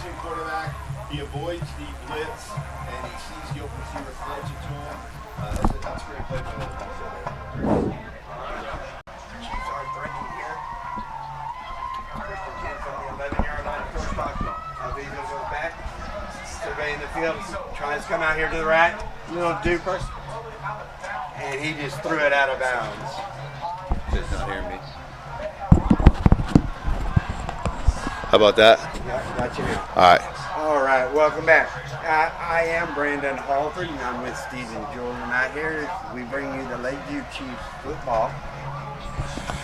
option quarterback. He avoids the blitz, and he sees the open receiver, throws it to him. That's a great play by the Chiefs are threatening here. First and 10 from the 11-yard line for Stockton. Angelo goes back, surveying the field, tries to come out here to the right. Little dupers. And he just threw it out of bounds. Just not hearing me. How about that? Yeah, got you now. All All right, welcome back. I am Brandon Halford, and I'm with Stephen Jordan. Out here, we bring you the Lakeview Chiefs football.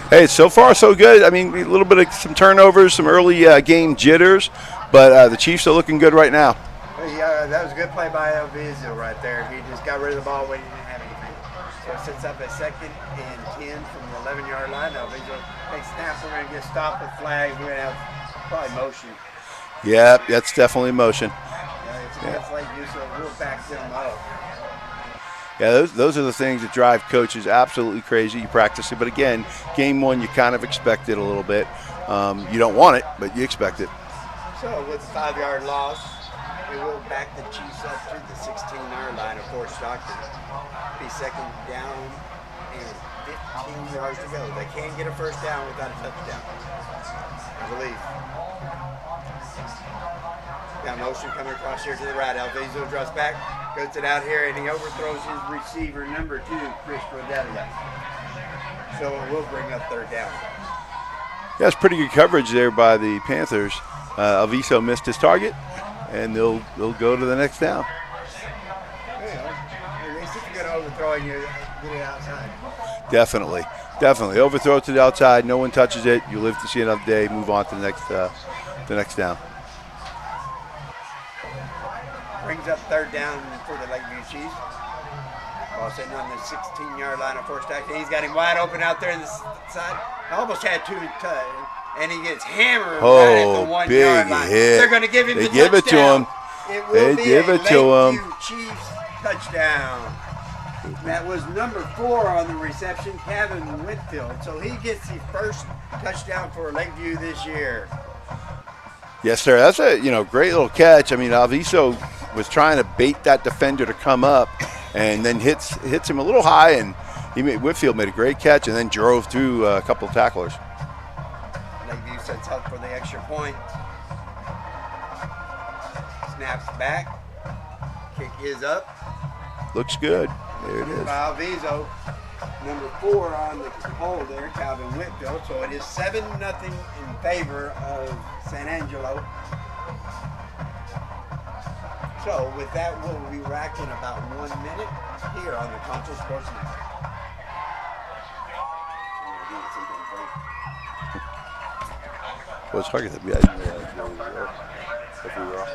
Hey, so far so good. I mean, a little bit of some turnovers, some early game jitters, but the Chiefs are looking good right now. Yeah, that was a good play by Elvizo right there. He just got rid of the ball when he didn't have anything. So it sets up a 2nd and 10 from the 11-yard line. Elvizo takes snap. We're going to get stopped with flag. We're going to have probably motion. Yeah, that's definitely motion. Yeah, it's against Lakeview, so we'll back them up. Yeah, those are the things that drive coaches absolutely crazy. You practice it, but again, game one, you kind of expect it a little bit. You don't want it, but you expect it. So with the 5-yard loss, we will back the Chiefs up to the 16-yard line of Fort Stockton. Be 2nd down and 15 yards to go. They can't get a first down without a touchdown, I believe. Got motion coming across here to the right. Elvizo drops back, goes it out here, and he overthrows his receiver, number 2, Chris Rodelia. So it will bring up 3rd down. Yeah, it's pretty good coverage there by the Panthers. Elvizo missed his target, and they'll go to the next down. At least if you're going to overthrow and you get it outside. Definitely. Overthrow it to the outside. No one touches it. You live to see another day. Move on to the next down. Brings up 3rd down for the Lakeview Chiefs. Ball sitting on the 16-yard line of Fort Stockton. He's got him wide open out there in the side. Almost had 2 touchdowns. And he gets hammered right at the 1-yard line. Hit. They're going to give him the give touchdown. It to him. It will be give a it to him. Lakeview Chiefs touchdown. That was number 4 on the reception, Kevin Whitfield. So he gets the first touchdown for Lakeview this year. Yes, sir. That's a great little catch. I mean, Elvizo was trying to bait that defender to come up, and then hits him a little high, and Whitfield made a great catch, and then drove through a couple of tacklers. Lakeview sets up for the extra point. Snaps back. Kick is up. Looks good. There it is. By Elvizo, number 4 on the hole there, Calvin Whitfield. So it is 7-0 in favor of San Angelo. So with that, we'll be back in about 1 minute here on the Concho Sports Network. Well, it's hard to be. Kind of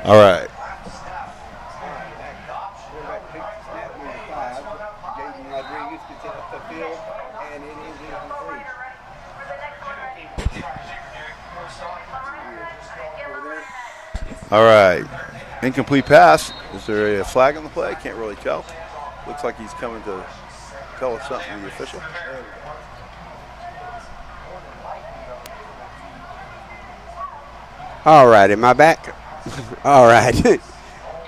All right. All right. Incomplete pass. Is there a flag on the play? Can't really tell. Looks like he's coming to tell us something, the official. All right, am I back? All right.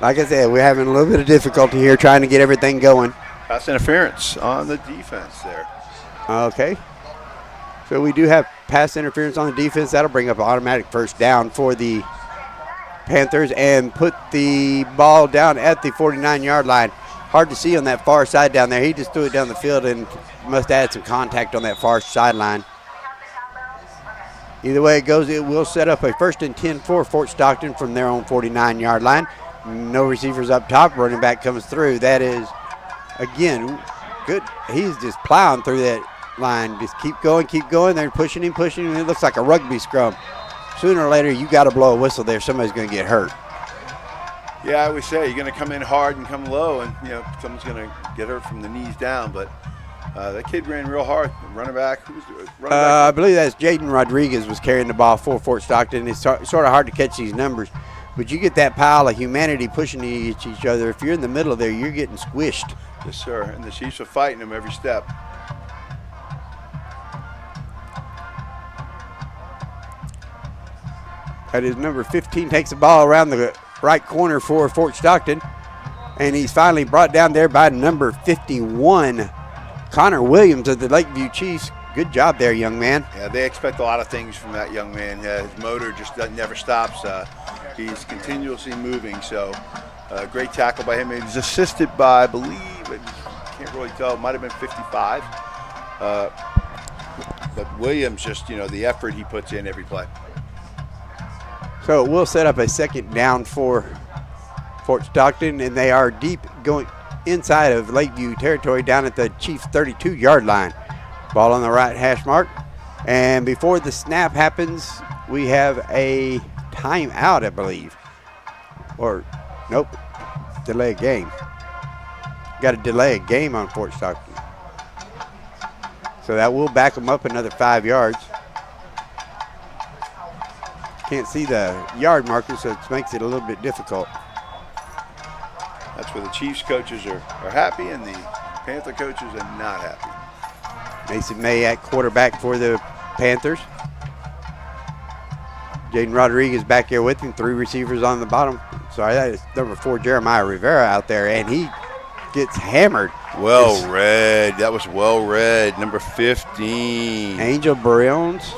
Like I said, we're having a little bit of difficulty here trying to get everything going. Pass interference on the defense there. Okay. So we do have pass interference on the defense. That'll bring up an automatic first down for the Panthers and put the ball down at the 49-yard line. Hard to see on that far side down there. He just threw it down the field and must have had some contact on that far sideline. Either way it goes, it will set up a 1st and 10 for Fort Stockton from their own 49-yard line. No receivers up top. Running back comes through. That is, again, good. He's just plowing through that line. Just keep going. They're pushing him. It looks like a rugby scrum. Sooner or later, you got to blow a whistle there. Somebody's going to get hurt. Yeah, I would say you're going to come in hard and come low, and someone's going to get hurt from the knees down. But that kid ran real hard. Running back, who's running back? I believe that's Jaden Rodriguez was carrying the ball for Fort Stockton. It's sort of hard to catch these numbers, but you get that pile of humanity pushing each other. If you're in the middle of there, you're getting squished. Yes, sir. And the Chiefs are fighting them every step. That is number 15, takes the ball around the right corner for Fort Stockton, and he's finally brought down there by number 51, Connor Williams of the Lakeview Chiefs. Good job there, young man. Yeah, they expect a lot of things from that young man. His motor just never stops. He's continuously moving, so great tackle by him. He's assisted by, I believe, I can't really tell, it might have been 55. But Williams, just, the effort he puts in every play. So it will set up a 2nd down for Fort Stockton, and they are deep going inside of Lakeview territory down at the Chiefs 32-yard line. Ball on the right hash mark. And before the snap happens, we have a timeout, I believe. Or, nope, delay a game. Got to delay a game on Fort Stockton. So that will back them up another 5 yards. Can't see the yard marker, so it makes it a little bit difficult. That's where the Chiefs coaches are happy and the Panther coaches are not happy. Mason May at quarterback for the Panthers. Jaden Rodriguez back here with him. 3 receivers on the bottom. Sorry, that is number 4, Jeremiah Rivera out there, and he gets hammered. Well read. That was well read. Number 15. Angel Briones.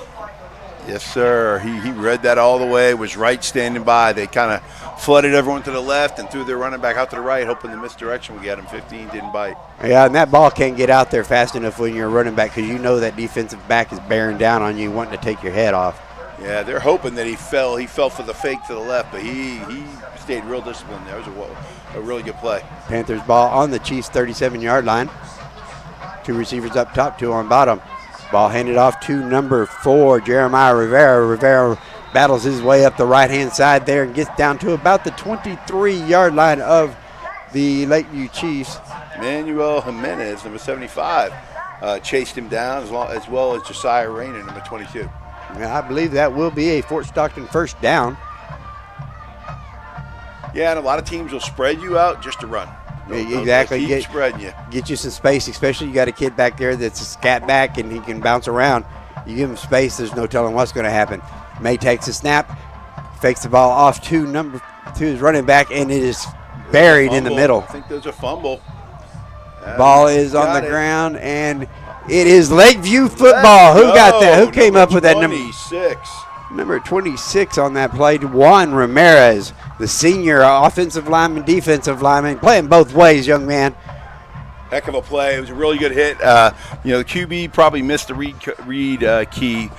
Yes, sir. He read that all the way, was right standing by. They kind of flooded everyone to the left and threw their running back out to the right, hoping the misdirection would get him. 15 didn't bite. Yeah, and that ball can't get out there fast enough when you're a running back because you know that defensive back is bearing down on you, wanting to take your head off. Yeah, they're hoping that he fell. He fell for the fake to the left, but he stayed real disciplined there. It was a really good play. Panthers ball on the Chiefs 37-yard line. 2 receivers up top, 2 on bottom. Ball handed off to number 4, Jeremiah Rivera. Rivera battles his way up the right-hand side there and gets down to about the 23-yard line of the Lakeview Chiefs. Manuel Jimenez, number 75, chased him down as well as Josiah Rayner, number 22. Yeah, I believe that will be a Fort Stockton first down. Yeah, and a lot of teams will spread you out just to run. Exactly. Keep spreading you. Get you some space, especially you got a kid back there that's a scat back and he can bounce around. You give him space, there's no telling what's going to happen. May takes a snap, fakes the ball off to his running back, and it is buried in the middle. I think there's a fumble. Ball is on the ground, and it is Lakeview football. Who got that? Who came up with that number? 26. Number 26 on that play, Juan Ramirez, the senior offensive lineman, defensive lineman, playing both ways, young man. Heck of a play. It was a really good hit. The QB probably missed the read key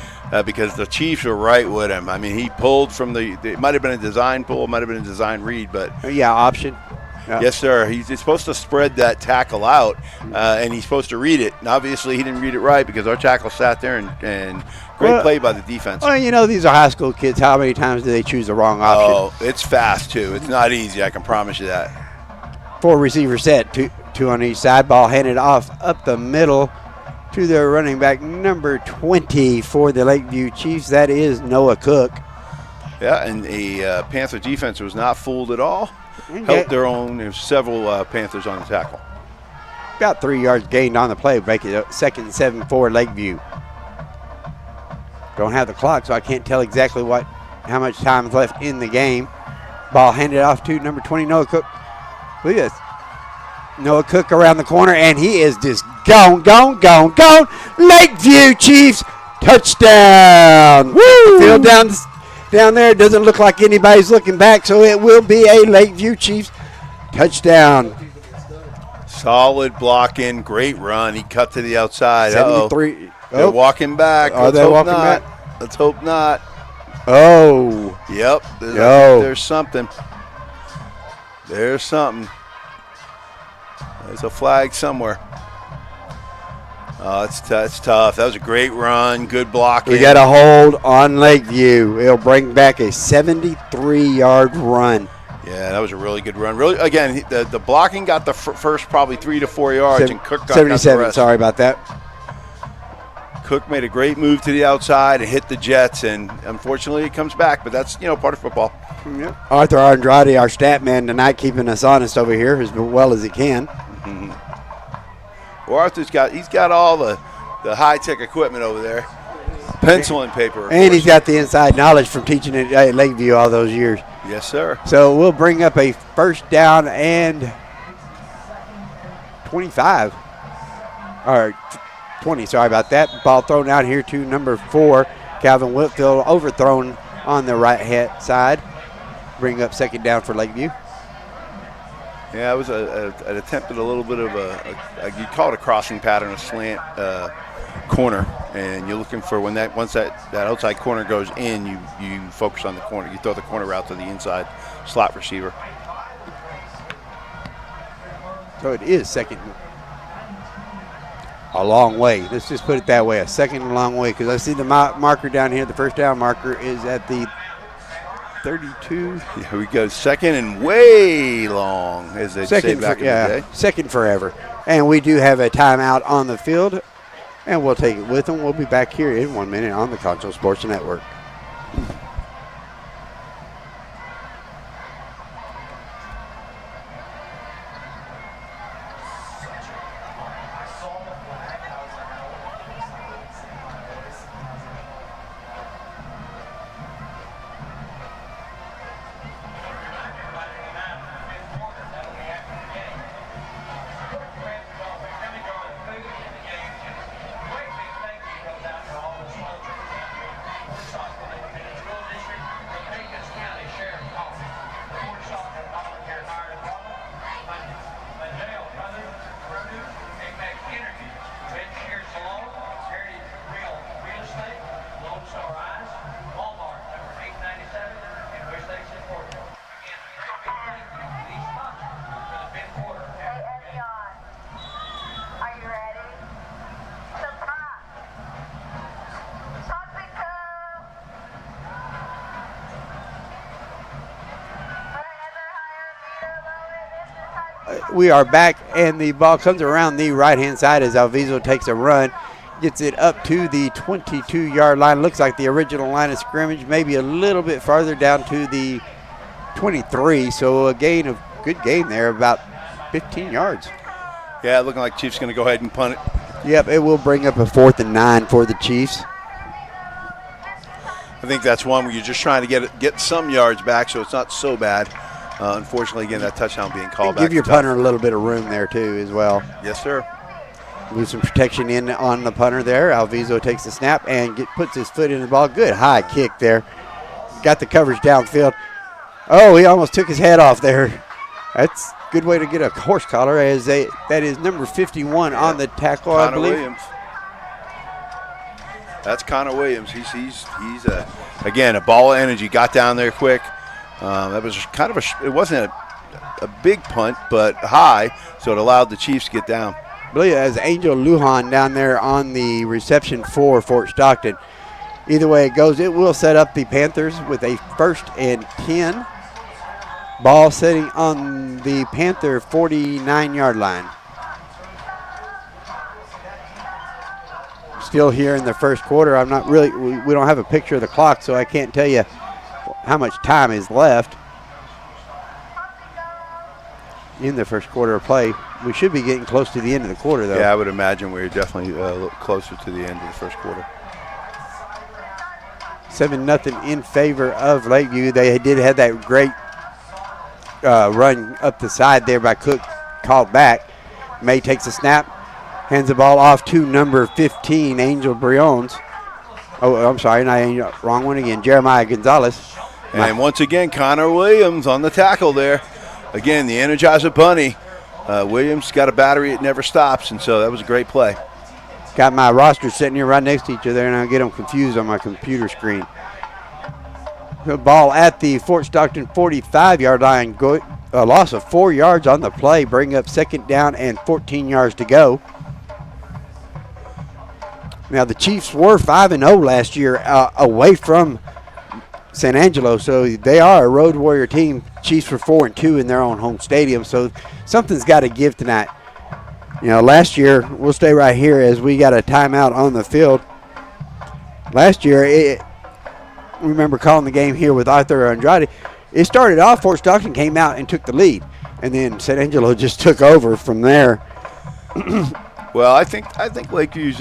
because the Chiefs were right with him. I mean, he pulled from it might have been a design pull, it might have been a design read, but. Yeah, option. Yeah. Yes, sir. He's supposed to spread that tackle out, and he's supposed to read it. And obviously, he didn't read it right because our tackle sat there and great play by the defense. Well, these are high school kids. How many times do they choose the wrong option? Oh, it's fast, too. It's not easy, I can promise you that. 4 receiver set, two on each side. Ball handed off up the middle to their running back, number 20 for the Lakeview Chiefs. That is Noah Cook. Yeah, and the Panther defense was not fooled at all. Helped their own. There's several Panthers on the tackle. About 3 yards gained on the play, make it 2nd and 7 for Lakeview. Don't have the clock, so I can't tell exactly how much time is left in the game. Ball handed off to number 20, Noah Cook. Look at this. Noah Cook around the corner, and he is just gone. Lakeview Chiefs, touchdown. Woo! Field down there, doesn't look like anybody's looking back, so it will be a Lakeview Chiefs touchdown. Solid blocking, great run. He cut to the outside. 73. They're walking back. Are they walking back? Let's hope not. Oh. Yep. There's something. There's something. There's a flag somewhere. Oh, it's tough. That was a great run. Good blocking. We got a hold on Lakeview. It'll bring back a 73-yard run. Yeah, that was a really good run. Really, again, the blocking got the first probably 3 to 4 yards, and Cook got 77. The rest. Sorry about that. Cook made a great move to the outside and hit the Jets, and unfortunately it comes back, but that's part of football. Yep. Arthur Andrade, our stat man tonight, keeping us honest over here as well as he can. Mm-hmm. Well, Arthur's got all the high-tech equipment over there. Pencil and paper. And he's got the inside knowledge from teaching at Lakeview all those years. Yes, sir. So we'll bring up a 1st down and 25. Or 20, sorry about that. Ball thrown out here to number 4, Calvin Whitfield, overthrown on the right-hand side. Bring up 2nd down for Lakeview. Yeah, it was an attempt at a little bit of you call it a crossing pattern, a slant corner, and you're looking for once that outside corner goes in, you focus on the corner. You throw the corner out to the inside slot receiver. So it is 2nd. A long way. Let's just put it that way. A 2nd long way, because I see the marker down here. The 1st down marker is at the 32. Here we go. 2nd and way long, as they say back in the day. 2nd forever. And we do have a timeout on the field, and we'll take it with them. We'll be back here in 1 minute on the Concho Sports Network. We are back, and the ball comes around the right-hand side as Alviso takes a run, gets it up to the 22-yard line. Looks like the original line of scrimmage, maybe a little bit farther down to the 23. So a good gain there, about 15 yards. Yeah, looking like Chiefs going to go ahead and punt it. Yep, it will bring up a 4th and 9 for the Chiefs. I think that's one where you're just trying to get some yards back, so it's not so bad. Unfortunately, again, that touchdown being called back. Give your punter a little bit of room there, too, as well. Yes, sir. Lose some protection in on the punter there. Alviso takes the snap and puts his foot in the ball. Good high kick there. Got the coverage downfield. Oh, he almost took his head off there. That's a good way to get a horse collar, as that is number 51 on the tackle, Connor I believe. Williams. That's Connor Williams. He's again, a ball of energy. Got down there quick. That was kind of it wasn't a big punt, but high, so it allowed the Chiefs to get down. I believe it was Angel Lujan down there on the reception for Fort Stockton. Either way it goes, it will set up the Panthers with a 1st and 10. Ball sitting on the Panther 49-yard line. Still here in the first quarter. I'm not really, we don't have a picture of the clock, so I can't tell you how much time is left in the first quarter of play. We should be getting close to the end of the quarter, though. Yeah, I would imagine we're definitely a little closer to the end of the first quarter. 7-0 in favor of Lakeview. They did have that great run up the side there by Cook, called back. May takes a snap, hands the ball off to number 15, Angel Briones. Oh, I'm sorry, not Angel, wrong one again, Jeremiah Gonzalez. And once again, Connor Williams on the tackle there. Again, the Energizer Bunny. Williams got a battery, it never stops, and so that was a great play. Got my roster sitting here right next to each other, and I get them confused on my computer screen. The ball at the Fort Stockton 45-yard line. A loss of 4 yards on the play, bring up 2nd down and 14 yards to go. Now, the Chiefs were 5-0 last year away from San Angelo, so they are a road warrior team. Chiefs were 4-2 in their own home stadium, so something's got to give tonight. You know, last year, we'll stay right here as we got a timeout on the field. Last year, I remember calling the game here with Arthur Andrade. It started off, Fort Stockton came out and took the lead, and then San Angelo just took over from there. Well, I think Lakeview's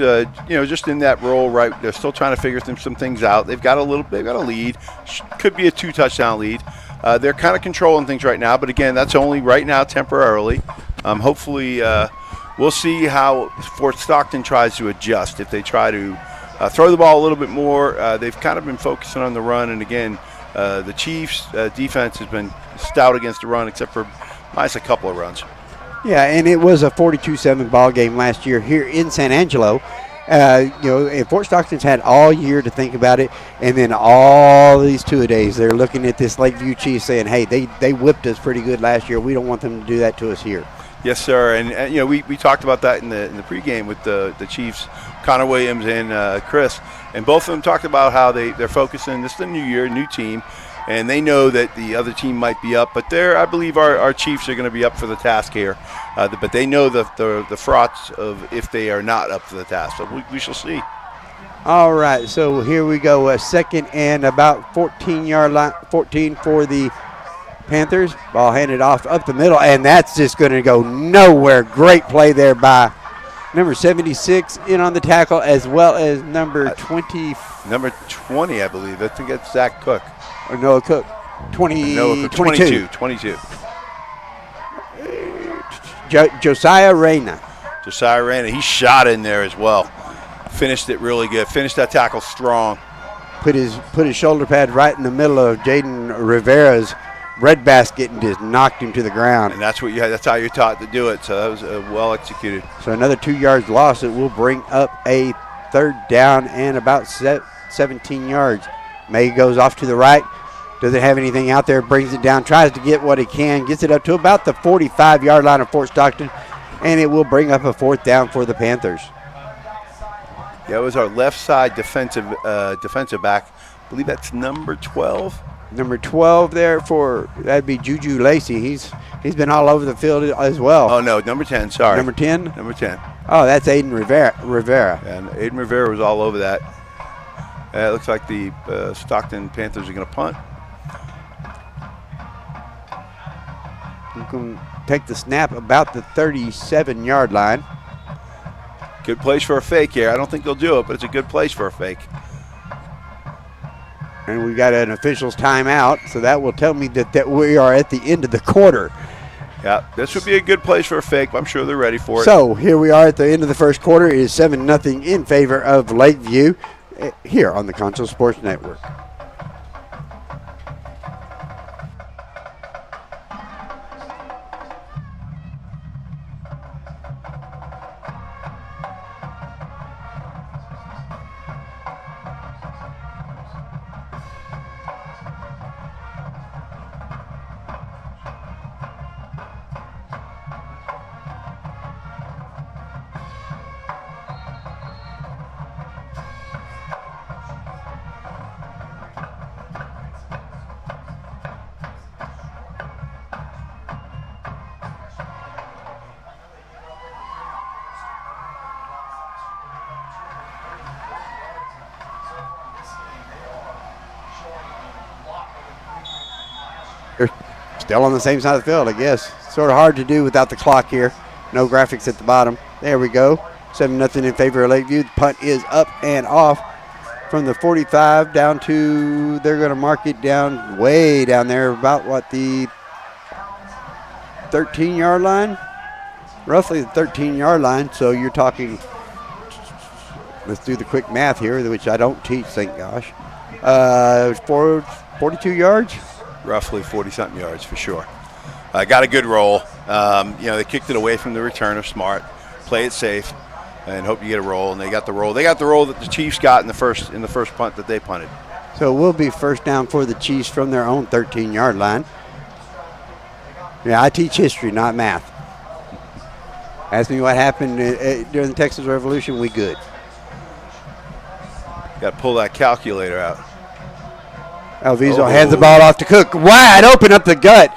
just in that role, right? They're still trying to figure some things out. They've got a lead. Could be a 2-touchdown lead. They're kind of controlling things right now, but again, that's only right now temporarily. Hopefully, we'll see how Fort Stockton tries to adjust. If they try to throw the ball a little bit more, they've kind of been focusing on the run. And again, the Chiefs' defense has been stout against the run, except for minus a couple of runs. Yeah, and it was a 42-7 ball game last year here in San Angelo. And Fort Stockton's had all year to think about it, and then all these two-a-days, they're looking at this Lakeview Chiefs saying, hey, they whipped us pretty good last year. We don't want them to do that to us here. Yes, sir. And we talked about that in the pregame with the Chiefs, Connor Williams and Chris, and both of them talked about how they're focusing. This is the new year, new team, and they know that the other team might be up, but I believe our Chiefs are going to be up for the task here. But they know the fraughts of if they are not up for the task. So we shall see. All right, so here we go. A 2nd and about 14-yard line, 14 for the Panthers. Ball handed off up the middle, and that's just going to go nowhere. Great play there by number 76 in on the tackle, as well as number 20. Number 20, I believe. I think it's Zach Cook. Or Noah Cook. 22. Josiah Reyna. Josiah Reyna. He shot in there as well. Finished it really good. Finished that tackle strong. Put his shoulder pad right in the middle of Jaden Rivera's red basket and just knocked him to the ground. And that's how you're taught to do it. So that was well executed. So another 2 yards loss. It will bring up a 3rd down and about 17 yards. May goes off to the right. Doesn't have anything out there. Brings it down. Tries to get what he can. Gets it up to about the 45-yard line of Fort Stockton. And it will bring up a 4th down for the Panthers. Yeah, it was our left side defensive back. I believe that's number 12. Number 12 there that'd be Juju Lacey. He's been all over the field as well. Oh, no, number 10, sorry. Number 10? Number 10. Oh, that's Aiden Rivera. And Aiden Rivera was all over that. It looks like the Stockton Panthers are going to punt. You can take the snap about the 37-yard line. Good place for a fake here. I don't think they'll do it, but it's a good place for a fake. And we got an official's timeout, so that will tell me that we are at the end of the quarter. Yeah, this would be a good place for a fake, but I'm sure they're ready for it. So here we are at the end of the first quarter. It is 7-0 in favor of Lakeview here on the Concho Sports Network. Still on the same side of the field, I guess. Sort of hard to do without the clock here. No graphics at the bottom. There we go. 7-0 in favor of Lakeview. The punt is up and off from the 45 down to, they're going to mark it down way down there, about what, the 13-yard line? Roughly the 13-yard line. So you're talking, let's do the quick math here, which I don't teach, thank gosh. 42 yards? Roughly 40-something yards for sure. Got a good roll. They kicked it away from the returner. Smart. Play it safe, and hope you get a roll. And they got the roll. They got the roll that the Chiefs got in the first punt that they punted. So it will be first down for the Chiefs from their own 13-yard line. Yeah, I teach history, not math. Ask me what happened during the Texas Revolution. We good. Got to pull that calculator out. Alviso hands the ball off to Cook. Wide open up the gut.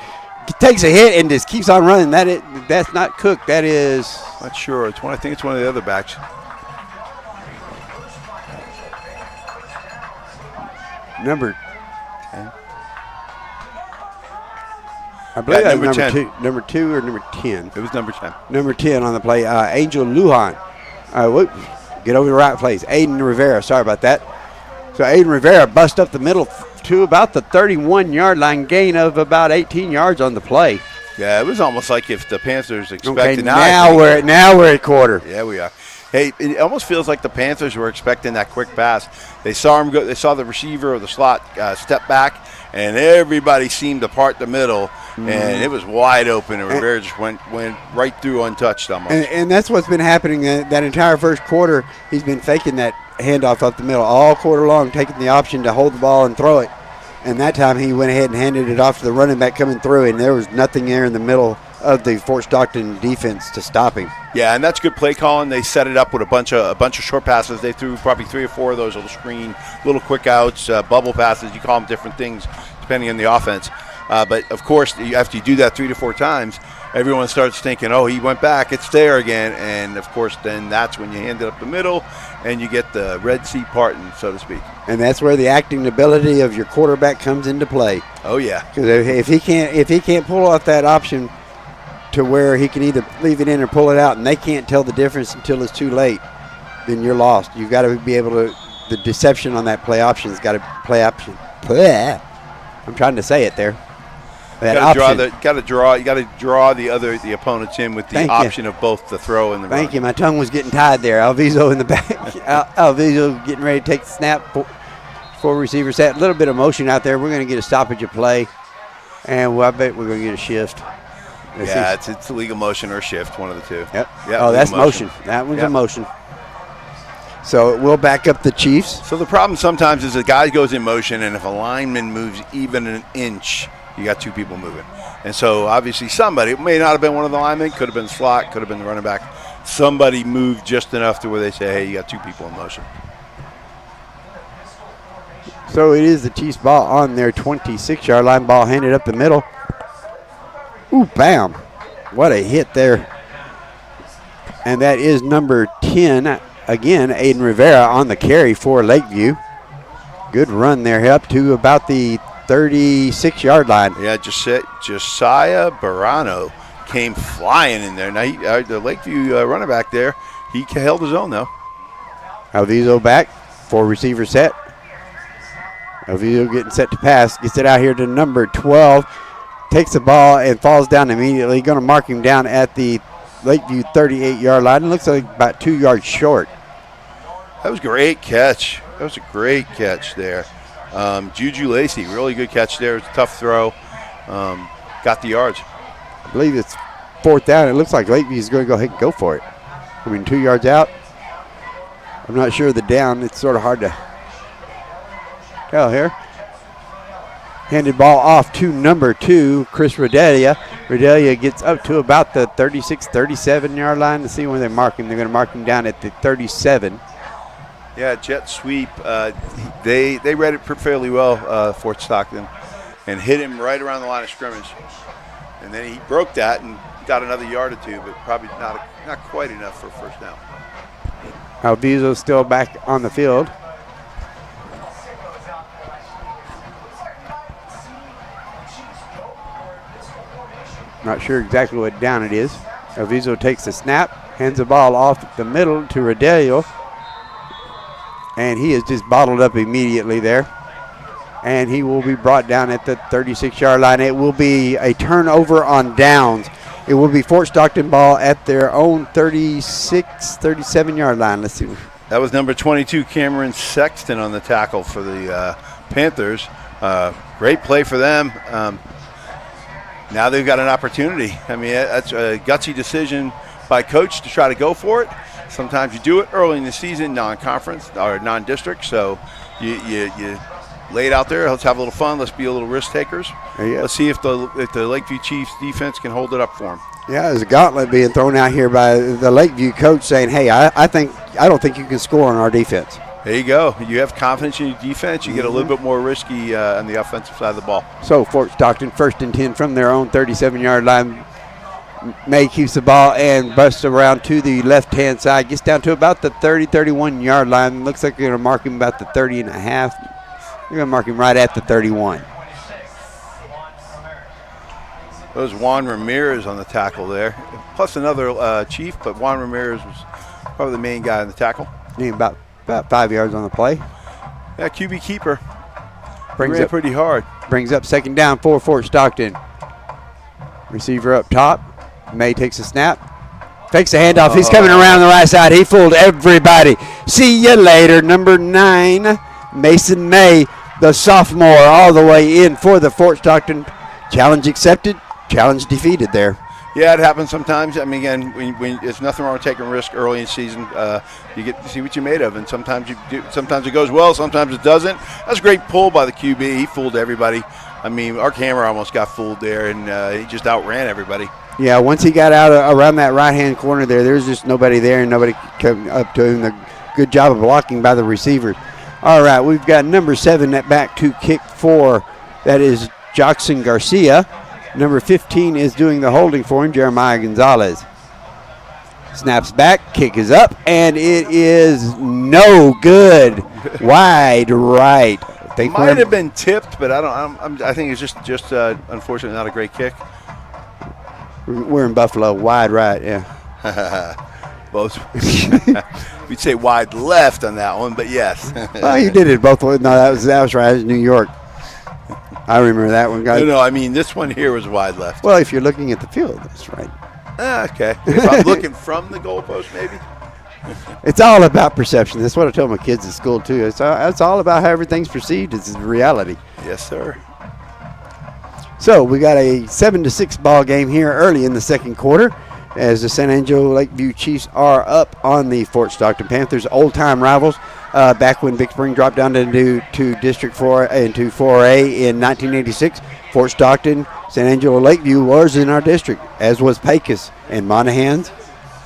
Takes a hit and just keeps on running. That's not Cook. That is. Not sure. I think it's one of the other backs. Number. I believe that was number 2. Number 2 or number 10. It was number 10. Number 10 on the play. Angel Lujan. Get over the right place. Aiden Rivera. Sorry about that. So Aiden Rivera bust up the middle to about the 31-yard line, gain of about 18 yards on the play. Yeah, it was almost like if the Panthers expected. Okay, now we're at quarter. Yeah, we are. Hey, it almost feels like the Panthers were expecting that quick pass. They saw him go. They saw the receiver or the slot step back, and everybody seemed to part the middle, and it was wide open. And Rivera just went right through untouched almost. And that's what's been happening that entire first quarter. He's been faking that handoff up the middle all quarter long, taking the option to hold the ball and throw it. And that time he went ahead and handed it off to the running back coming through, and there was nothing there in the middle of the Fort Stockton defense to stop him. Yeah, and that's good play calling. They set it up with a bunch of short passes. They threw probably 3 or 4 of those little screen, little quick outs, bubble passes. You call them different things depending on the offense. But of course, after you do that 3 to 4 times, everyone starts thinking, oh, he went back, it's there again. And of course, then that's when you hand it up the middle and you get the Red Sea parting, so to speak. And that's where the acting ability of your quarterback comes into play. Oh yeah, because if he can't pull off that option to where he can either leave it in or pull it out, and they can't tell the difference until it's too late, then you're lost. You've got to be able to. The deception on that play option has got to play option. I'm trying to say it there. That you got to draw the opponents in with the option of both the throw and the run. Thank you. My tongue was getting tied there. Alviso in the back. Alviso getting ready to take the snap for receiver set. A little bit of motion out there. We're going to get a stoppage of play, and I bet we're going to get a shift. It's a legal motion or a shift, one of the two. Yep. Oh, that's motion. That one's a motion. So we'll back up the Chiefs. So the problem sometimes is the guy goes in motion, and if a lineman moves even an inch, you got 2 people moving. And so obviously somebody, it may not have been one of the linemen, could have been the slot, could have been the running back. Somebody moved just enough to where they say, hey, you got 2 people in motion. So it is the Chiefs ball on their 26-yard line, ball handed up the middle. Ooh, bam. What a hit there. And that is number 10, again, Aiden Rivera on the carry for Lakeview. Good run there up to about the 36-yard line. Yeah, Josiah Barano came flying in there. Now, the Lakeview running back there, he held his own, though. Alviso back for receiver set. Oviedo getting set to pass. Gets it out here to number 12. Takes the ball and falls down immediately. Going to mark him down at the Lakeview 38-yard line. It looks like about 2 yards short. That was a great catch. That was a great catch there. Juju Lacey, really good catch there. It was a tough throw. Got the yards. I believe it's 4th down. It looks like Lakeview is going to go ahead and go for it. I mean, 2 yards out. I'm not sure of the down. It's sort of hard to tell here. Handed ball off to number 2, Chris Redelia. Redelia gets up to about the 36, 37-yard line. To see when they mark him. They're going to mark him down at the 37. Yeah, jet sweep. They read it fairly well, Fort Stockton, and hit him right around the line of scrimmage. And then he broke that and got another yard or two, but probably not quite enough for a first down. Alvizo's still back on the field. Not sure exactly what down it is. Alvizo takes the snap, hands the ball off the middle to Redelio, and he is just bottled up immediately there. And he will be brought down at the 36-yard line. It will be a turnover on downs. It will be Fort Stockton ball at their own 36, 37-yard line. Let's see. That was number 22, Cameron Sexton, on the tackle for the Panthers. Great play for them. Now they've got an opportunity. I mean, that's a gutsy decision by coach to try to go for it. Sometimes you do it early in the season, non-conference or non-district, so you lay it out there. Let's have a little fun. Let's be a little risk takers. Let's see if the Lakeview Chiefs defense can hold it up for them. Yeah, there's a gauntlet being thrown out here by the Lakeview coach saying, hey, I don't think you can score on our defense. There you go. You have confidence in your defense. You get a little bit more risky on the offensive side of the ball. So Fort Stockton 1st and 10 from their own 37-yard line. May keeps the ball and busts around to the left-hand side. Gets down to about the 30, 31-yard line. Looks like they're going to mark him about the 30 and a half. They're going to mark him right at the 31. There's Juan Ramirez on the tackle there. Plus another Chief, but Juan Ramirez was probably the main guy on the tackle. Need about 5 yards on the play. Yeah, QB keeper. Brings up up pretty hard. Brings up 2nd down for Fort Stockton. Receiver up top. May takes a snap. Fakes the handoff. He's coming around the right side. He fooled everybody. See you later. Number 9, Mason May, the sophomore, all the way in for the Fort Stockton. Challenge accepted. Challenge defeated there. Yeah, it happens sometimes. I mean, again, when there's nothing wrong with taking risk early in the season. You get to see what you're made of, and sometimes you do. Sometimes it goes well, sometimes it doesn't. That's a great pull by the QB. He fooled everybody. I mean, our camera almost got fooled there, and he just outran everybody. Yeah, once he got out around that right-hand corner there's just nobody there, and nobody came up to him. Good job of blocking by the receivers. All right, we've got number 7 at back to kick for. That is Jackson Garcia. Number 15 is doing the holding for him, Jeremiah Gonzalez. Snaps back, kick is up, and it is no good. Wide right. Might have been tipped, but I think it's just unfortunately not a great kick. We're in Buffalo, wide right, yeah. Both. We'd say wide left on that one, but yes. Well, you did it both ways. No, that was right. It was New York. I remember that one, guys. No, I mean this one here was wide left. Well, if you're looking at the field, that's right. Okay. If I'm looking from the goalpost, maybe. It's all about perception. That's what I tell my kids at school too. It's all about how everything's perceived. It's reality. Yes, sir. So we got a 7-6 ball game here early in the second quarter, as the San Angelo Lakeview Chiefs are up on the Fort Stockton Panthers, old-time rivals. Back when Big Spring dropped down to District 4 and to 4A in 1986, Fort Stockton, San Angelo Lakeview was in our district, as was Pecos and Monahans.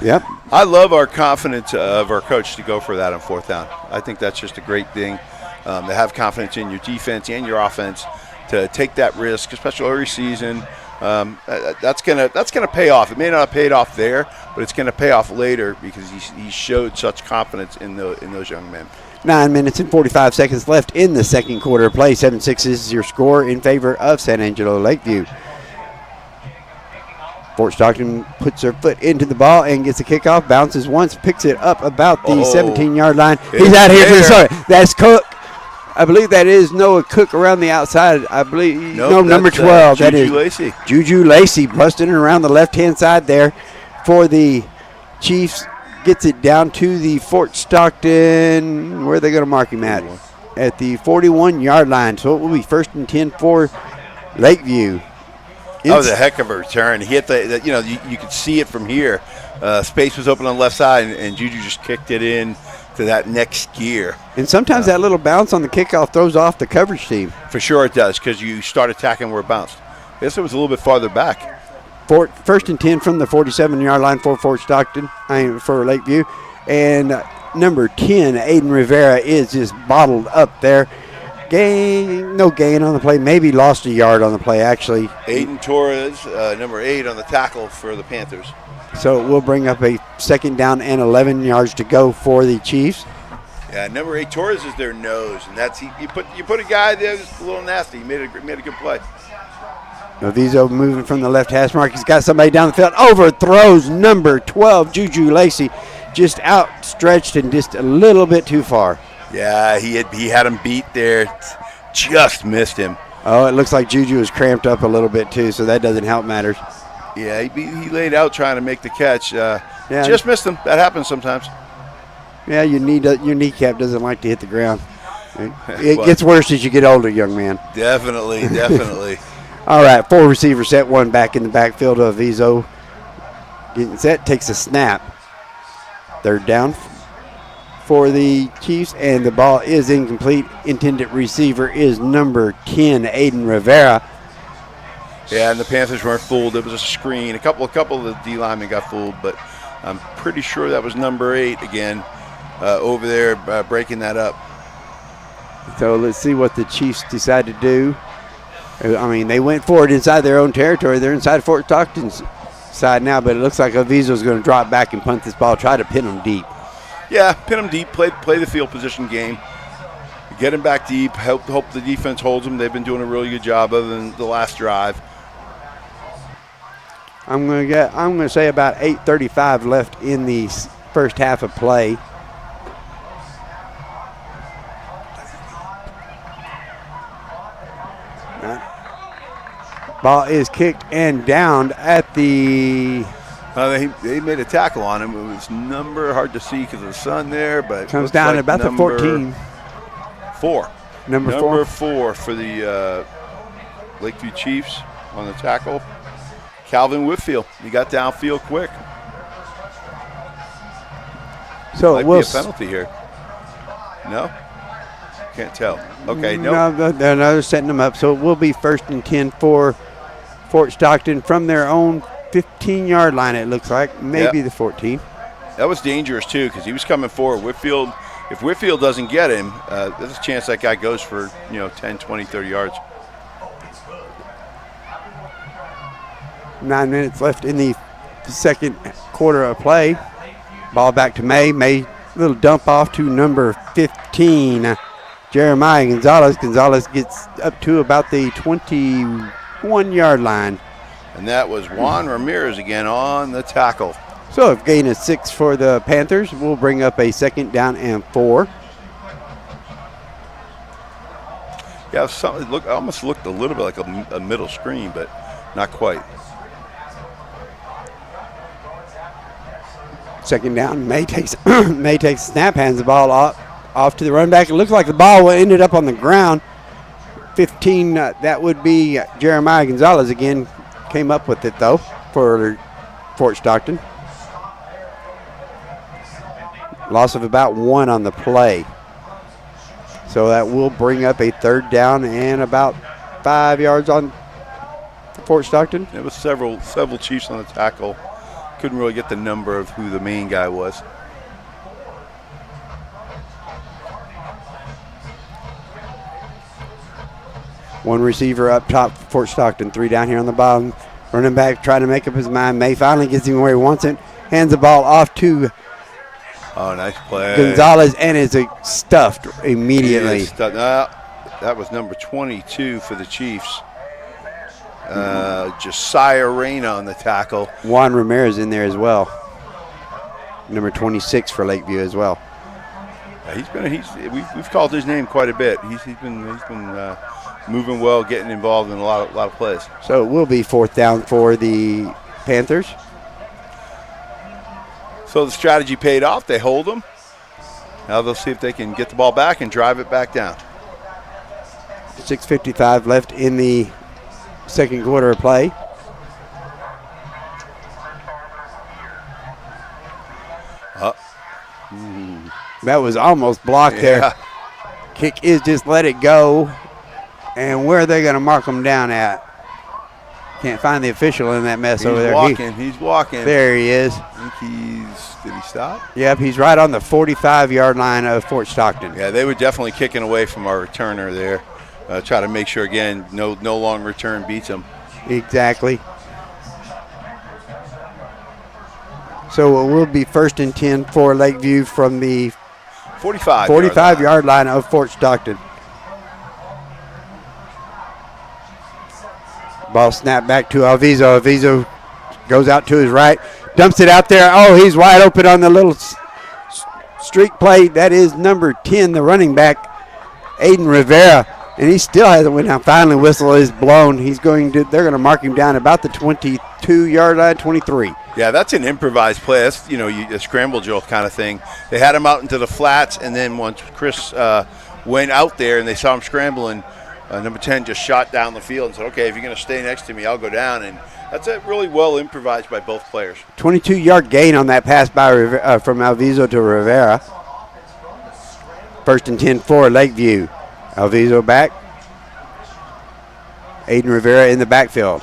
Yep. I love our confidence of our coach to go for that on 4th down. I think that's just a great thing, to have confidence in your defense and your offense, to take that risk, especially early season. That's gonna pay off. It may not have paid off there, but it's gonna pay off later because he showed such confidence in those young men. 9 minutes and 45 seconds left in the second quarter of play. 7-6 is your score in favor of San Angelo Lakeview. Fort Stockton puts their foot into the ball and gets a kickoff. Bounces once, picks it up about the 17-yard line. He's out here to the start. That's Cook. I believe that is Noah Cook around the outside. I believe Nope, number that's, 12. That Juju is Lacey. Juju Lacey busting it around the left-hand side there for the Chiefs. Gets it down to the Fort Stockton. Where are they going to mark him at? At the 41-yard line. So it will be 1st and 10 for Lakeview. That was a heck of a return. He hit the you could see it from here. Space was open on the left side, and Juju just kicked it in to that next gear. And sometimes that little bounce on the kickoff throws off the coverage team. For sure it does, because you start attacking where it bounced. I guess it was a little bit farther back. 1st and 10 from the 47-yard line for Fort Stockton, for Lakeview. And number 10, Aiden Rivera, is just bottled up there. No gain on the play. Maybe lost a yard on the play, actually. Aiden Torres, number 8 on the tackle for the Panthers. So we'll bring up a 2nd down and 11 yards to go for the Chiefs. Yeah, number 8 Torres is their nose, and that's you put a guy there that's a little nasty. He made a good play. Novizo moving from the left hash mark. He's got somebody down the field. Overthrows number 12, Juju Lacey. Just outstretched and just a little bit too far. Yeah, he had him beat there. Just missed him. Oh, it looks like Juju is cramped up a little bit too, so that doesn't help matters. Yeah, he laid out trying to make the catch. Just missed him. That happens sometimes. Yeah, your kneecap doesn't like to hit the ground. It gets worse as you get older, young man. Definitely. All right, 4 receiver set, 1 back in the backfield of Vizo. Getting set, takes a snap. 3rd down for the Chiefs, and the ball is incomplete. Intended receiver is number 10, Aiden Rivera. Yeah, and the Panthers weren't fooled. It was a screen. A couple of the D linemen got fooled, but I'm pretty sure that was number 8 again over there breaking that up. So let's see what the Chiefs decide to do. I mean, they went forward inside their own territory. They're inside Fort Stockton's side now, but it looks like Avizo's going to drop back and punt this ball, try to pin them deep. Yeah, pin them deep, play the field position game. Get them back deep, hope the defense holds them. They've been doing a really good job other than the last drive. I'm going to say about 8:35 left in the first half of play. Ball is kicked and downed at the... They made a tackle on him. It was hard to see because of the sun there, but comes down like about the 14. 4. Number 4 for the Lakeview Chiefs on the tackle. Calvin Whitfield. He got downfield quick. So might be a penalty here. No? Can't tell. Okay, no. They're setting them up. So it will be 1st and 10 for Fort Stockton from their own 15-yard line, it looks like. Maybe the 14. That was dangerous, too, because he was coming forward. Whitfield, if Whitfield doesn't get him, there's a chance that guy goes for, 10, 20, 30 yards. 9 minutes left in the second quarter of play. Ball back to May. May, little dump off to number 15, Jeremiah Gonzalez. Gonzalez gets up to about the 21-yard line. And that was Juan Ramirez again on the tackle. So if gain is 6 for the Panthers, we'll bring up a 2nd down and 4. Yeah, it almost looked a little bit like a middle screen, but not quite. 2nd down. May takes snap, hands the ball off to the run back. It looks like the ball ended up on the ground. 15, that would be Jeremiah Gonzalez again. Came up with it, though, for Fort Stockton. Loss of about 1 on the play. So that will bring up a 3rd down and about 5 yards on Fort Stockton. It was several Chiefs on the tackle. Couldn't really get the number of who the main guy was. One receiver up top for Fort Stockton, 3 down here on the bottom. Running back trying to make up his mind. May finally gets him where he wants it. Hands the ball off to nice play. Gonzalez, and is stuffed immediately. That was number 22 for the Chiefs. Josiah Reyna on the tackle. Juan Ramirez in there as well. Number 26 for Lakeview as well. We've called his name quite a bit. He's been moving well, getting involved in a lot of plays. So it will be 4th down for the Panthers. So the strategy paid off. They hold them. Now they'll see if they can get the ball back and drive it back down. 6:55 left in the second quarter of play. That was almost blocked there. Kick is just let it go. And where are they going to mark them down at? Can't find the official in that mess over there. He's walking. There he is. I think did he stop? Yep, he's right on the 45-yard line of Fort Stockton. Yeah, they were definitely kicking away from our returner there. Try to make sure, again, no long return beats them. Exactly. So it will be 1st and 10 for Lakeview from the 45-yard line of Fort Stockton. Ball snapped back to Alviso. Alviso goes out to his right, dumps it out there. Oh, he's wide open on the little streak play. That is number 10, the running back, Aiden Rivera. And he still hasn't went down. Finally, whistle is blown. They're going to mark him down about the 22-yard line, 23. Yeah, that's an improvised play. That's, a scramble drill kind of thing. They had him out into the flats, and then once Chris went out there and they saw him scrambling, number 10 just shot down the field and said, okay, if you're going to stay next to me, I'll go down. And that's really well improvised by both players. 22-yard gain on that pass by from Alviso to Rivera. 1st and 10 for Lakeview. Alviso back. Aiden Rivera in the backfield.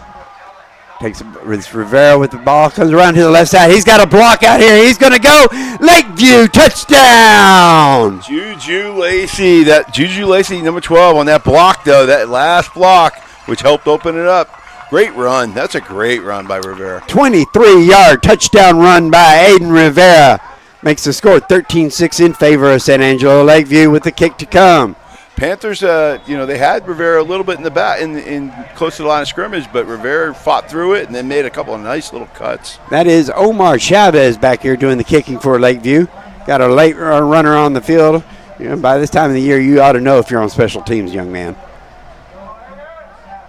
Takes Rivera with the ball, comes around to the left side. He's got a block out here. He's going to go. Lakeview touchdown. Juju Lacey, number 12 on that block, though. That last block, which helped open it up. Great run. That's a great run by Rivera. 23-yard touchdown run by Aiden Rivera. Makes the score 13-6 in favor of San Angelo. Lakeview with the kick to come. Panthers, they had Rivera a little bit in the back, in close to the line of scrimmage, but Rivera fought through it and then made a couple of nice little cuts. That is Omar Chavez back here doing the kicking for Lakeview. Got a late runner on the field. By this time of the year, you ought to know if you're on special teams, young man.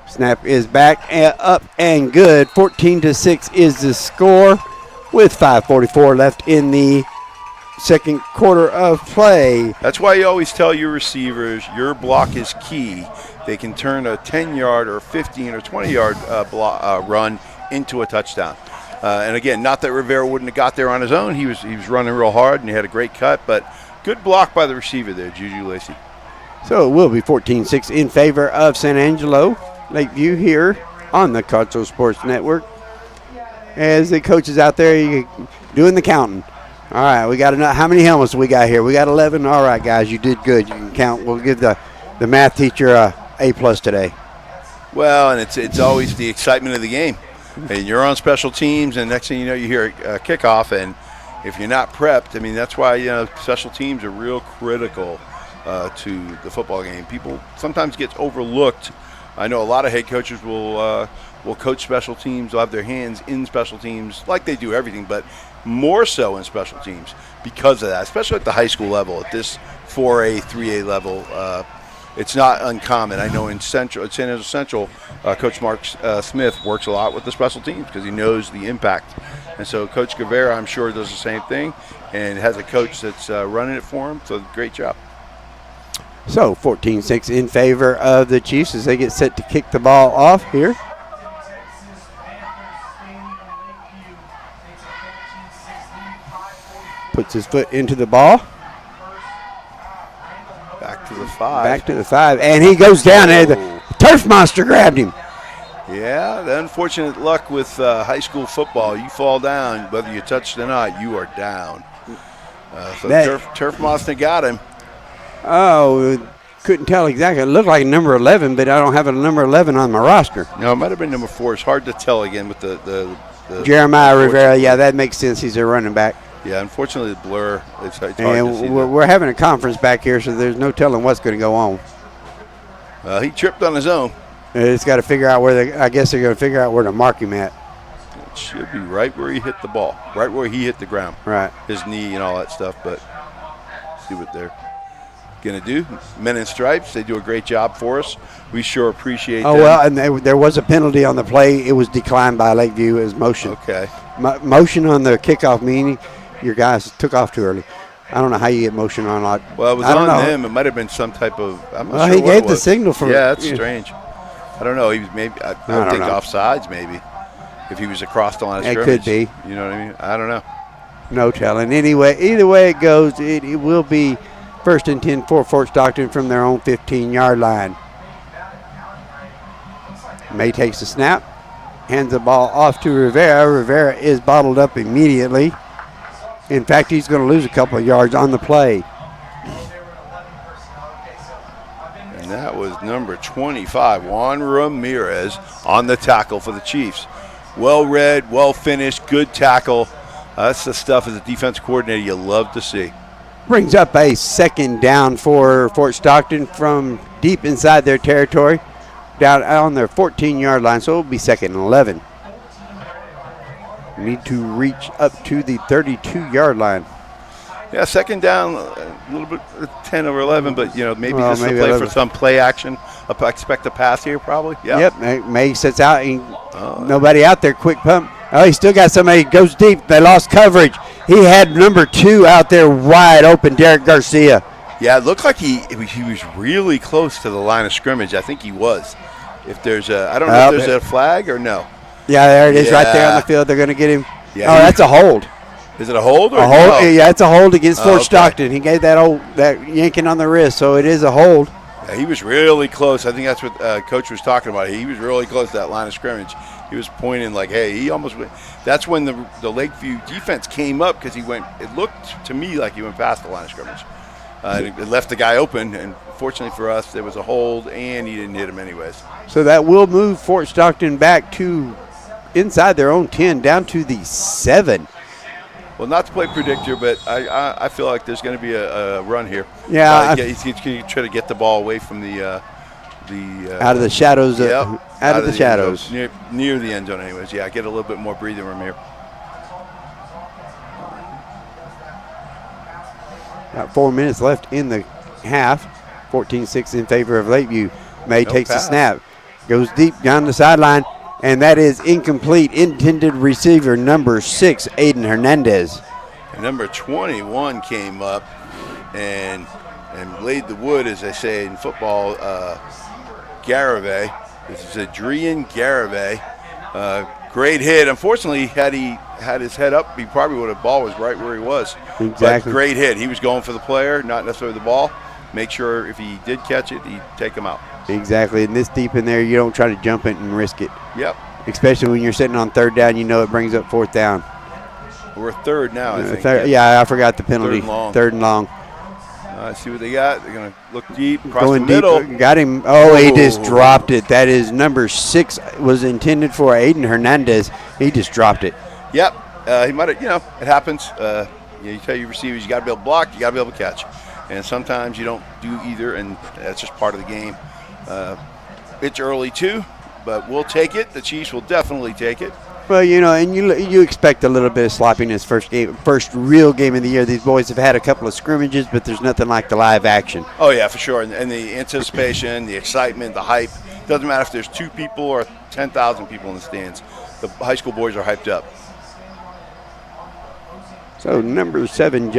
Snap is back and up and good. 14-6 is the score with 5:44 left in the second quarter of play. That's why you always tell your receivers your block is key. They can turn a 10-yard or 15 or 20-yard run into a touchdown. And again, not that Rivera wouldn't have got there on his own. He was running real hard and he had a great cut, but good block by the receiver there, Juju Lacey. So it will be 14-6 in favor of San Angelo. Lakeview here on the Concho Sports Network. As the coaches out there doing the counting. All right, we got enough. How many helmets we got here? We got 11. All right, guys, you did good. You can count. We'll give the math teacher a A+ today. Well, and it's always the excitement of the game. And you're on special teams, and next thing you know, you hear a kickoff, and if you're not prepped, that's why special teams are real critical to the football game. People sometimes get overlooked. I know a lot of head coaches will coach special teams. They'll have their hands in special teams like they do everything, but more so in special teams because of that, especially at the high school level, at this 4A, 3A level. It's not uncommon. I know in San Jose Central, Coach Mark Smith works a lot with the special teams because he knows the impact. And so Coach Guevara, I'm sure, does the same thing and has a coach that's running it for him. So great job. So 14-6 in favor of the Chiefs as they get set to kick the ball off here. Puts his foot into the ball. Back to the 5. Back to the 5. And he goes down there. The turf monster grabbed him. Yeah, the unfortunate luck with high school football. You fall down, whether you touched or not, you are down. So turf monster got him. Oh, couldn't tell exactly. It looked like number 11, but I don't have a number 11 on my roster. No, it might have been number 4. It's hard to tell again with the Jeremiah Rivera. Yeah, that makes sense. He's a running back. Yeah, unfortunately, the blur, it's hard and to see. We're having a conference back here, so there's no telling what's going to go on. He tripped on his own. It's got to figure out I guess they're going to figure out where to mark him at. It should be right where he hit the ball, right where he hit the ground. Right. His knee and all that stuff, but see what they're going to do. Men in Stripes, they do a great job for us. We sure appreciate them. Oh, well, and there was a penalty on the play. It was declined by Lakeview as motion. Okay. Motion on the kickoff, meaning your guys took off too early. I don't know how you get motion on like. Well, it was on them. It might have been some type of. I'm not sure he what gave it the was. signal for. Yeah, that's strange. I don't know. He was maybe. I would think know. offsides maybe. If he was across the line of scrimmage. It could be. You know what I mean? I don't know. No telling. Anyway, either way it goes, it will be 1st and 10 for Fort Stockton from their own 15-yard line. May takes the snap, hands the ball off to Rivera. Rivera is bottled up immediately. In fact, he's going to lose a couple of yards on the play. And that was number 25, Juan Ramirez, on the tackle for the Chiefs. Well read, well finished, good tackle. That's the stuff as a defense coordinator you love to see. Brings up a 2nd down for Fort Stockton from deep inside their territory, down on their 14-yard line, so it'll be 2nd and 11. Need to reach up to the 32-yard line. Yeah, 2nd down, a little bit 10 over 11, but maybe this will play 11. for some play action. I expect a pass here probably. Yeah. Yep, May sits out, and nobody out there, quick pump. Oh, he still got somebody, goes deep. They lost coverage. He had number 2 out there wide open, Derek Garcia. Yeah, it looked like he was really close to the line of scrimmage. I think he was. If there's I don't know if there's a flag or no. Yeah, there it is right there on the field. They're going to get him. Yeah, that's a hold. Is it a hold? Or a hold? No? Yeah, it's a hold against Fort Okay. Stockton. He gave that yanking on the wrist, so it is a hold. Yeah, he was really close. I think that's what Coach was talking about. He was really close to that line of scrimmage. He was pointing like, hey, he almost went. That's when the Lakeview defense came up because he went. It looked to me like he went past the line of scrimmage. It left the guy open, and fortunately for us, there was a hold, and he didn't hit him anyways. So that will move Fort Stockton back to inside their own 10, down to the 7. Well, not to play predictor, but I feel like there's going to be a run here. Yeah, he's going to try to get the ball away from the out of the shadows. Yep, out of the shadows. Near the end zone, anyways. Yeah, get a little bit more breathing room here. About 4 minutes left in the half. 14-6 in favor of Lakeview. May takes the snap, goes deep down the sideline, and that is incomplete. Intended receiver number 6, Aiden Hernandez. And number 21 came up and laid the wood, as they say in football. Garavay. This is Adrian Garavay. Great hit. Unfortunately, had he had his head up, he probably would have ball was right where he was. Exactly. But great hit. He was going for the player, not necessarily the ball. Make sure if he did catch it, he'd take him out. Exactly. And this deep in there, you don't try to jump it and risk it. Yep. Especially when you're sitting on 3rd down, it brings up 4th down. We're 3rd now, I think. Yeah, I forgot the penalty. 3rd and long. 3rd and long. See what they got. They're going to look deep, across Going the middle. Deep, got him. Oh, he just dropped it. That is number 6 was intended for Aiden Hernandez. He just dropped it. Yep. He might have, it happens. You tell your receivers you got to be able to block, you got to be able to catch. And sometimes you don't do either, and that's just part of the game. It's early too, but we'll take it. The Chiefs will definitely take it. Well, and you expect a little bit of sloppiness first real game of the year. These boys have had a couple of scrimmages, but there's nothing like the live action. Oh, yeah, for sure. And the anticipation, the excitement, the hype. Doesn't matter if there's 2 people or 10,000 people in the stands. The high school boys are hyped up. So number 7,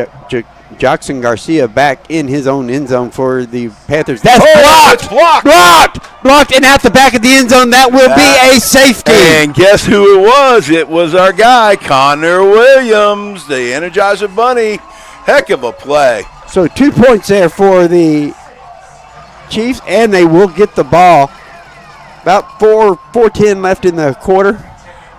Jackson Garcia back in his own end zone for the Panthers. That's blocked! It's blocked! Blocked, and at the back of the end zone, that will be a safety. And guess who it was? It was our guy, Connor Williams, the Energizer Bunny. Heck of a play. So 2 points there for the Chiefs, and they will get the ball. About 4:10 left in the quarter.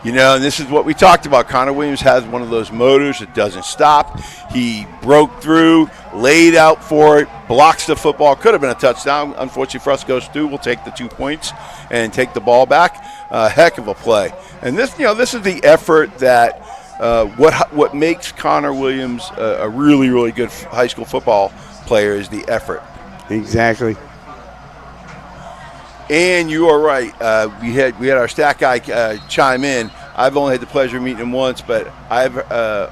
And this is what we talked about. Connor Williams has one of those motors that doesn't stop. He broke through, laid out for it, blocks the football. Could have been a touchdown. Unfortunately for us, goes through. We'll take the 2 points and take the ball back. Heck of a play. And this is the effort that what makes Connor Williams a really, really good high school football player is the effort. Exactly. And you are right. We had our stat guy chime in. I've only had the pleasure of meeting him once, but I've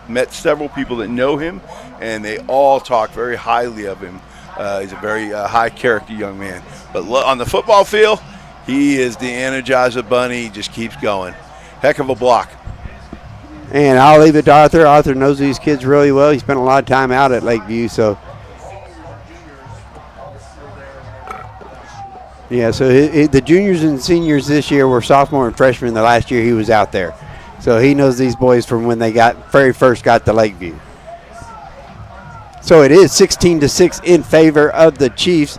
met several people that know him, and they all talk very highly of him. He's a very high-character young man. But on the football field, he is the Energizer Bunny. He just keeps going. Heck of a block. And I'll leave it to Arthur. Arthur knows these kids really well. He spent a lot of time out at Lakeview, so. Yeah, so the juniors and seniors this year were sophomore and freshmen. The last year he was out there. So he knows these boys from when they very first got to Lakeview. So it is 16-6 in favor of the Chiefs.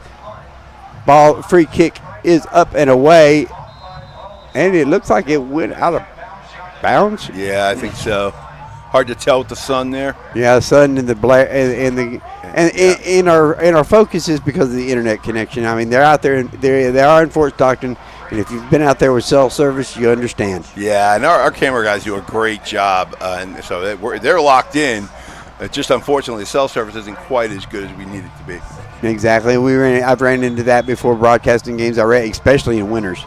Free kick is up and away. And it looks like it went out of bounds. Yeah, I think so. Hard to tell with the sun there. Yeah, the sun and the blare and our focus is because of the internet connection. I mean, they're out there. They are in Fort Stockton, and if you've been out there with cell service, you understand. Yeah, and our camera guys do a great job, and so they're locked in. Just unfortunately, the cell service isn't quite as good as we need it to be. Exactly. I've ran into that before broadcasting games already, especially in winters.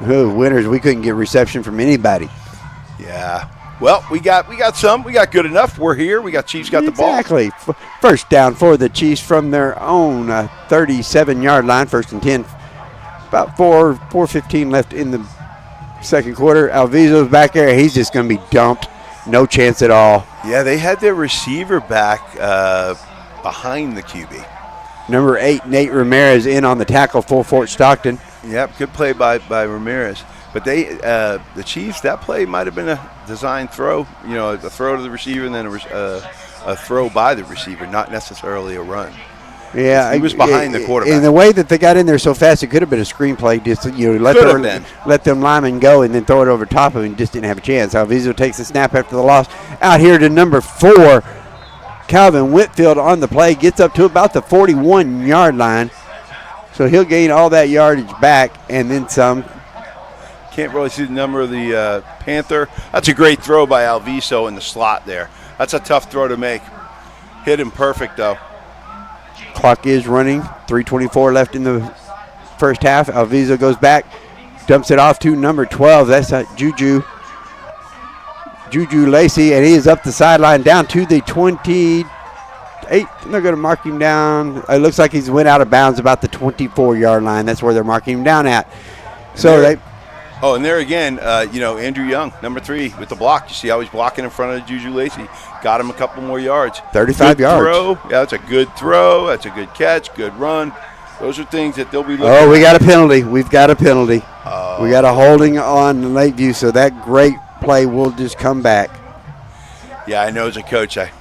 Winters, we couldn't get reception from anybody. Yeah. Well, we got good enough. We're here. Chiefs got the ball. Exactly. First down for the Chiefs from their own 37-yard line, 1st and 10. About 4:15 left in the second quarter. Alviso's back there. He's just going to be dumped. No chance at all. Yeah, they had their receiver back behind the QB. Number 8, Nate Ramirez, in on the tackle for Fort Stockton. Yep, good play by Ramirez. But the Chiefs, that play might have been a design throw, a throw to the receiver and then a throw by the receiver, not necessarily a run. Yeah, he was behind the quarterback. In the way that they got in there so fast, it could have been a screenplay. Just let them linemen go and then throw it over top of him. Just didn't have a chance. Alviso takes the snap after the loss. Out here to number 4, Calvin Whitfield on the play, gets up to about the 41-yard line. So he'll gain all that yardage back and then some. Can't really see the number of the Panther. That's a great throw by Alviso in the slot there. That's a tough throw to make. Hit him perfect, though. Clock is running. 3:24 left in the first half. Alviso goes back, dumps it off to number 12. That's Juju Lacey, and he is up the sideline down to the 28. They're going to mark him down. It looks like he's went out of bounds about the 24-yard line. That's where they're marking him down at. And there again, Andrew Young, number 3, with the block. You see how he's blocking in front of Juju Lacey. Got him a couple more yards. 35 yards. Throw. Yeah, that's a good throw. That's a good catch. Good run. Those are things that they'll be looking at. We got a penalty. We've got a penalty. We got a holding on Lakeview, so that great play will just come back. Yeah, I know as a coach, I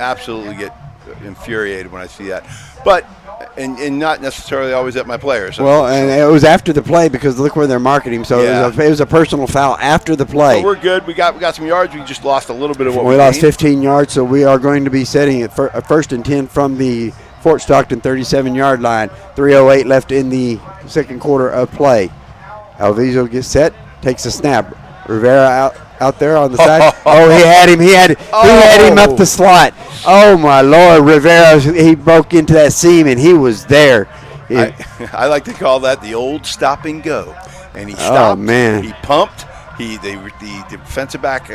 absolutely get infuriated when I see that. But and not necessarily always at my players. Well, and it was after the play because look where they're marking him. So it was a personal foul after the play. But we're good. We got some yards. We just lost a little bit of what we lost 15 yards, so we are going to be setting it for a 1st and 10 from the Fort Stockton 37-yard line. 3:08 left in the second quarter of play. Alviso gets set, takes a snap. Rivera out there on the side. He had him. He had him up the slot. Oh, my Lord. Rivera, he broke into that seam, and he was there. I like to call that the old stop and go. And he stopped. Oh, man. He pumped. The defensive back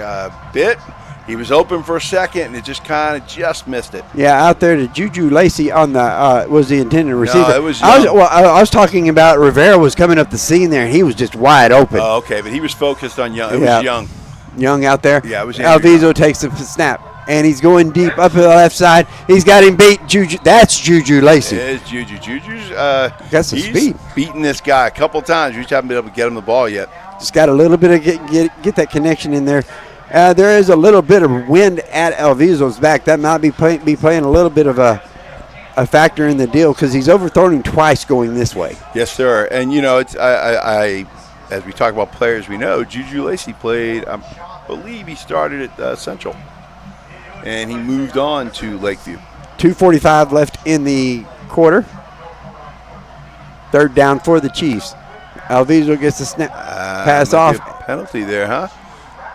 bit. He was open for a second, and it just missed it. Yeah, out there to Juju Lacey on the was the intended receiver. No, it was I was talking about Rivera was coming up the seam there, and he was just wide open. Oh, okay, but he was focused on Young. It was Young. Young out there. Yeah, it was Alviso takes the snap, and he's going deep up to the left side. He's got him beat. Juju. That's Juju Lacey. It is Juju. Juju's got some speed. Beating this guy a couple times. We just haven't been able to get him the ball yet. Just got a little bit of get that connection in there. There is a little bit of wind at Alviso's back. That might be playing a little bit of a factor in the deal because he's overthrown him twice going this way. Yes, sir. And it's I as we talk about players we know, Juju Lacey played. I believe he started at Central, and he moved on to Lakeview. 2:45 left in the quarter. 3rd down for the Chiefs. Alviso gets the snap, pass off. Penalty there, huh?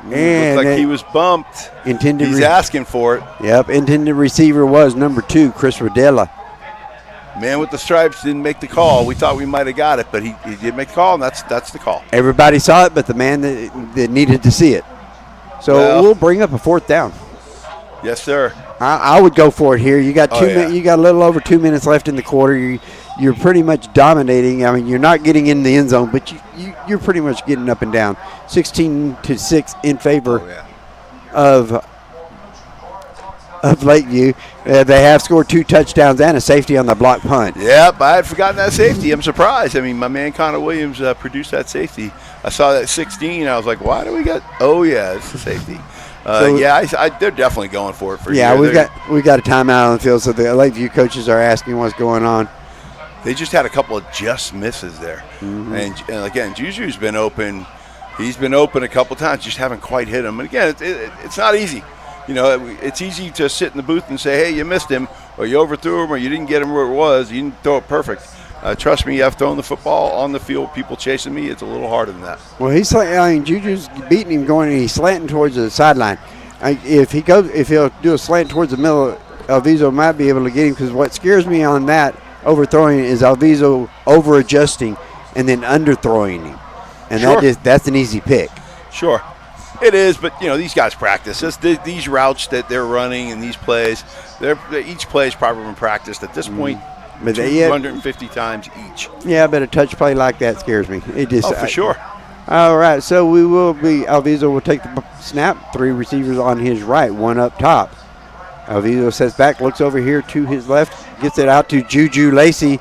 And looked like he was bumped. He's asking for it. Yep, intended receiver was number 2, Chris Rodella. Man with the stripes didn't make the call. We thought we might have got it, but he did make the call, and that's the call. Everybody saw it, but the man that needed to see it. So we'll bring up a 4th down. Yes, sir. I would go for it here. You got You got a little over 2 minutes left in the quarter. You're pretty much dominating. I mean, you're not getting in the end zone, but you're pretty much getting up and down. 16-6 in favor of Lakeview. They have scored 2 touchdowns and a safety on the block punt. Yep, I had forgotten that safety. I'm surprised. I mean, my man Connor Williams produced that safety. I saw that 16. I was like, why do we got? Oh yeah, it's the safety. They're definitely going for it for yeah. We got a timeout on the field, so the Lakeview coaches are asking what's going on. They just had a couple of just misses there, and again, Juju's been open. He's been open a couple times, just haven't quite hit him. And again, it's not easy. You know, it's easy to sit in the booth and say, hey, you missed him, or you overthrew him, or you didn't get him where it was. You didn't throw it perfect. Trust me, I've thrown the football on the field, people chasing me. It's a little harder than that. Well, Juju's beating him going, and he's slanting towards the sideline. If he'll do a slant towards the middle, Alviso might be able to get him, because what scares me on that overthrowing is Alviso over-adjusting and then underthrowing him. And that's an easy pick. Sure. It is, but, these guys practice. These routes that they're running and these plays, each play is probably practiced at this point. But 250 times each. Yeah, but a touch play like that scares me. For sure. All right, so Alviso will take the snap. 3 receivers on his right, 1 up top. Alviso sets back, looks over here to his left, gets it out to Juju Lacey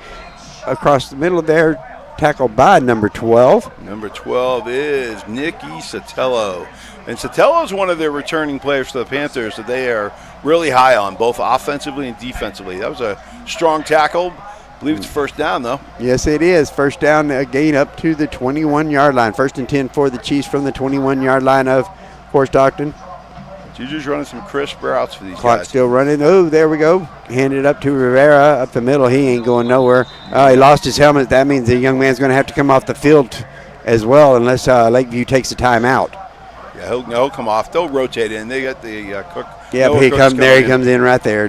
across the middle there, tackled by number 12. Number 12 is Nicky Sotelo. And Sotelo is one of their returning players to the Panthers that they are really high on, both offensively and defensively. That was a strong tackle. I believe it's first down, though. Yes, it is. First down, again, up to the 21-yard line. 1st and 10 for the Chiefs from the 21-yard line of Stockton. Juju's running some crisp routes for these guys. Clock still running. Oh, there we go. Handed up to Rivera up the middle. He ain't going nowhere. He lost his helmet. That means the young man's going to have to come off the field as well unless Lakeview takes a timeout. Yeah, he'll come off. They'll rotate in. They got the cook. Yeah, he comes in right there.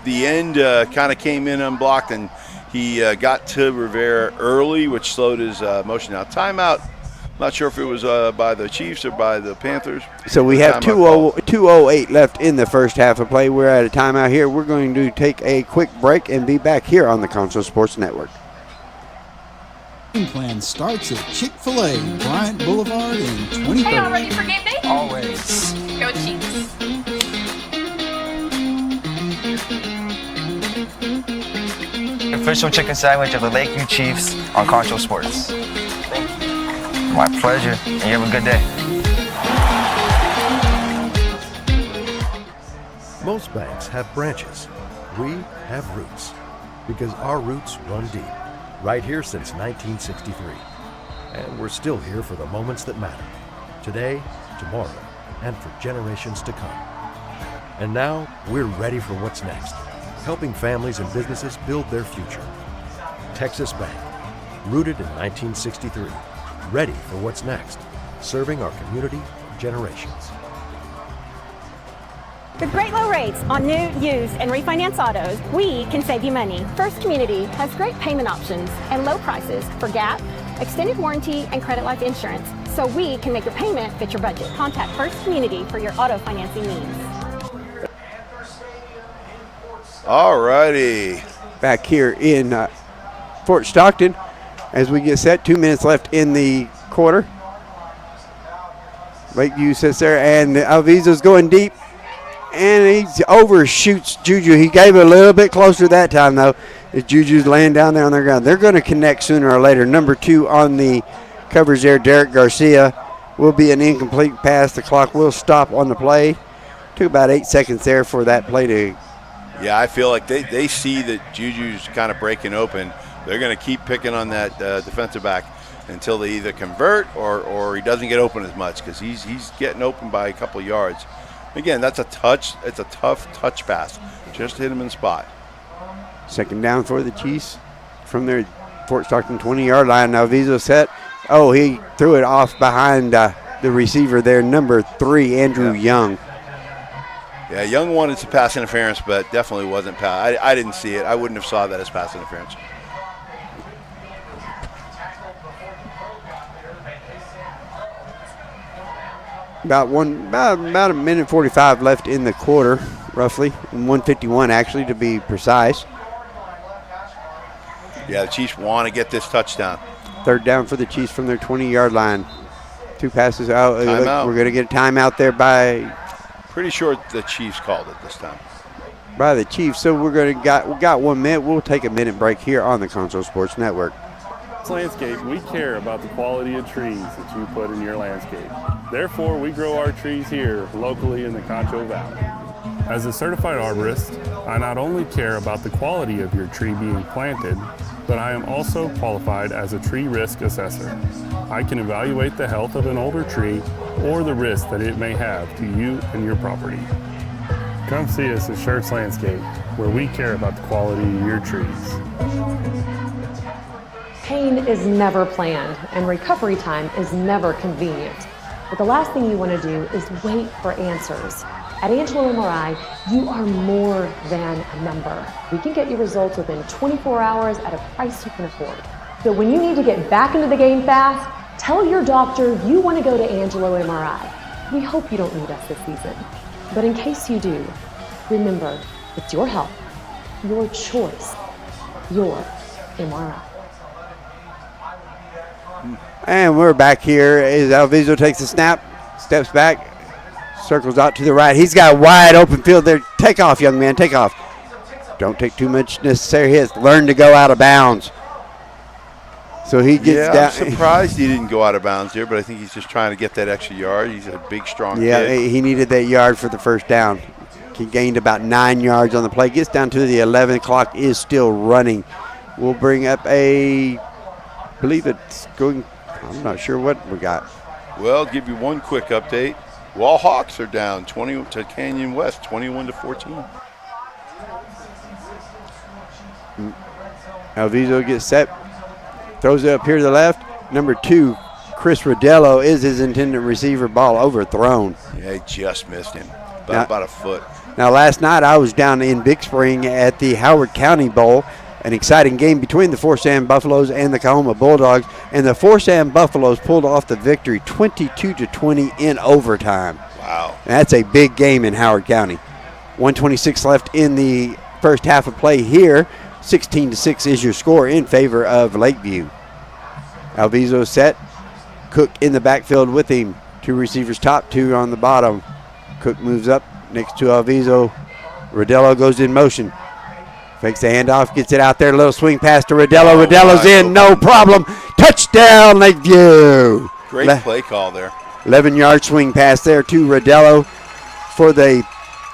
The end kind of came in unblocked, and he got to Rivera early, which slowed his motion out. Timeout. Not sure if it was by the Chiefs or by the Panthers. So we have 2:08 left in the first half of play. We're at a timeout here. We're going to take a quick break and be back here on the Concho Sports Network. Plan starts at Chick-fil-A, Bryant Boulevard in 2030. Hey, all ready for game day? Always. Go Chiefs. Official chicken sandwich of the Lakeview Chiefs on Concho Sports. My pleasure, and you have a good day. Most banks have branches. We have roots, because our roots run deep, right here since 1963. And we're still here for the moments that matter, today, tomorrow, and for generations to come. And now, we're ready for what's next, helping families and businesses build their future. Texas Bank, rooted in 1963, ready for what's next, serving our community for generations. With great low rates on new, used, and refinance autos, we can save you money. First Community has great payment options and low prices for GAP, extended warranty, and credit life insurance, so we can make your payment fit your budget. Contact First Community for your auto financing needs. All righty. Back here in Fort Stockton as we get set. 2 minutes left in the quarter. Lakeview sits there, and Alviso's going deep, and he overshoots Juju. He gave it a little bit closer that time, though, as Juju's laying down there on their ground. They're going to connect sooner or later. Number 2 on the covers there, Derek Garcia, will be an incomplete pass. The clock will stop on the play. Took about 8 seconds there for that play to. Yeah, I feel like they see that Juju's kind of breaking open. They're going to keep picking on that defensive back until they either convert or he doesn't get open as much, because he's getting open by a couple yards. Again, that's a touch. It's a tough touch pass. Just hit him in the spot. Second down for the Chiefs from their Fort Stockton 20-yard line. Now Alviso set. Oh, he threw it off behind the receiver there, number 3, Andrew Young. Yeah, Young wanted some pass interference, but definitely wasn't pass. I didn't see it. I wouldn't have saw that as pass interference. About a minute 45 left in the quarter, roughly, 1:51 actually to be precise. Yeah, the Chiefs want to get this touchdown. Third down for the Chiefs from their 20-yard line. 2 passes out. Timeout. We're going to get a timeout there by Pretty sure the Chiefs called it this time. the Chiefs. So we got 1 minute. We'll take a minute break here on the Concho Sports Network. Landscape, we care about the quality of trees that you put in your landscape. Therefore, we grow our trees here locally in the Concho Valley. As a certified arborist, I not only care about the quality of your tree being planted, but I am also qualified as a tree risk assessor. I can evaluate the health of an older tree or the risk that it may have to you and your property. Come see us at Schertz Landscape, where we care about the quality of your trees. Pain is never planned, and recovery time is never convenient. But the last thing you want to do is wait for answers. At Angelo MRI, you are more than a number. We can get you results within 24 hours at a price you can afford. So when you need to get back into the game fast, tell your doctor you want to go to Angelo MRI. We hope you don't need us this season. But in case you do, remember, it's your health, your choice, your MRI. And we're back here as Alviso takes a snap, steps back, circles out to the right. He's got a wide open field there. Take off, young man, take off. Don't take too much necessary hits. Learn to go out of bounds. So he gets down. I'm surprised he didn't go out of bounds here, but I think he's just trying to get that extra yard. He's a big, strong kid. He needed that yard for the first down. He gained about 9 yards on the play. Gets down to the 11. Clock is still running. We'll bring up I believe it's going, I'm not sure what we got. Well, give you one quick update. Wall Hawks are down 20 to Canyon West, 21-14. Alviso gets set, throws it up here to the left. Number 2, Chris Rodello is his intended receiver. Ball overthrown. Yeah, he just missed him, about a foot. Now, last night I was down in Big Spring at the Howard County Bowl, an exciting game between the Fort Sam Buffaloes and the Kahoma Bulldogs, and the Fort Sam Buffaloes pulled off the victory 22-20 in overtime. Wow. That's a big game in Howard County. 1:26 left in the first half of play here. 16-6 is your score in favor of Lakeview. Alviso set. Cook in the backfield with him. 2 receivers top, 2 on the bottom. Cook moves up next to Alviso. Rodello goes in motion. Fakes the handoff, gets it out there. A little swing pass to Rodello. Rodello's in, no problem. Touchdown, Lakeview. Great play call there. 11-yard swing pass there to Rodello for the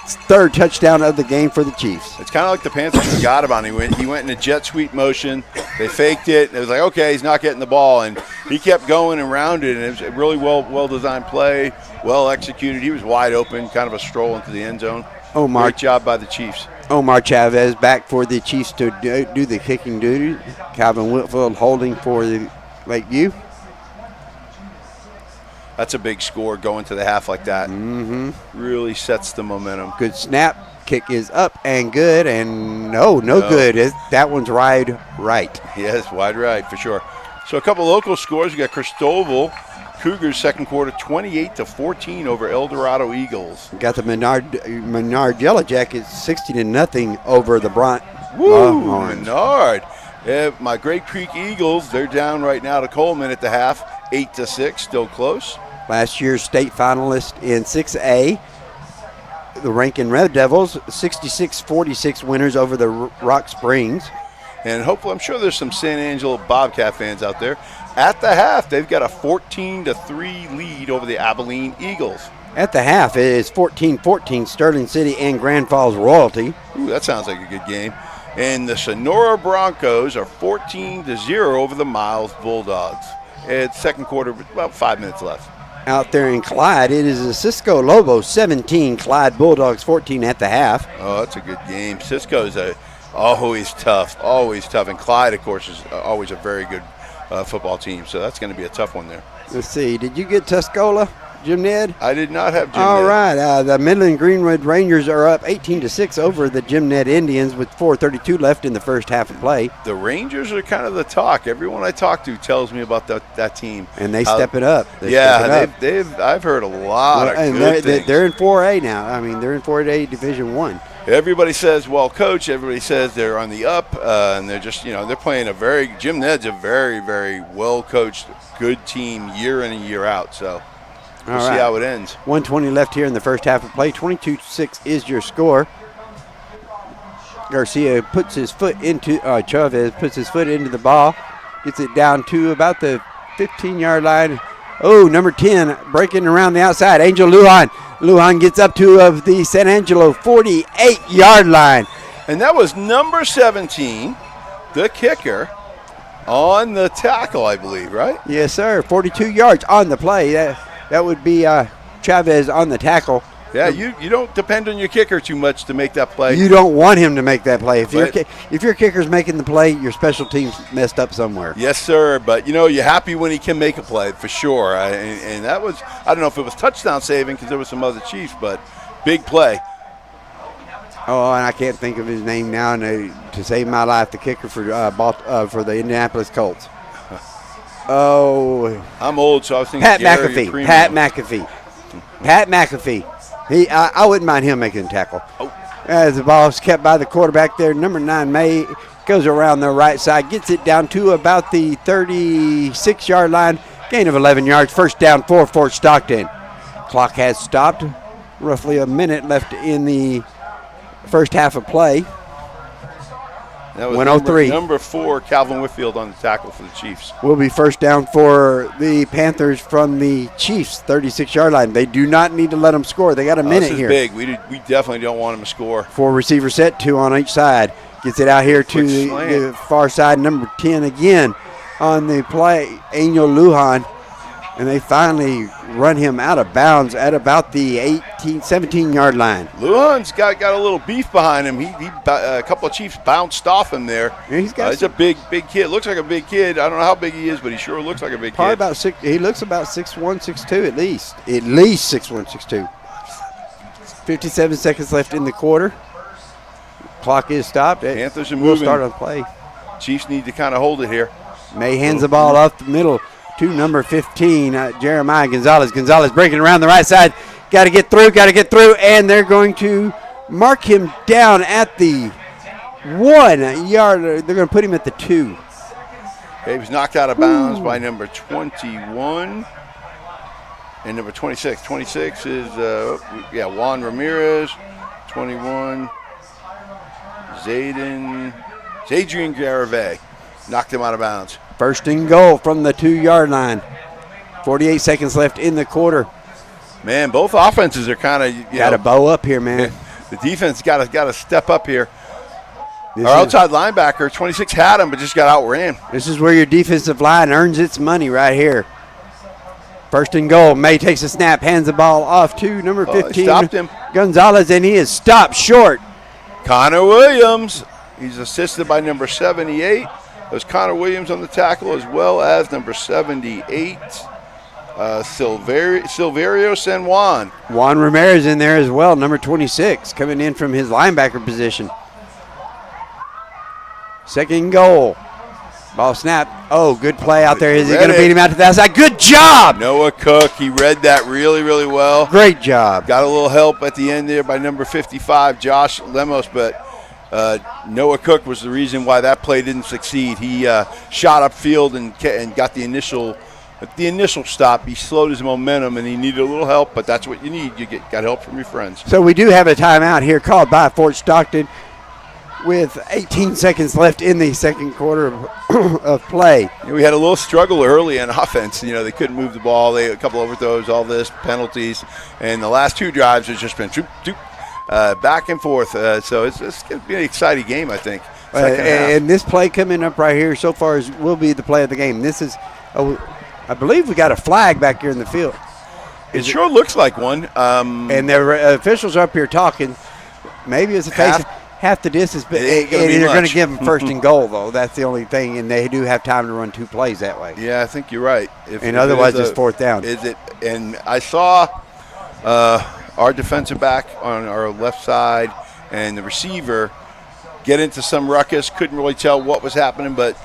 3rd touchdown of the game for the Chiefs. It's kind of like the Panthers forgot about him. He went in a jet sweep motion. They faked it. It was like, okay, he's not getting the ball. And he kept going and rounded. And it was a really well-designed play, well executed. He was wide open, kind of a stroll into the end zone. Great job by the Chiefs. Omar Chavez back for the Chiefs to do the kicking duty. Calvin Whitfield holding for the Lakeview. That's a big score going to the half like that. Mm-hmm. Really sets the momentum. Good snap. Kick is up and good. And no good. That one's right. Yes, wide right for sure. So a couple local scores. We got Cristobal Cougars second quarter 28-14 over El Dorado Eagles. Got the Menard Yellow Jackets 60-0 over the Bronx. Menard. Yeah, my Great Creek Eagles, they're down right now to Coleman at the half, 8-6, still close. Last year's state finalist in 6A, the Rankin Red Devils, 66-46 winners over the Rock Springs. And hopefully, I'm sure there's some San Angelo Bobcat fans out there. At the half, they've got a 14-3 lead over the Abilene Eagles. At the half, it is 14-14 Sterling City and Grand Falls Royalty. Ooh, that sounds like a good game. And the Sonora Broncos are 14-0 over the Miles Bulldogs. It's second quarter, about 5 minutes left. Out there in Clyde, it is the Cisco Lobos 17, Clyde Bulldogs 14 at the half. Oh, that's a good game. Cisco's always tough. And Clyde, of course, is always a very good football team, so that's going to be a tough one there. Let's see, did you get Tuscola? Jim Ned? I did not have Jim All Ned. right. The Midland Greenwood Rangers are up 18-6 over the Jim Ned Indians with 4:32 left in the first half of play. The Rangers are kind of the talk. Everyone I talk to tells me about that team. And they stepping up. I've heard a lot of good things. They're in 4A now. I mean, they're in 4A Division 1. Everybody says, well, coach, everybody says they're on the up, and they're just, they're playing Jim Ned's a very, very well-coached, good team year in and year out. So we'll see how it ends. 1:20 left here in the first half of play. 22-6 is your score. Garcia puts his foot into, Chavez puts his foot into the ball, gets it down to about the 15-yard line. Oh, number 10 breaking around the outside. Angel Lujan. Lujan gets up to the San Angelo 48-yard line. And that was number 17, the kicker, on the tackle, I believe, right? Yes, sir. 42 yards on the play. That would be Chavez on the tackle. Yeah, you don't depend on your kicker too much to make that play. You don't want him to make that play. If your kicker's making the play, your special team's messed up somewhere. Yes, sir. But, you're happy when he can make a play, for sure. And that was, I don't know if it was touchdown saving because there was some other Chiefs, but big play. Oh, and I can't think of his name now to save my life, the kicker for the Indianapolis Colts. Oh. I'm old, so I was thinking Pat McAfee. Pat McAfee. I wouldn't mind him making a tackle. Oh. As the ball is kept by the quarterback there, number 9 May goes around the right side, gets it down to about the 36-yard line, gain of 11 yards, first down for Fort Stockton. Clock has stopped, roughly a minute left in the first half of play. That was 103. Number 4, Calvin Whitfield on the tackle for the Chiefs. Will be first down for the Panthers from the Chiefs' 36-yard line. They do not need to let them score. They got a minute here. This is big. We definitely don't want them to score. 4 receiver set, 2 on each side. Gets it out here to the far side. Number 10 again on the play, Angel Lujan. And they finally run him out of bounds at about the 17-yard line. Lujan's got a little beef behind him. A couple of Chiefs bounced off him there. Yeah, he's a big kid. Looks like a big kid. I don't know how big he is, but he sure looks like a big Probably kid. about 6. He looks about 6'1", 6'2", at least. At least 6'1", 6'2". 57 seconds left in the quarter. Clock is stopped. Panthers are moving. We'll start on play. Chiefs need to kind of hold it here. May hands the ball off the middle to number 15, Jeremiah Gonzalez. Gonzalez breaking around the right side. Got to get through, and they're going to mark him down at the 1 yard. They're going to put him at the 2. He was knocked out of bounds by number 21 and number 26. 26 is, Juan Ramirez. 21, Zadrian Garavay. Knocked him out of bounds. First and goal from the 2-yard line. 48 seconds left in the quarter. Man, both offenses are kind of got to bow up here, man. The defense got to step up here. Our outside linebacker, 26, had him, but just got outran. This is where your defensive line earns its money right here. First and goal. May takes a snap, hands the ball off to number 15. Stopped him. Gonzalez, and he is stopped short. Connor Williams. He's assisted by number 78. There's Connor Williams on the tackle, as well as number 78, Silverio San Juan. Juan Ramirez in there as well, number 26, coming in from his linebacker position. Second goal. Ball snap. Oh, good play out there. Is he going to beat him out to the outside? Good job! Noah Cook, he read that really, really well. Great job. Got a little help at the end there by number 55, Josh Lemos, but Noah Cook was the reason why that play didn't succeed. He shot upfield and got the initial stop. He slowed his momentum, and he needed a little help, but that's what you need. You got help from your friends. So we do have a timeout here called by Fort Stockton with 18 seconds left in the second quarter of play. We had a little struggle early on offense. They couldn't move the ball. They had a couple overthrows, all this, penalties, and the last 2 drives has just been back and forth. So it's going to be an exciting game, I think. And this play coming up right here so far will be the play of the game. This is, I believe we got a flag back here in the field. It sure looks like one. And the officials are up here talking. Maybe it's a face. half the distance, but It ain't gonna be they're going to much. give them first and goal, though. That's the only thing, and they do have time to run 2 plays that way. Yeah, I think you're right. If Otherwise, it is it's fourth down. And I saw our defensive back on our left side and the receiver get into some ruckus. Couldn't really tell what was happening, but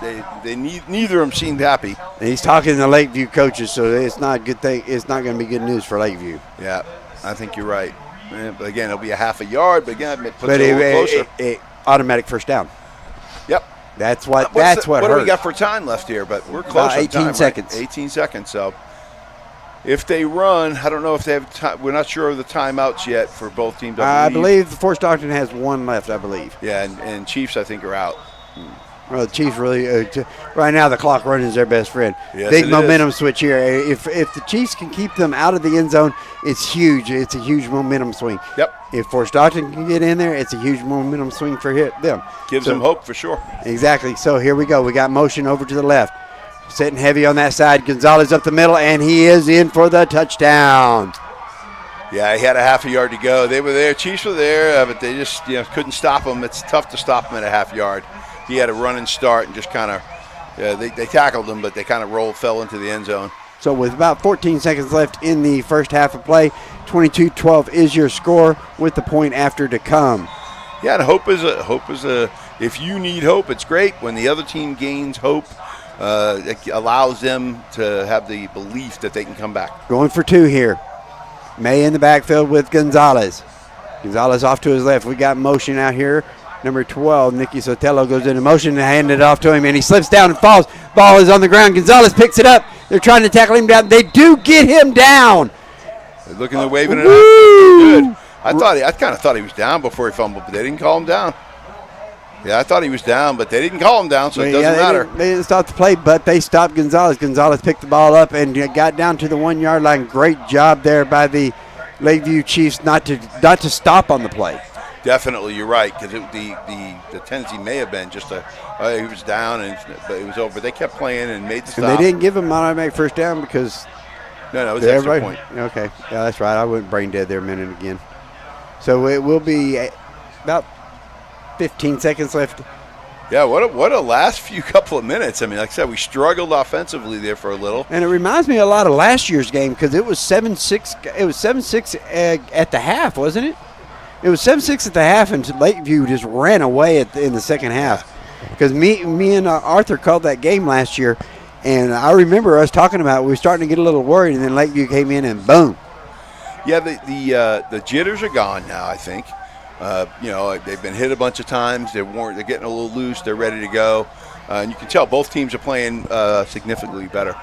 neither of them seemed happy. And he's talking to the Lakeview coaches, so it's not a good thing. It's not going to be good news for Lakeview. Yeah, I think you're right. But again, it'll be a half a yard, but again, it puts it a little closer. It automatic first down. Yep. That's what What hurt. do we got for time left here? But we're close. About 18 on time, seconds. Right? 18 seconds. So if they run, I don't know if they have time. We're not sure of the timeouts yet for both teams. I believe the Fort Stockton has 1 left, I believe. Yeah, and Chiefs, I think, are out. Well, the Chiefs really right now the clock running is their best friend. Yes, Big it momentum is. switch here. If the Chiefs can keep them out of the end zone, it's huge. It's a huge momentum swing. Yep. If Fort Stockton can get in there, it's a huge momentum swing for them. Gives them hope for sure. Exactly. So here we go. We got motion over to the left. Sitting heavy on that side. Gonzalez up the middle, and he is in for the touchdown. Yeah, he had a half a yard to go. They were there. Chiefs were there, but they just couldn't stop him. It's tough to stop him at a half yard. He had a run and start and just kind of they tackled him, but they kind of fell into the end zone. So with about 14 seconds left in the first half of play, 22-12 is your score with the point after to come. Yeah, and hope is a. If you need hope, it's great. When the other team gains hope, it allows them to have the belief that they can come back. Going for 2 here. May in the backfield with Gonzalez. Gonzalez off to his left. We got motion out here. Number 12, Nicky Sotelo goes into motion and hand it off to him, and he slips down and falls. Ball is on the ground. Gonzalez picks it up. They're trying to tackle him down. They do get him down. They're looking, they're waving it out. Good. I kind of thought he was down before he fumbled, but they didn't call him down. Yeah, I thought he was down, but they didn't call him down, so it doesn't matter. They didn't stop the play, but they stopped Gonzalez. Gonzalez picked the ball up and got down to the 1 yard line. Great job there by the Lakeview Chiefs not to stop on the play. Definitely, you're right, because the tendency may have been just he was down, but it was over. They kept playing and made the stop. And they didn't give him automatic first down because no, it was extra point. Okay, yeah, that's right. I went brain dead there a minute again. So it will be about 15 seconds left. Yeah, what a last few couple of minutes. I mean, like I said, we struggled offensively there for a little. And it reminds me a lot of last year's game because it was 7-6. It was 7-6 at the half, wasn't it? It was 7-6 at the half, and Lakeview just ran away in the second half. Because me and Arthur called that game last year, and I remember us talking about it. We were starting to get a little worried, and then Lakeview came in and boom. Yeah, the jitters are gone now, I think. They've been hit a bunch of times. They're getting a little loose. They're ready to go. And you can tell both teams are playing significantly better.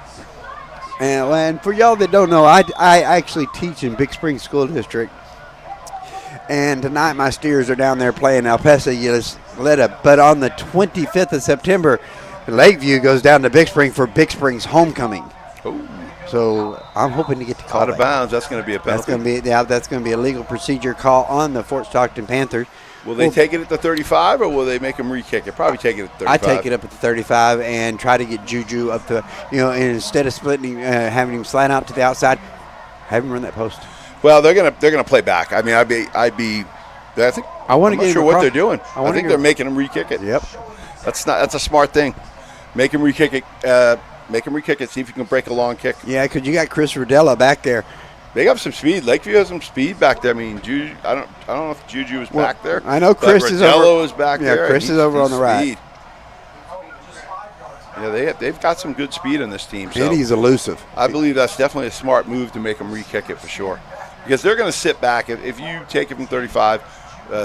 And for y'all that don't know, I actually teach in Big Spring School District. And tonight my Steers are down there playing El Paso Ysleta. But on the 25th of September, Lakeview goes down to Big Spring for Big Spring's homecoming. Ooh. So I'm hoping to get to call out of bounds. That's going to be a penalty. That's going to be a legal procedure call on the Fort Stockton Panthers. Will they take it at the 35 or will they make them re-kick it? Probably take it at the 35. I take it up at the 35 and try to get Juju up to, and instead of splitting, having him slant out to the outside, have him run that post. Well, they're gonna play back. I mean, I'm not sure what they're doing. I think they're making them re-kick it. Yep. That's a smart thing. Make them re-kick it. Make him re-kick it. See if you can break a long kick. Yeah, because you got Chris Rodella back there. They got some speed. Lakeview has some speed back there. I mean, Juju, I don't know if Juju is back there. I know Chris is over. Rodella is back there. Yeah, Chris is over on the right. Yeah, they've got some good speed in this team. So and he's elusive. I believe that's definitely a smart move to make them re-kick it for sure. Because they're going to sit back. If you take it from 35,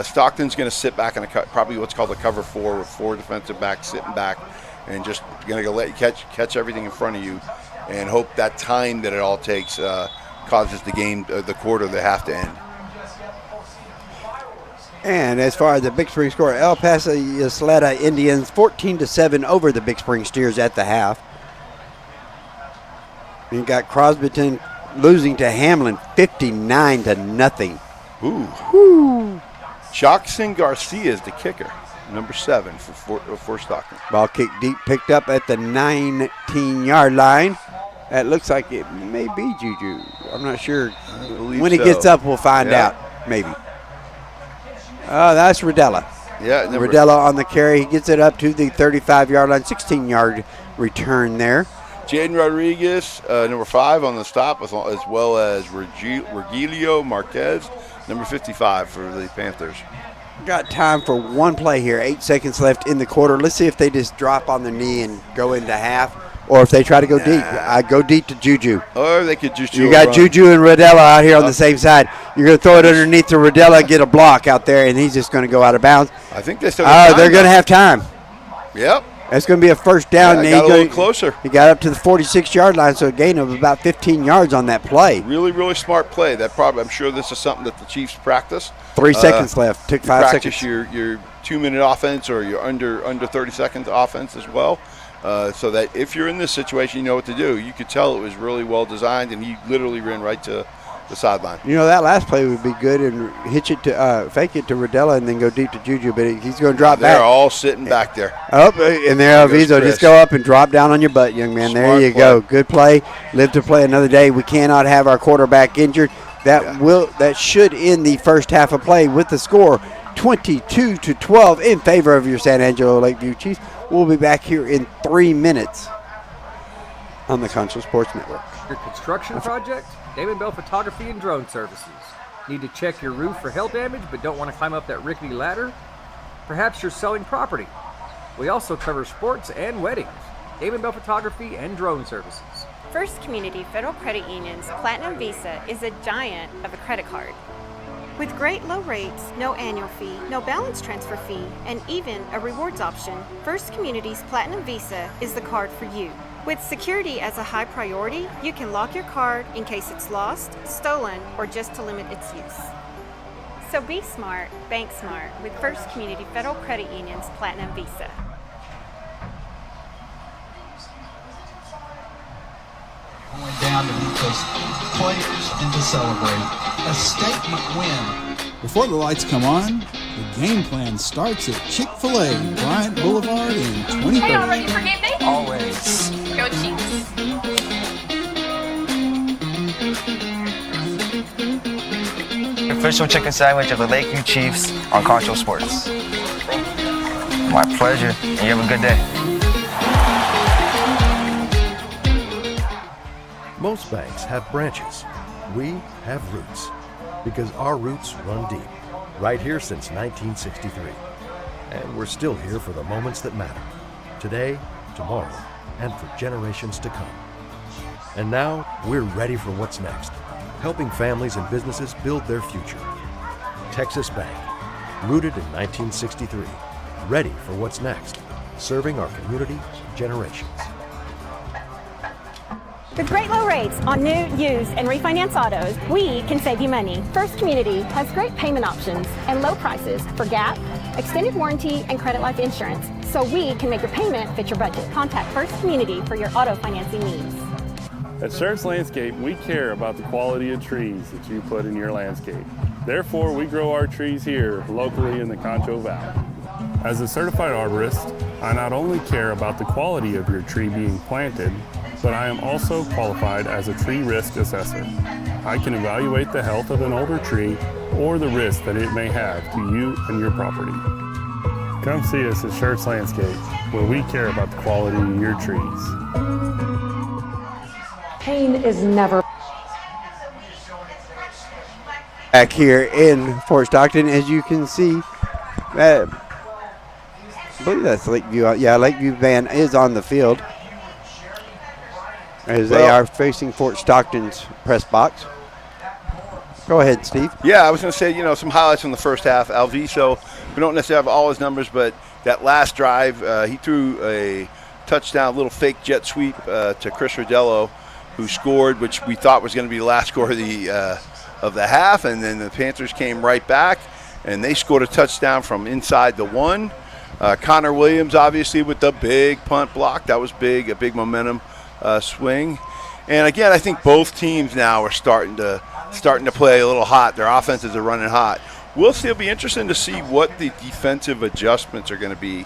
Stockton's going to sit back in probably what's called a cover 4 with 4 defensive backs sitting back and just going to let you catch everything in front of you and hope that time that it all takes causes the game, the quarter, they have to end. And as far as the Big Spring score, El Paso Ysleta Indians 14-7 over the Big Spring Steers at the half. You got Crosbyton losing to Hamlin 59-0. Ooh. Jackson Garcia is the kicker, number 7 for Stockton. Ball kick deep, picked up at the 19-yard line. That looks like it may be Juju. I'm not sure. When he gets up, we'll find out. Maybe. That's Rodella. Yeah, Rodella on the carry. He gets it up to the 35-yard line, 16-yard return there. Jaden Rodriguez, number 5 on the stop, as well as Regilio Marquez, number 55 for the Panthers. Got time for one play here. 8 seconds left in the quarter. Let's see if they just drop on their knee and go into half, or if they try to go deep. I go deep to Juju. Or they could just You got Juju and Rodella out here on the same side. You're going to throw it underneath to Rodella, get a block out there, and he's just going to go out of bounds. I think they still got time. They're going to have time. Yep. That's going to be a first down. Yeah, got a little closer. He got up to the 46-yard line, so a gain of about 15 yards on that play. Really, really smart play. I'm sure this is something that the Chiefs practice. 3 seconds left. Took 5 practice seconds. your 2-minute offense or your under 30 seconds offense as well, so that if you're in this situation, you know what to do. You could tell it was really well designed, and he literally ran right to the sideline. You know, that last play would be good and hitch it to fake it to Rodella and then go deep to Juju, but he's going to drop back. They're all sitting back there. Oh, and there Alviso, just go up and drop down on your butt, young man. There you go. Good play. Live to play another day. We cannot have our quarterback injured. That should end the first half of play with the score 22-12 in favor of your San Angelo Lakeview Chiefs. We'll be back here in 3 minutes on the Concho Sports Network. Your construction project? Damon Bell Photography and Drone Services. Need to check your roof for hail damage but don't want to climb up that rickety ladder? Perhaps you're selling property. We also cover sports and weddings. Damon Bell Photography and Drone Services. First Community Federal Credit Union's Platinum Visa is a giant of a credit card. With great low rates, no annual fee, no balance transfer fee, and even a rewards option, First Community's Platinum Visa is the card for you. With security as a high priority, you can lock your card in case it's lost, stolen, or just to limit its use. So be smart, bank smart with First Community Federal Credit Union's Platinum Visa. Going down to meet those players and to celebrate a statement win. Before the lights come on, the game plan starts at Chick-fil-A, Bryant Boulevard in 2030. Hey, all ready for game day? Always. Go Chiefs. Official chicken sandwich of the Lakeview Chiefs on Concho Sports. My pleasure, and you have a good day. Most banks have branches. We have roots, because our roots run deep, right here since 1963. And we're still here for the moments that matter, today, tomorrow, and for generations to come. And now, we're ready for what's next, helping families and businesses build their future. Texas Bank, rooted in 1963, ready for what's next, serving our community for generations. With great low rates on new, used, and refinance autos, we can save you money. First Community has great payment options and low prices for GAP, extended warranty, and credit life insurance, so we can make your payment fit your budget. Contact First Community for your auto financing needs. At Schertz Landscape, we care about the quality of trees that you put in your landscape. Therefore, we grow our trees here locally in the Concho Valley. As a certified arborist, I not only care about the quality of your tree being planted, but I am also qualified as a tree risk assessor. I can evaluate the health of an older tree or the risk that it may have to you and your property. Come see us at Schertz Landscape, where we care about the quality of your trees. Pain is never back here in Fort Stockton, as you can see. I believe that's Lakeview. Yeah, Lakeview band is on the field as they are facing Fort Stockton's press box. Go ahead, Steve. Yeah, I was going to say, some highlights from the first half. Alviso, we don't necessarily have all his numbers, but that last drive, he threw a touchdown, little fake jet sweep to Chris Rodello, who scored, which we thought was going to be the last score of the half, and then the Panthers came right back, and they scored a touchdown from inside the one. Connor Williams, obviously, with the big punt block. That was big, a big momentum swing. And again, I think both teams now are starting to play a little hot. Their offenses are running hot. We'll still be interesting to see what the defensive adjustments are going to be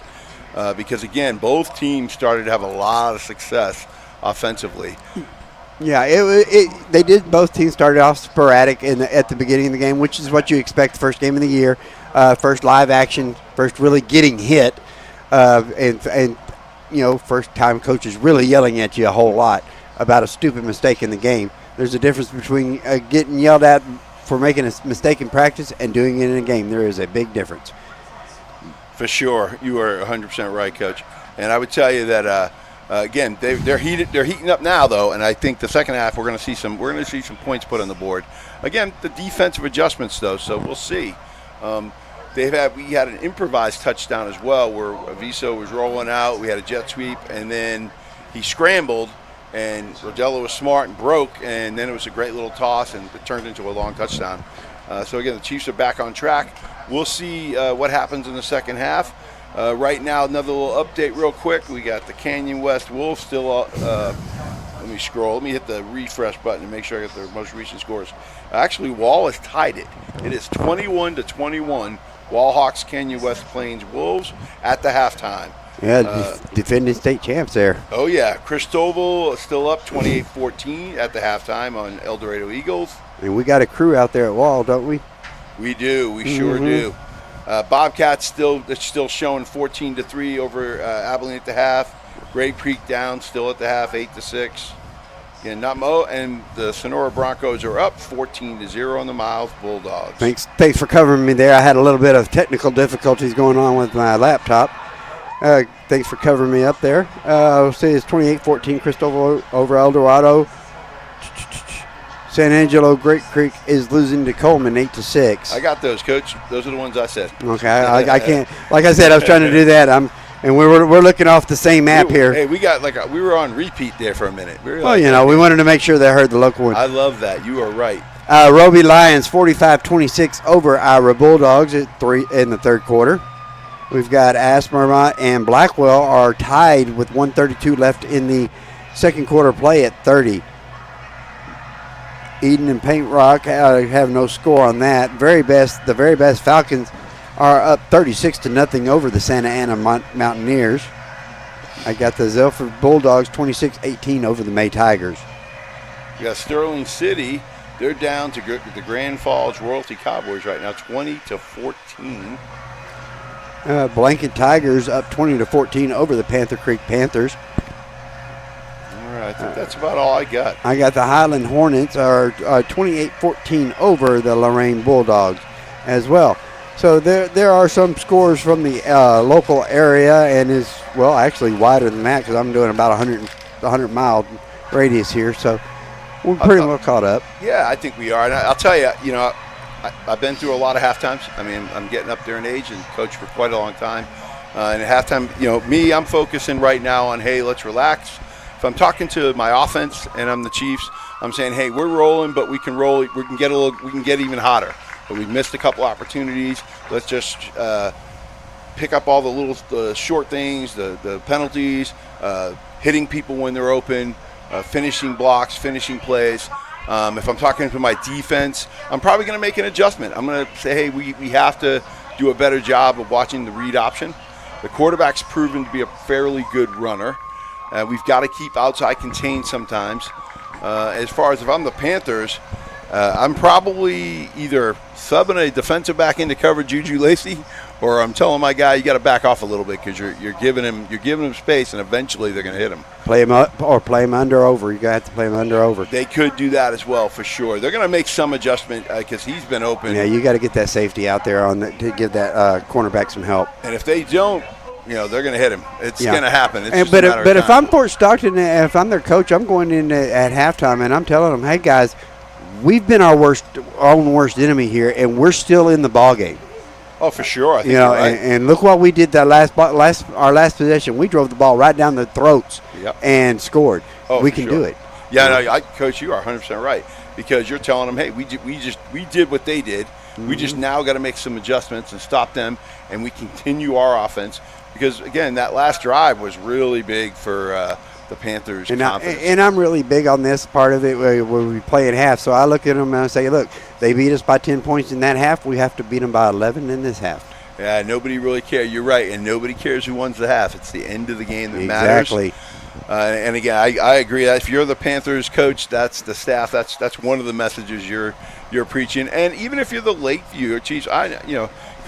because, again, both teams started to have a lot of success offensively. Yeah, they did. Both teams started off sporadic at the beginning of the game, which is what you expect the first game of the year. first live action, first really getting hit, and first time coaches really yelling at you a whole lot about a stupid mistake in the game. There's a difference between getting yelled at for making a mistake in practice and doing it in a game. There is a big difference. For sure, you are 100% right, Coach. And I would tell you that again, they're heating up now, though, and I think the second half we're going to see some points put on the board. Again, the defensive adjustments, though, so we'll see. We had an improvised touchdown as well, where Aviso was rolling out. We had a jet sweep, and then he scrambled, and Rodello was smart and broke, and then it was a great little toss, and it turned into a long touchdown. So again, the Chiefs are back on track. We'll see what happens in the second half. Right now, another little update real quick. We got the Canyon West Wolves still let me scroll. Let me hit the refresh button and make sure I get the most recent scores. Actually, Wall has tied it. It is 21-21. Wall Hawks, Canyon West Plains Wolves at the halftime. Yeah, defending state champs there. Oh, yeah. Cristobal still up 28-14 at the halftime on El Dorado Eagles. And we got a crew out there at Wall, don't we? We do. We sure do. Bobcats still showing 14-3 over Abilene at the half. Great Creek down still at the half, 8-6. Again, and the Sonora Broncos are up 14-0 on the Miles Bulldogs. Thanks for covering me there. I had a little bit of technical difficulties going on with my laptop. Thanks for covering me up there. I'll say it's 28-14 Cristobal over El Dorado. San Angelo Great Creek is losing to Coleman 8-6. I got those, Coach. Those are the ones I said. Okay, I can't. Like I said, I was trying to do that. And we're looking off the same map here. Hey, we were on repeat there for a minute. We wanted to make sure they heard the local one. I love that. You are right. Roby Lions 45-26 over Ira Bulldogs in the third quarter. We've got Aspermont and Blackwell are tied with 1:32 left in the second quarter play at 30. Eden and Paint Rock have no score on that. The very best Falcons are up 36-0 over the Santa Ana Mountaineers. I got the Zelford Bulldogs 26-18 over the May Tigers. We got Sterling City. They're down to the Grand Falls Royalty Cowboys right now, 20-14. Blanket Tigers up 20-14 over the Panther Creek Panthers. All right, I think that's about all I got. I got the Highland Hornets are 28-14 over the Lorraine Bulldogs as well. So there are some scores from the local area, and is actually wider than that because I'm doing about 100-mile radius here. So we're pretty well caught up. Yeah, I think we are. And I'll tell you, I've been through a lot of halftimes. I mean, I'm getting up there in age and coached for quite a long time. And at halftime, I'm focusing right now on, hey, let's relax. If I'm talking to my offense and I'm the Chiefs, I'm saying, hey, we're rolling, but we can roll. We can get even hotter. But we've missed a couple opportunities. Let's just pick up all the little short things, the penalties, hitting people when they're open, finishing blocks, finishing plays. If I'm talking to my defense, I'm probably going to make an adjustment. I'm going to say, hey, we have to do a better job of watching the read option. The quarterback's proven to be a fairly good runner. We've got to keep outside contained sometimes. As far as if I'm the Panthers, I'm probably either subbing a defensive back into cover Juju Lacey, or I'm telling my guy you got to back off a little bit because you're giving him space, and eventually they're going to hit him. Play him up or play him under over. You got to have to play him under over. They could do that as well for sure. They're going to make some adjustment because he's been open. Yeah, you got to get that safety out there to give that cornerback some help. And if they don't, they're going to hit him. It's going to happen. It's but if I'm Fort Stockton and if I'm their coach, I'm going in at halftime and I'm telling them, hey guys, we've been our own worst enemy here, and we're still in the ball game. Oh, for sure. I think you're right. And look what we did our last possession. We drove the ball right down the throats and scored. Oh, we can do it. Yeah, no, Coach, you are 100% right because you're telling them, hey, we did what they did. Mm-hmm. We just now got to make some adjustments and stop them, and we continue our offense because again, that last drive was really big for the Panthers' confidence. And I'm really big on this part of it where we play in half. So I look at them and I say, look, they beat us by 10 points in that half. We have to beat them by 11 in this half. Yeah, nobody really cares. You're right, and nobody cares who wins the half. It's the end of the game that matters. Exactly. And again, I agree. If you're the Panthers coach, that's the staff. That's one of the messages you're preaching. And even if you're the Lakeview Chiefs,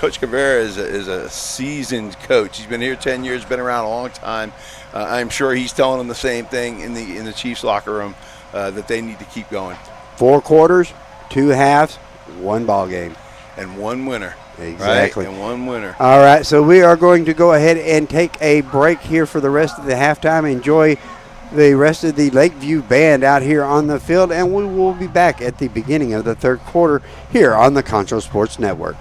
Coach Cabrera is a seasoned coach. He's been here 10 years, been around a long time. I'm sure he's telling them the same thing in the Chiefs locker room, that they need to keep going. 4 quarters, 2 halves, 1 ball game. And 1 winner. Exactly. Right? And 1 winner. All right, so we are going to go ahead and take a break here for the rest of the halftime. Enjoy the rest of the Lakeview band out here on the field, and we will be back at the beginning of the 3rd quarter here on the Concho Sports Network.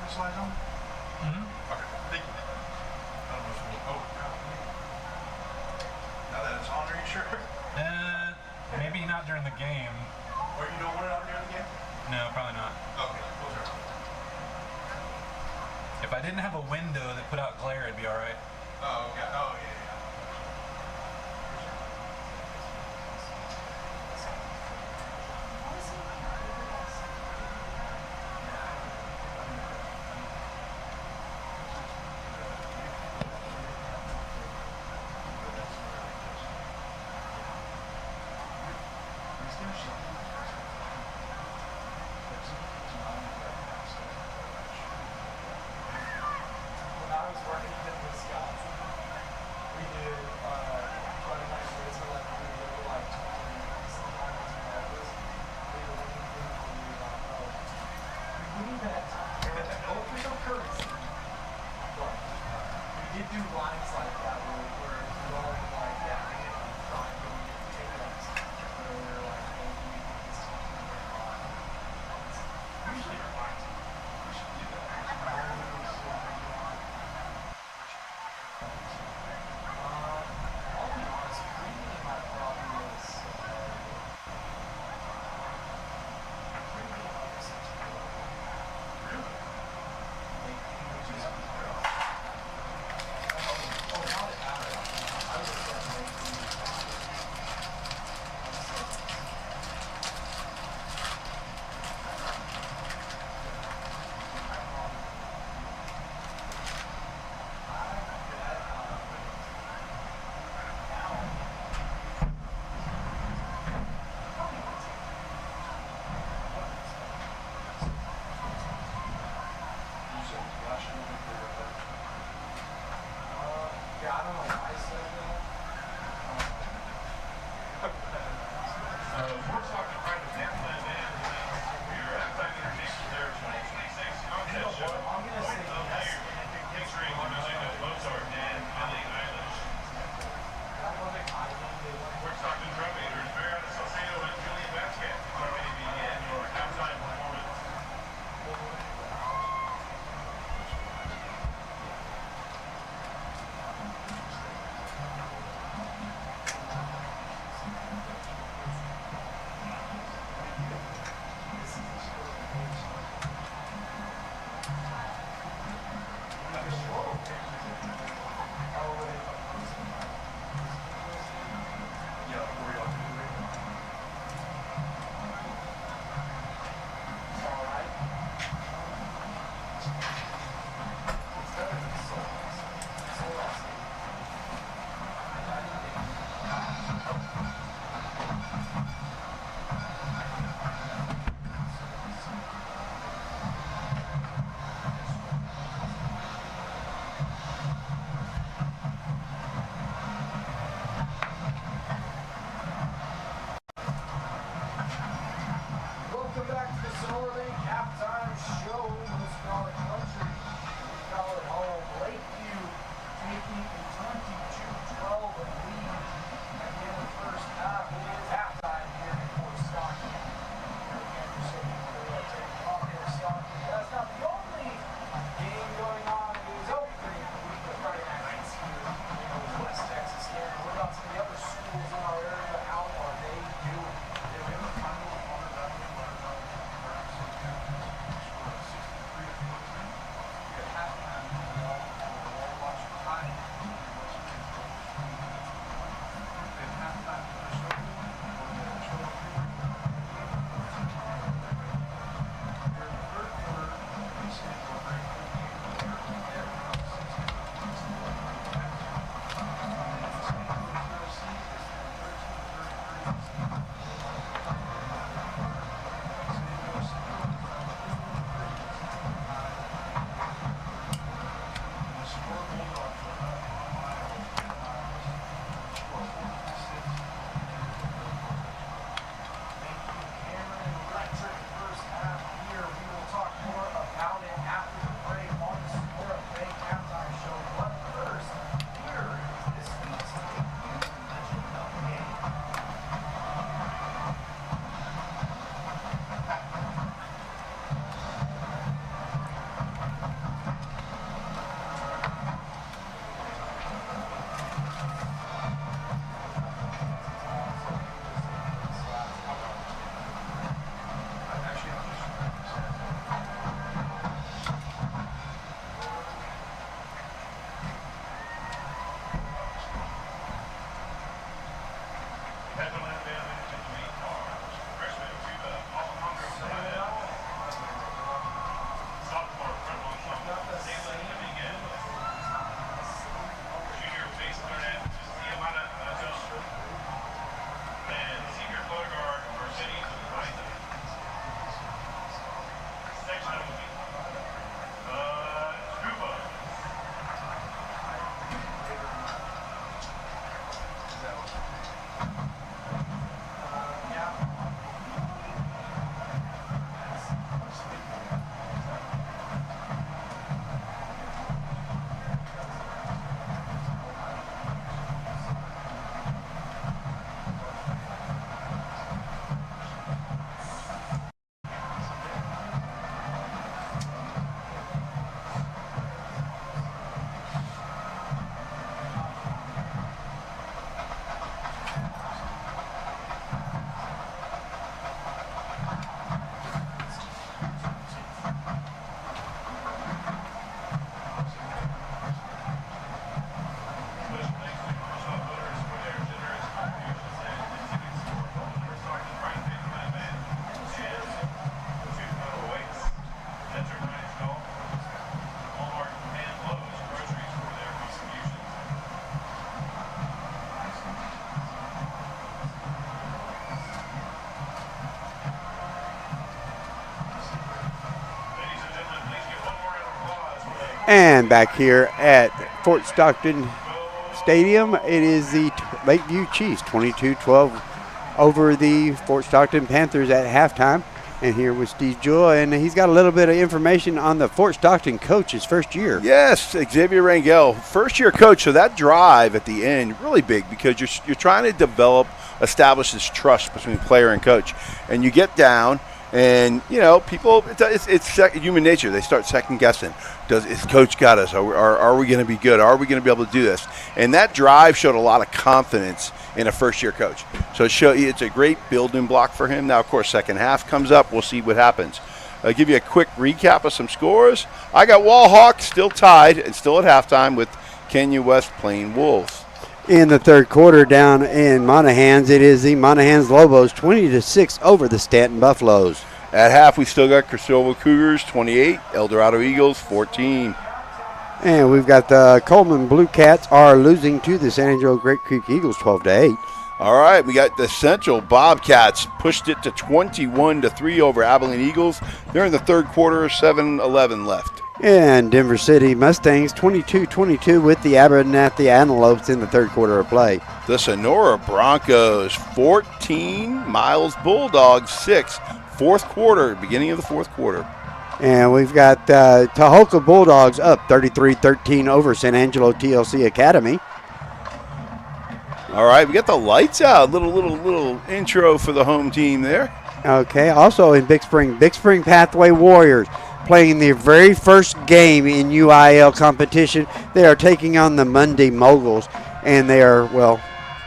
the slide on? Mm-hmm. Okay, thank you. I don't know if we'll, oh, now that it's on, are you sure? Maybe not during the game. Or you don't want it on during the game? No, probably not. Okay, we'll turn it on. If I didn't have a window that put out glare, it'd be all right. Oh, okay. Oh, yeah, yeah. When I was working in Wisconsin, we did running like race for like we were like 20 minutes sometimes in practice. We were looking for you we need that hopefully no courtesy. But we did do lines like that where we all were like, yeah, we get to try and go get tickets. Where we were like, hey, we need this team to win on. Usually our lines. We should do that. I'll be honest, premium I probably is premium I guess it's really like, which is oh, not at Apple. I would say And back here at Fort Stockton Stadium, it is the Lakeview Chiefs, 22-12 over the Fort Stockton Panthers at halftime. And here with Steve Jewell, and he's got a little bit of information on the Fort Stockton coach, his first year. Yes, Xavier Rangel, first-year coach. So that drive at the end, really big, because you're trying to establish this trust between player and coach. And you get down, and, people, it's human nature. They start second-guessing. Is coach got us? Are we going to be good? Are we going to be able to do this? And that drive showed a lot of confidence in a first-year coach. So it's a great building block for him. Now, of course, second half comes up. We'll see what happens. I'll give you a quick recap of some scores. I got Wallhawks still tied and still at halftime with Kenya West playing Wolves. In the third quarter down in Monahans, it is the Monahans Lobos 20-6 over the Stanton Buffaloes. At half, we still got Cristobal Cougars 28, El Dorado Eagles 14. And we've got the Coleman Blue Cats are losing to the San Angelo Great Creek Eagles 12-8. All right, we got the Central Bobcats pushed it to 21-3 over Abilene Eagles. They're in the third quarter, 7-11 left. And Denver City Mustangs 22-22 with the Abernathy Antelopes in the third quarter of play. The Sonora Broncos 14, Miles Bulldogs 6. Fourth quarter, beginning of the fourth quarter. And we've got Tahoka Bulldogs up 33-13 over San Angelo TLC Academy. All right, we got the lights out. Little intro for the home team there. Okay, also in Big Spring Pathway Warriors playing their very first game in UIL competition. They are taking on the Monday Moguls, and they are,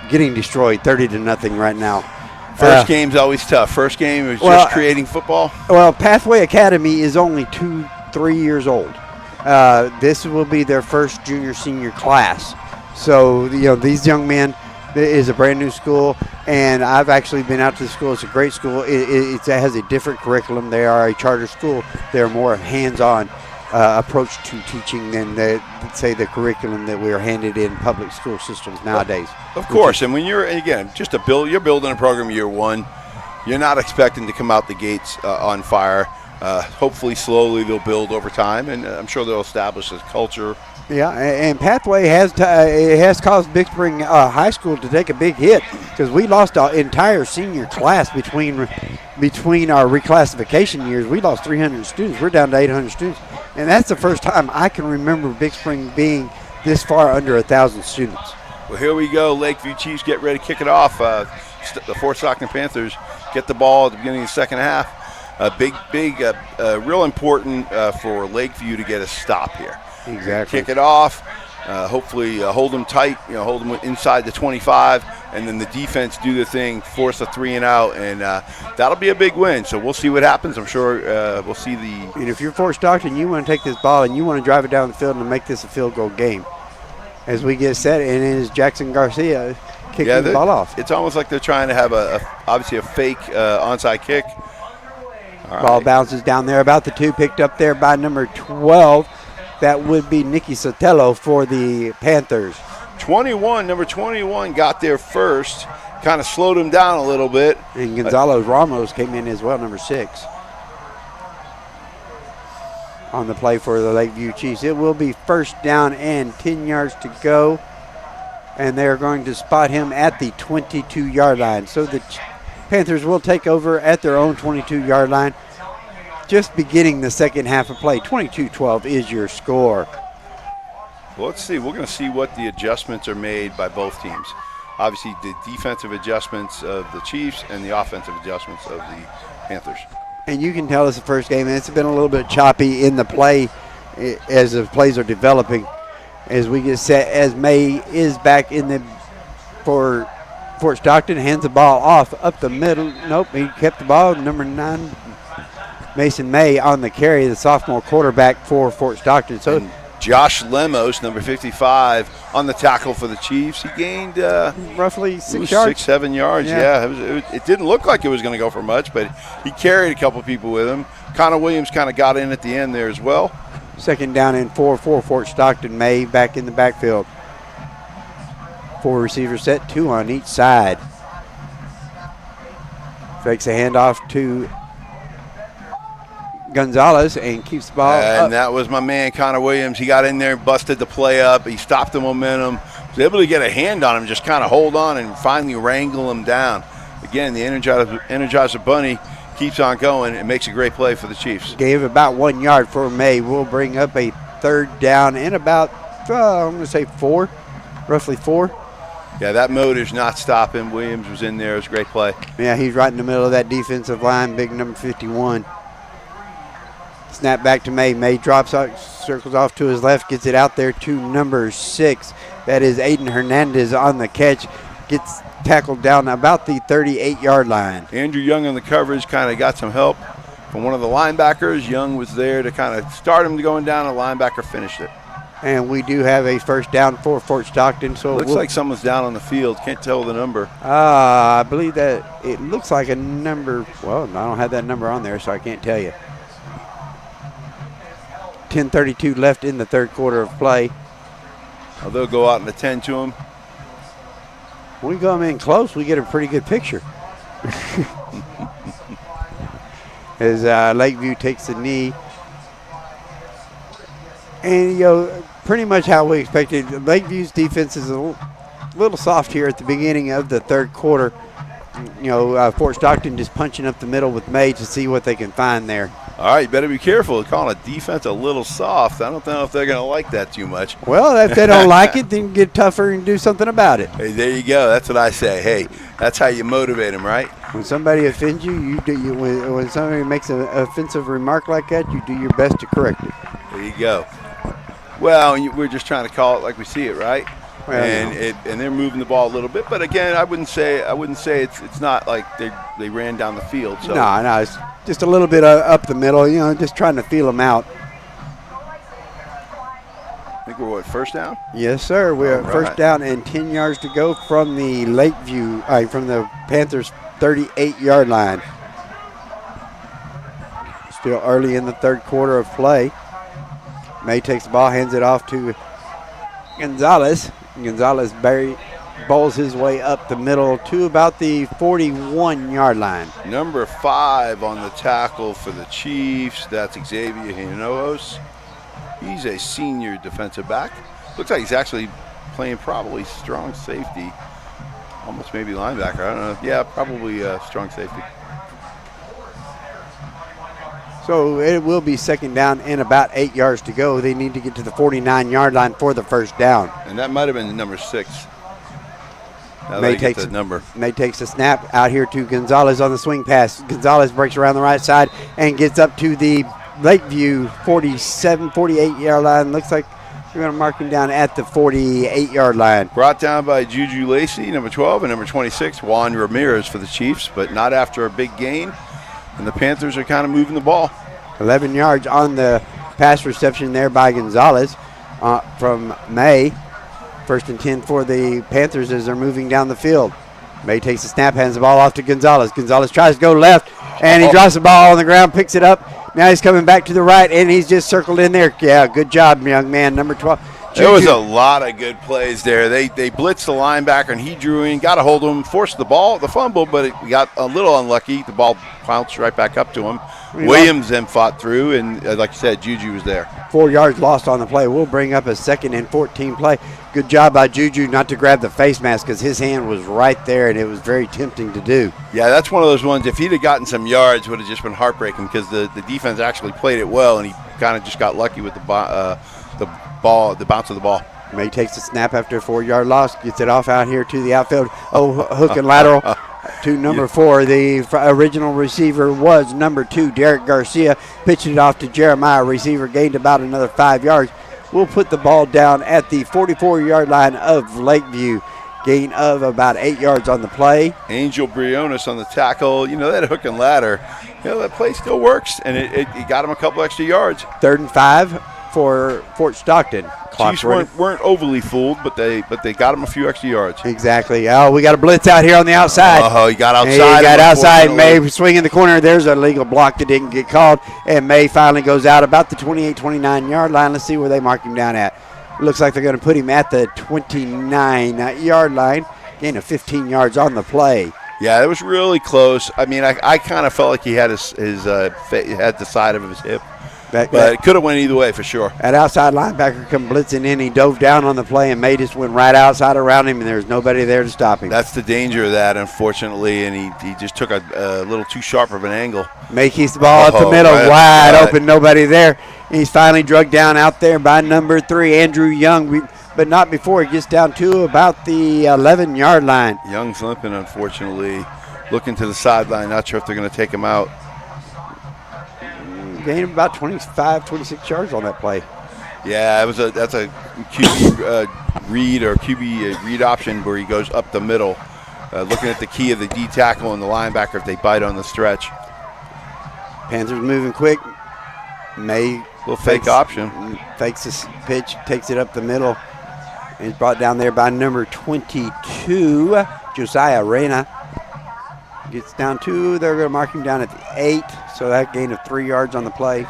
getting destroyed 30-0 right now. First game's always tough. First game is just creating football. Well, Pathway Academy is only 2-3 years old. This will be their first junior-senior class. So, these young men, it is a brand new school, and I've actually been out to the school. It's a great school. It has a different curriculum. They are a charter school. They're more hands-on approach to teaching than, the curriculum that we are handed in public school systems nowadays. Of course, and when you're building a program year one, you're not expecting to come out the gates on fire. Hopefully, slowly they'll build over time, and I'm sure they'll establish a culture. Yeah, and Pathway has caused Big Spring High School to take a big hit because we lost our entire senior class between our reclassification years. We lost 300 students. We're down to 800 students, and that's the first time I can remember Big Spring being this far under 1,000 students. Well, here we go. Lakeview Chiefs get ready to kick it off. The Fort Stockton Panthers get the ball at the beginning of the second half. Real important for Lakeview to get a stop here. Exactly. Kick it off. Hopefully hold them tight. Hold them inside the 25, and then the defense do the thing, force a 3 and out, and that'll be a big win. So we'll see what happens. I'm sure we'll see the. And if you're Fort Stockton, you want to take this ball and you want to drive it down the field and make this a field goal game. As we get set, and it is Jackson Garcia kicking the ball off. It's almost like they're trying to have obviously a fake onside kick. Ball bounces down there about the 2, picked up there by number 12. That would be Nicky Sotelo for the Panthers. Number 21 got there first, kind of slowed him down a little bit. And Gonzalo Ramos came in as well, number 6. On the play for the Lakeview Chiefs. It will be first down and 10 yards to go. And they're going to spot him at the 22-yard line. So the Panthers will take over at their own 22-yard line. Just beginning the second half of play. 22-12 is your score. Well, let's see. We're going to see what the adjustments are made by both teams. Obviously, the defensive adjustments of the Chiefs and the offensive adjustments of the Panthers. And you can tell it's the first game, and it's been a little bit choppy in the play as the plays are developing. As we get set, as May is back in for Fort Stockton, hands the ball off up the middle. Nope, he kept the ball. Number 9. Mason May on the carry, the sophomore quarterback for Fort Stockton. So and Josh Lemos, number 55, on the tackle for the Chiefs. He gained roughly 6 yards. 6-7 yards, yeah. It didn't look like it was going to go for much, but he carried a couple people with him. Connor Williams kind of got in at the end there as well. Second down and 4 for Fort Stockton. May back in the backfield. 4 receivers set, 2 on each side. Fakes a handoff to Gonzalez and keeps the ball up. And that was my man, Connor Williams. He got in there and busted the play up. He stopped the momentum. Was able to get a hand on him, just kind of hold on and finally wrangle him down. Again, the Energizer Bunny keeps on going and makes a great play for the Chiefs. Gave about 1 yard for May. We'll bring up a third down in about, I'm going to say roughly four. Yeah, that motor's not stopping. Williams was in there. It was a great play. Yeah, he's right in the middle of that defensive line, big number 51. Snap back to May. May drops out, circles off to his left, gets it out there to number 6. That is Aiden Hernandez on the catch. Gets tackled down about the 38-yard line. Andrew Young on the coverage kind of got some help from one of the linebackers. Young was there to kind of start him going down. The linebacker finished it. And we do have a first down for Fort Stockton. So looks like someone's down on the field. Can't tell the number. I believe that it looks like a number. Well, I don't have that number on there, so I can't tell you. 10:32 left in the third quarter of play. Oh, they'll go out and attend to him. When we come in close, we get a pretty good picture. As Lakeview takes the knee. And, pretty much how we expected. Lakeview's defense is a little soft here at the beginning of the third quarter. Fort Stockton just punching up the middle with May to see what they can find there. All right, you better be careful. Calling a defense a little soft. I don't know if they're going to like that too much. Well, if they don't like it, then get tougher and do something about it. Hey, there you go. That's what I say. Hey, that's how you motivate them, right? When somebody offends you, when somebody makes an offensive remark like that, you do your best to correct it. There you go. Well, we're just trying to call it like we see it, right? Well, and they're moving the ball a little bit, but again, I wouldn't say it's not like they ran down the field. So. No, it's just a little bit up the middle, just trying to feel them out. I think we're first down? Yes, sir. We're at first down and 10 yards to go from the from the Panthers 38-yard line. Still early in the third quarter of play. May takes the ball, hands it off to Gonzalez. Gonzalez bowls his way up the middle to about the 41-yard line. Number 5 on the tackle for the Chiefs. That's Xavier Hinojosa. He's a senior defensive back. Looks like he's actually playing probably strong safety. Almost maybe linebacker. I don't know. Yeah, probably strong safety. So it will be second down and about 8 yards to go. They need to get to the 49-yard line for the first down. And that might have been number 6. May takes a snap out here to Gonzalez on the swing pass. Gonzalez breaks around the right side and gets up to the Lakeview 48-yard line. Looks like we're going to mark him down at the 48-yard line. Brought down by Juju Lacey, number 12, and number 26, Juan Ramirez for the Chiefs, but not after a big gain. And the Panthers are kind of moving the ball. 11 yards on the pass reception there by Gonzalez from May. First and 10 for the Panthers as they're moving down the field. May takes the snap, hands the ball off to Gonzalez. Gonzalez tries to go left, and he drops the ball on the ground, picks it up. Now he's coming back to the right, and he's just circled in there. Yeah, good job, young man, number 12. There was a lot of good plays there. They blitzed the linebacker, and he drew in, got a hold of him, forced the fumble, but it got a little unlucky. The ball bounced right back up to him. Williams then fought through, and like you said, Juju was there. 4 yards lost on the play. We'll bring up a 2nd and 14 play. Good job by Juju not to grab the face mask because his hand was right there, and it was very tempting to do. Yeah, that's one of those ones. If he'd have gotten some yards, would have just been heartbreaking because the defense actually played it well, and he kind of just got lucky with the bounce of the ball. May takes the snap after a 4-yard loss, gets it off out here to the outfield. Hook and lateral to number 4. The original receiver was number 2, Derek Garcia. Pitched it off to Jeremiah. Receiver gained about another 5 yards. We'll put the ball down at the 44-yard line of Lakeview. Gain of about 8 yards on the play. Angel Briones on the tackle. That hook and ladder, that play still works, and it got him a couple extra yards. 3rd and 5 for Fort Stockton. Chiefs weren't overly fooled, but they got him a few extra yards. Exactly. Oh, we got a blitz out here on the outside. Oh, he got outside. He got outside. May swing in the corner. There's a legal block that didn't get called, and May finally goes out about the 28-29-yard line. Let's see where they mark him down at. Looks like they're going to put him at the 29-yard line. Gain of 15 yards on the play. Yeah, it was really close. I mean, I kind of felt like he had his had the side of his hip, but it could have went either way for sure. That outside linebacker come blitzing in. He dove down on the play, and May just went right outside around him, and there's nobody there to stop him. That's the danger of that, unfortunately, and he just took a little too sharp of an angle. May keeps the ball up the middle, wide open, nobody there. He's finally drugged down out there by number 3, Andrew Young, but not before he gets down to about the 11-yard line. Young's limping, unfortunately, looking to the sideline. Not sure if they're going to take him out. Gained about 25, 26 yards on that play. Yeah, that's a QB read or QB read option where he goes up the middle, looking at the key of the D tackle and the linebacker if they bite on the stretch. Panthers moving quick. May little fake option. Fakes this pitch, takes it up the middle. And he's brought down there by number 22, Josiah Reyna. Gets down to, they're going to mark him down at the 8, so that gain of 3 yards on the play.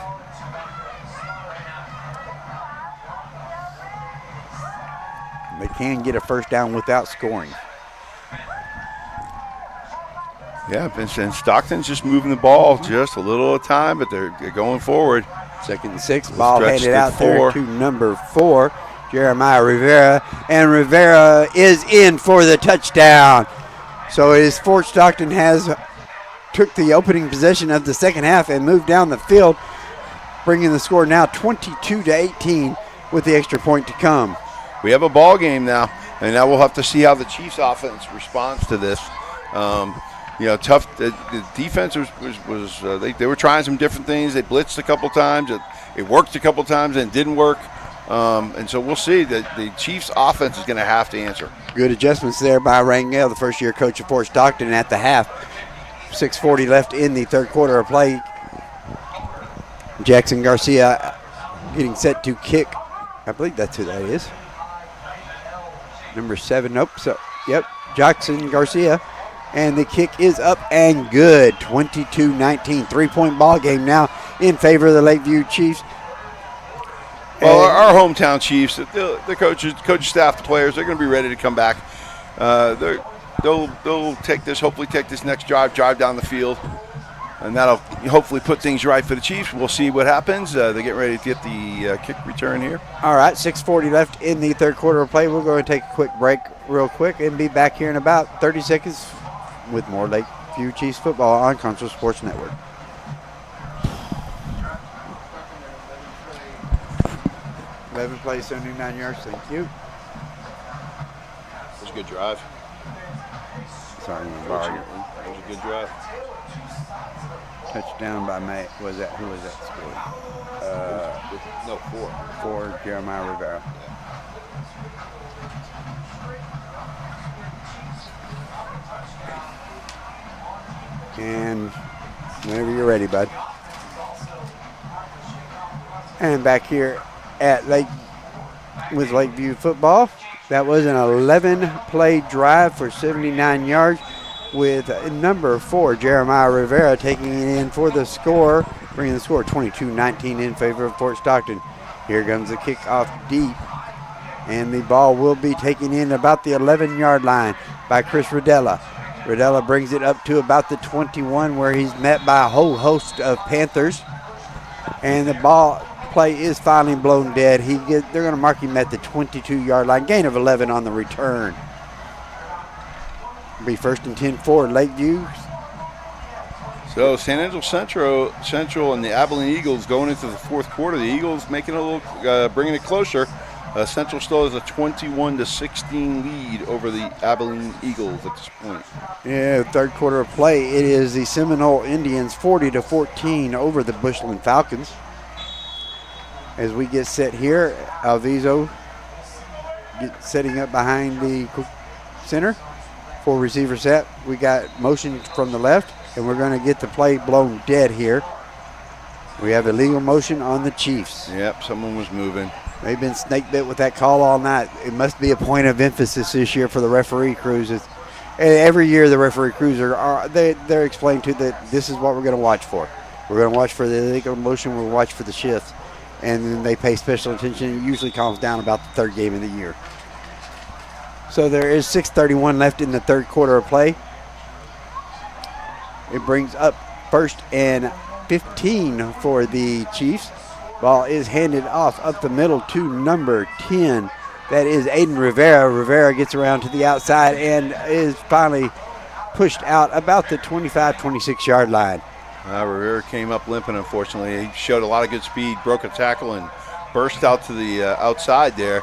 They can get a first down without scoring. Yeah, and Stockton's just moving the ball just a little at a time, but they're going forward. 2nd and 6, ball headed out there to number 4, Jeremiah Rivera, and Rivera is in for the touchdown. So it is Fort Stockton has took the opening possession of the second half and moved down the field, bringing the score now 22-18 with the extra point to come. We have a ball game now, and now we'll have to see how the Chiefs offense responds to this. Tough. The defense was they were trying some different things. They blitzed a couple times. It worked a couple times and it didn't work. And so we'll see that the Chiefs offense is going to have to answer. Good adjustments there by Rangel, the first-year coach of Fort Stockton at the half. 6:40 left in the third quarter of play. Jackson Garcia getting set to kick. I believe that's who that is. Number 7. Nope. So, yep, Jackson Garcia. And the kick is up and good. 22-19. 3-point ball game now in favor of the Lakeview Chiefs. Well, our hometown Chiefs, the coaches, coach staff, the players, they're going to be ready to come back. They'll hopefully take this next drive down the field, and that'll hopefully put things right for the Chiefs. We'll see what happens. They're getting ready to get the kick return here. All right, 6:40 left in the third quarter of play. We're going to take a quick break real quick and be back here in about 30 seconds with more Lakeview Chiefs football on Concho Sports Network. 11 plays, 79 yards. Thank you. It was a good drive. Sorry, It was a good drive. Touchdown by May. Who was that score? 4, Jeremiah Rivera. And whenever you're ready, bud. And back here at Lakeview football. That was an 11-play drive for 79 yards with number 4, Jeremiah Rivera, taking it in for the score, bringing the score 22-19 in favor of Fort Stockton. Here comes the kickoff deep, and the ball will be taken in about the 11-yard line by Chris Rodella. Rodella brings it up to about the 21, where he's met by a whole host of Panthers, and the ball play is finally blown dead. They're going to mark him at the 22-yard line. Gain of 11 on the return. Be 1st and 10 for Lakeview. So San Angelo Central and the Abilene Eagles going into the fourth quarter. The Eagles making bringing it closer. Central still has a 21-16 lead over the Abilene Eagles at this point. Yeah, third quarter of play. It is the Seminole Indians 40-14 over the Bushland Falcons. As we get set here, Alviso setting up behind the center for receiver set. We got motion from the left, and we're going to get the play blown dead here. We have illegal motion on the Chiefs. Yep, someone was moving. They've been snake bit with that call all night. It must be a point of emphasis this year for the referee crews. Every year the referee crews they're explained to that this is what we're going to watch for. We're going to watch for the illegal motion. We'll watch for the shifts. And then they pay special attention. It usually calms down about the third game of the year. So there is 6:31 left in the third quarter of play. It brings up 1st and 15 for the Chiefs. Ball is handed off up the middle to number 10. That is Aiden Rivera. Rivera gets around to the outside and is finally pushed out about the 25, 26-yard line. Rivera came up limping, unfortunately. He showed a lot of good speed, broke a tackle, and burst out to the outside there.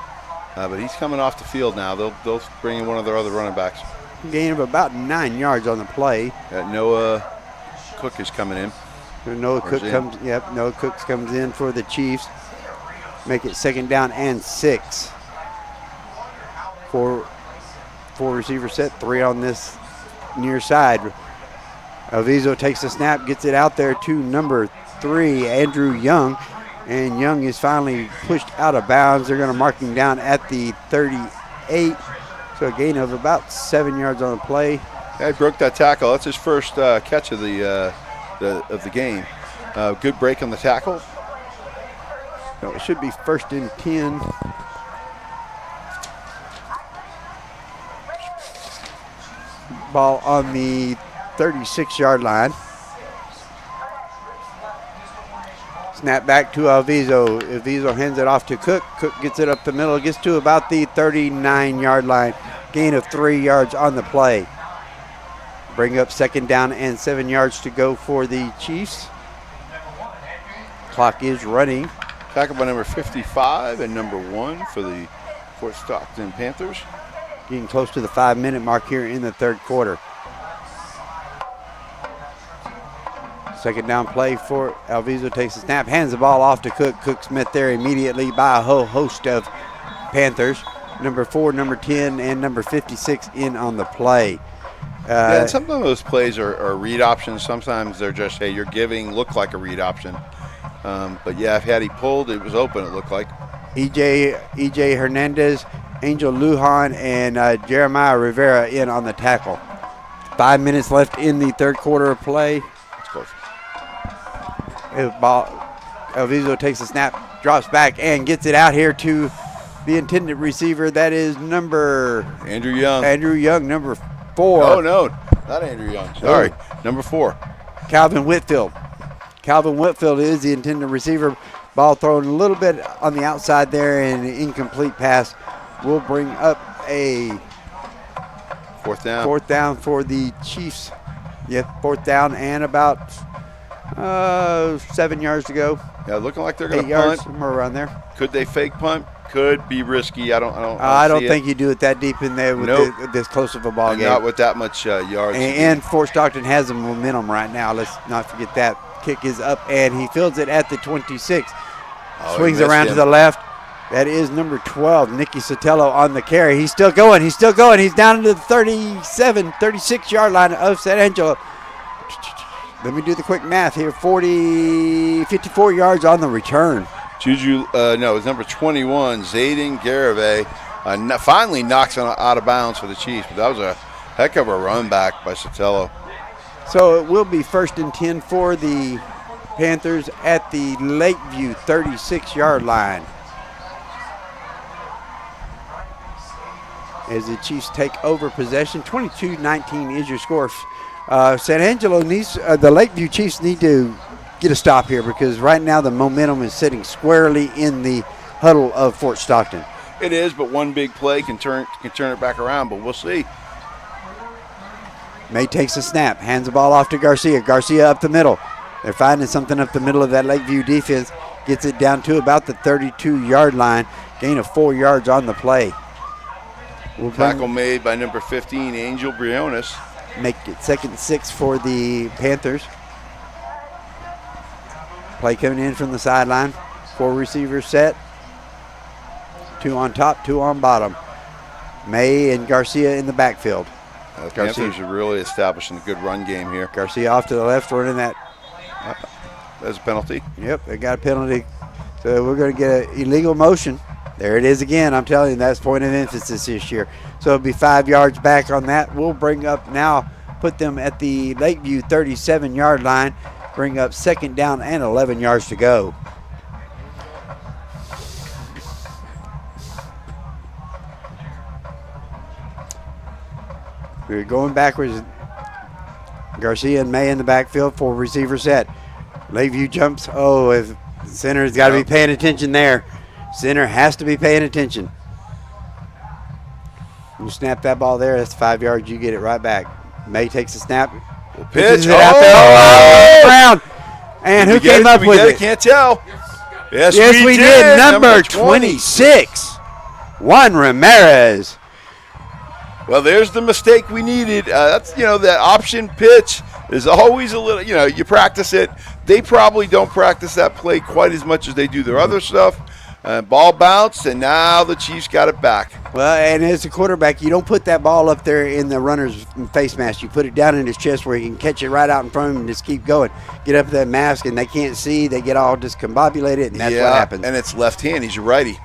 But he's coming off the field now. They'll bring in one of their other running backs. Gain of about 9 yards on the play. Noah Cook is coming in. Noah Cook comes in for the Chiefs. Make it 2nd down and 6. Four receiver set, 3 on this near side. Alviso takes the snap, gets it out there to number 3, Andrew Young. And Young is finally pushed out of bounds. They're going to mark him down at the 38. So a gain of about 7 yards on the play. Yeah, he broke that tackle. That's his first catch of the game. Good break on the tackle. So it should be 1st and 10. Ball on the 36-yard line. Snap back to Alviso. Alviso hands it off to Cook. Cook gets it up the middle. Gets to about the 39-yard line. Gain of 3 yards on the play. Bring up 2nd down and 7 yards to go for the Chiefs. Clock is running. Tackle by number 55 and number 1 for the Fort Stockton Panthers. Getting close to the 5-minute mark here in the 3rd quarter. 2nd down play for Alviso. Takes the snap, hands the ball off to Cook. Cook's met there immediately by a whole host of Panthers. Number 4, number 10, and number 56 in on the play. And some of those plays are read options. Sometimes they're just, hey, you're giving, look like a read option. But yeah, if had he pulled, it was open, it looked like. EJ Hernandez, Angel Lujan, and Jeremiah Rivera in on the tackle. 5 minutes left in the 3rd quarter of play. It's close. Alviso takes the snap, drops back, and gets it out here to the intended receiver. That is number Andrew Young. Andrew Young, number 4. Oh, no, not Andrew Young. Sorry, number 4. Calvin Whitfield. Calvin Whitfield is the intended receiver. Ball thrown a little bit on the outside there, and an incomplete pass will bring up a 4th down. 4th down for the Chiefs. Yep, 4th down and about 7 yards to go. Yeah, looking like they're going to 8 yards, punt. somewhere around there. Could they fake punt? Could be risky. I don't think you do it that deep in there with this close of a ball game. Not with that much yards. And Fort Stockton has the momentum right now. Let's not forget that. Kick is up, and he fields it at the 26. Swings around to the left. That is number 12, Nicky Sotelo on the carry. He's still going. He's down to the 36-yard line of San Angelo. Let me do the quick math here. 54 yards on the return. It was number 21, Zayden Garave. Finally knocks him out of bounds for the Chiefs, but that was a heck of a run back by Sotelo. So it will be 1st and 10 for the Panthers at the Lakeview 36-yard line. As the Chiefs take over possession, 22-19 is your score. San Angelo needs, the Lakeview Chiefs need to get a stop here because right now the momentum is sitting squarely in the huddle of Fort Stockton. It is, but one big play can turn it back around, but we'll see. May takes a snap, hands the ball off to Garcia. Garcia up the middle. They're finding something up the middle of that Lakeview defense. Gets it down to about the 32-yard line. Gain of 4 yards on the play. Tackle made by number 15, Angel Briones. Make it 2nd and 6 for the Panthers. Play coming in from the sideline. 4 receivers set. 2 on top, 2 on bottom. May and Garcia in the backfield. The Panthers are really establishing a good run game here. Garcia off to the left, running that. There's a penalty. Yep, they got a penalty. So we're going to get an illegal motion. There it is again. I'm telling you, that's point of emphasis this year. So it'll be 5 yards back on that. We'll bring up now, put them at the Lakeview 37-yard line. Bring up 2nd down and 11 yards to go. We're going backwards. Garcia and May in the backfield for receiver set. Lakeview jumps. Oh, if the center's got to be paying attention there. Center has to be paying attention. You snap that ball there, that's 5 yards. You get it right back. May takes the snap. Pitch. It out there. Brown. And who came up with it? Can't tell. Yes, we did. Number 26, Juan Ramirez. Well, there's the mistake we needed. That's, that option pitch is always a little, you practice it. They probably don't practice that play quite as much as they do their other stuff. Ball bounced, and now the Chiefs got it back. Well, and as a quarterback, you don't put that ball up there in the runner's face mask. You put it down in his chest where he can catch it right out in front of him and just keep going. Get up that mask, and they can't see. They get all discombobulated, and that's what happens. And it's left hand. He's a righty.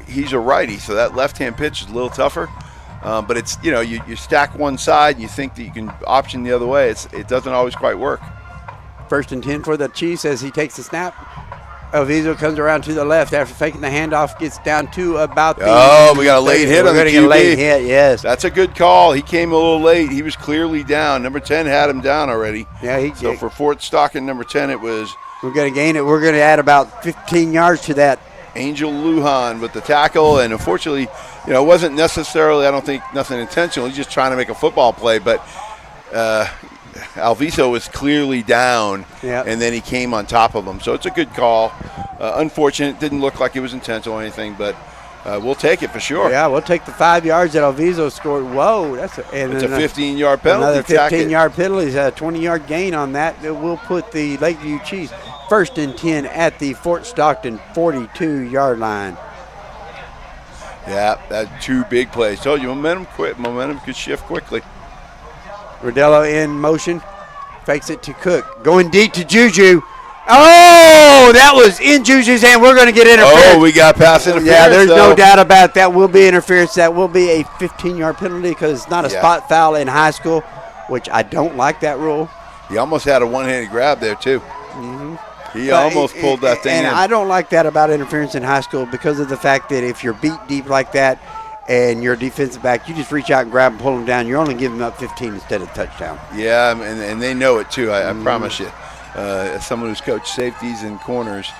He's a righty, so that left-hand pitch is a little tougher. But it's, you stack one side, and you think that you can option the other way. It doesn't always quite work. 1st and 10 for the Chiefs as he takes the snap. Alviso comes around to the left after faking the handoff, gets down to about the... Oh, we got a late hit on the QB. We're going to get a late hit, yes. That's a good call. He came a little late. He was clearly down. Number 10 had him down already. Yeah, So for Fort Stockton, number 10, it was... We're going to gain it. We're going to add about 15 yards to that. Angel Lujan with the tackle, and unfortunately, it wasn't necessarily, I don't think, nothing intentional. He's just trying to make a football play, but Alviso was clearly down, and then he came on top of him. So it's a good call. Unfortunate. Didn't look like it was intentional or anything, but we'll take it for sure. Yeah, we'll take the 5 yards that Alviso scored. Whoa, it's a 15-yard penalty. Another 15-yard penalty is a 20-yard gain on that. It will put the Lakeview Chiefs 1st and 10 at the Fort Stockton 42-yard line. Yeah, that's 2 big plays. Told you, momentum could shift quickly. Rodello in motion, fakes it to Cook, going deep to Juju. Oh, that was in Juju's hand. We're going to get interference. Oh, we got pass interference. Yeah, there's no doubt about that. Will be interference. That will be a 15-yard penalty because it's not a spot foul in high school, which I don't like that rule. He almost had a one-handed grab there, too. Mm-hmm. He almost pulled that thing in. And I don't like that about interference in high school because of the fact that if you're beat deep like that and you're a defensive back, you just reach out and grab and pull them down. You're only giving them up 15 instead of touchdown. Yeah, and they know it, too. I promise you. As someone who's coached safeties and corners,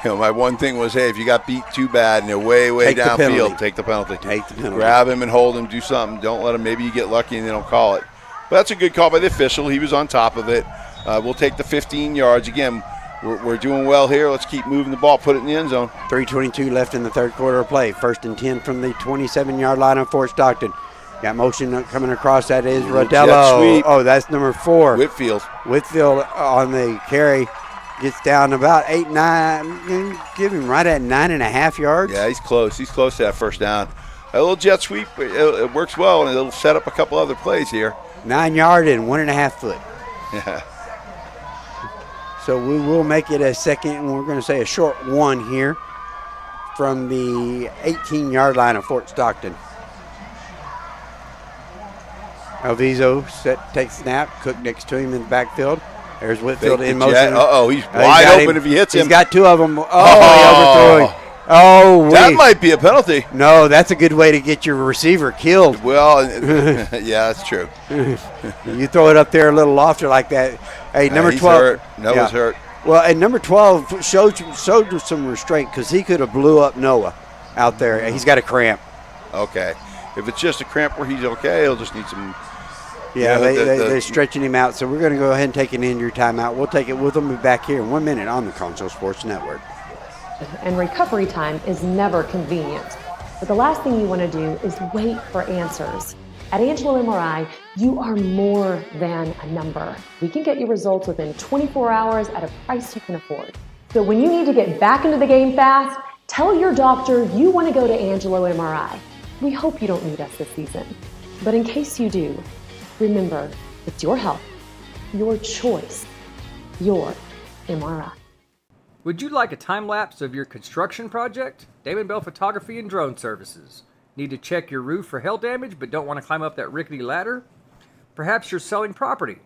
my one thing was, hey, if you got beat too bad and they're way downfield, take the penalty. Take the penalty. Grab him and hold him, do something. Don't let him, maybe you get lucky and they don't call it. But that's a good call by the official. He was on top of it. We'll take the 15 yards. Again, we're doing well here. Let's keep moving the ball, put it in the end zone. 3:22 left in the third quarter of play. 1st and 10 from the 27-yard line of Fort Stockton. Got motion coming across. That is Rodello. Oh, that's number 4. Whitfield on the carry. Gets down about 8, 9. Give him right at 9.5 yards. Yeah, he's close. He's close to that first down. A little jet sweep. It works well, and it'll set up a couple other plays here. 9 yard and 1.5 foot. Yeah. So we will make it a second, and we're going to say a short one here from the 18-yard line of Fort Stockton. Alviso takes snap. Cook next to him in the backfield. There's Whitfield in motion. He's wide open if he hits him. He's got 2 of them. He overthrew him. That might be a penalty. No, that's a good way to get your receiver killed. Well, yeah, that's true. You throw it up there a little lofter like that. Hey, number 12. Hurt. Noah's hurt. Well, and number 12 showed some restraint because he could have blew up Noah out there. He's got a cramp. Okay. If it's just a cramp where he's okay, he'll just need some. Yeah, they're stretching him out. So we're going to go ahead and take an injury timeout. We'll take it with them back here in 1 minute on the Concho Sports Network. And recovery time is never convenient. But the last thing you want to do is wait for answers. At Angelo MRI, you are more than a number. We can get you results within 24 hours at a price you can afford. So when you need to get back into the game fast, tell your doctor you want to go to Angelo MRI. We hope you don't need us this season. But in case you do, remember, it's your health, your choice, your MRI. Would you like a time-lapse of your construction project? Damon Bell Photography and Drone Services. Need to check your roof for hail damage but don't want to climb up that rickety ladder? Perhaps you're selling property.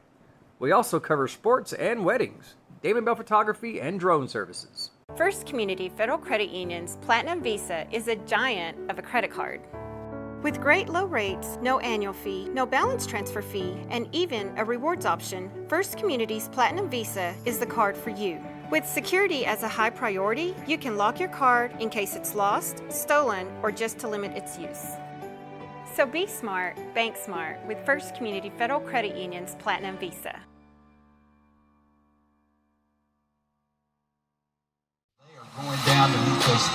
We also cover sports and weddings. Damon Bell Photography and Drone Services. First Community Federal Credit Union's Platinum Visa is a giant of a credit card. With great low rates, no annual fee, no balance transfer fee, and even a rewards option, First Community's Platinum Visa is the card for you. With security as a high priority, you can lock your card in case it's lost, stolen, or just to limit its use. So be smart, bank smart with First Community Federal Credit Union's Platinum Visa. Going down to meet those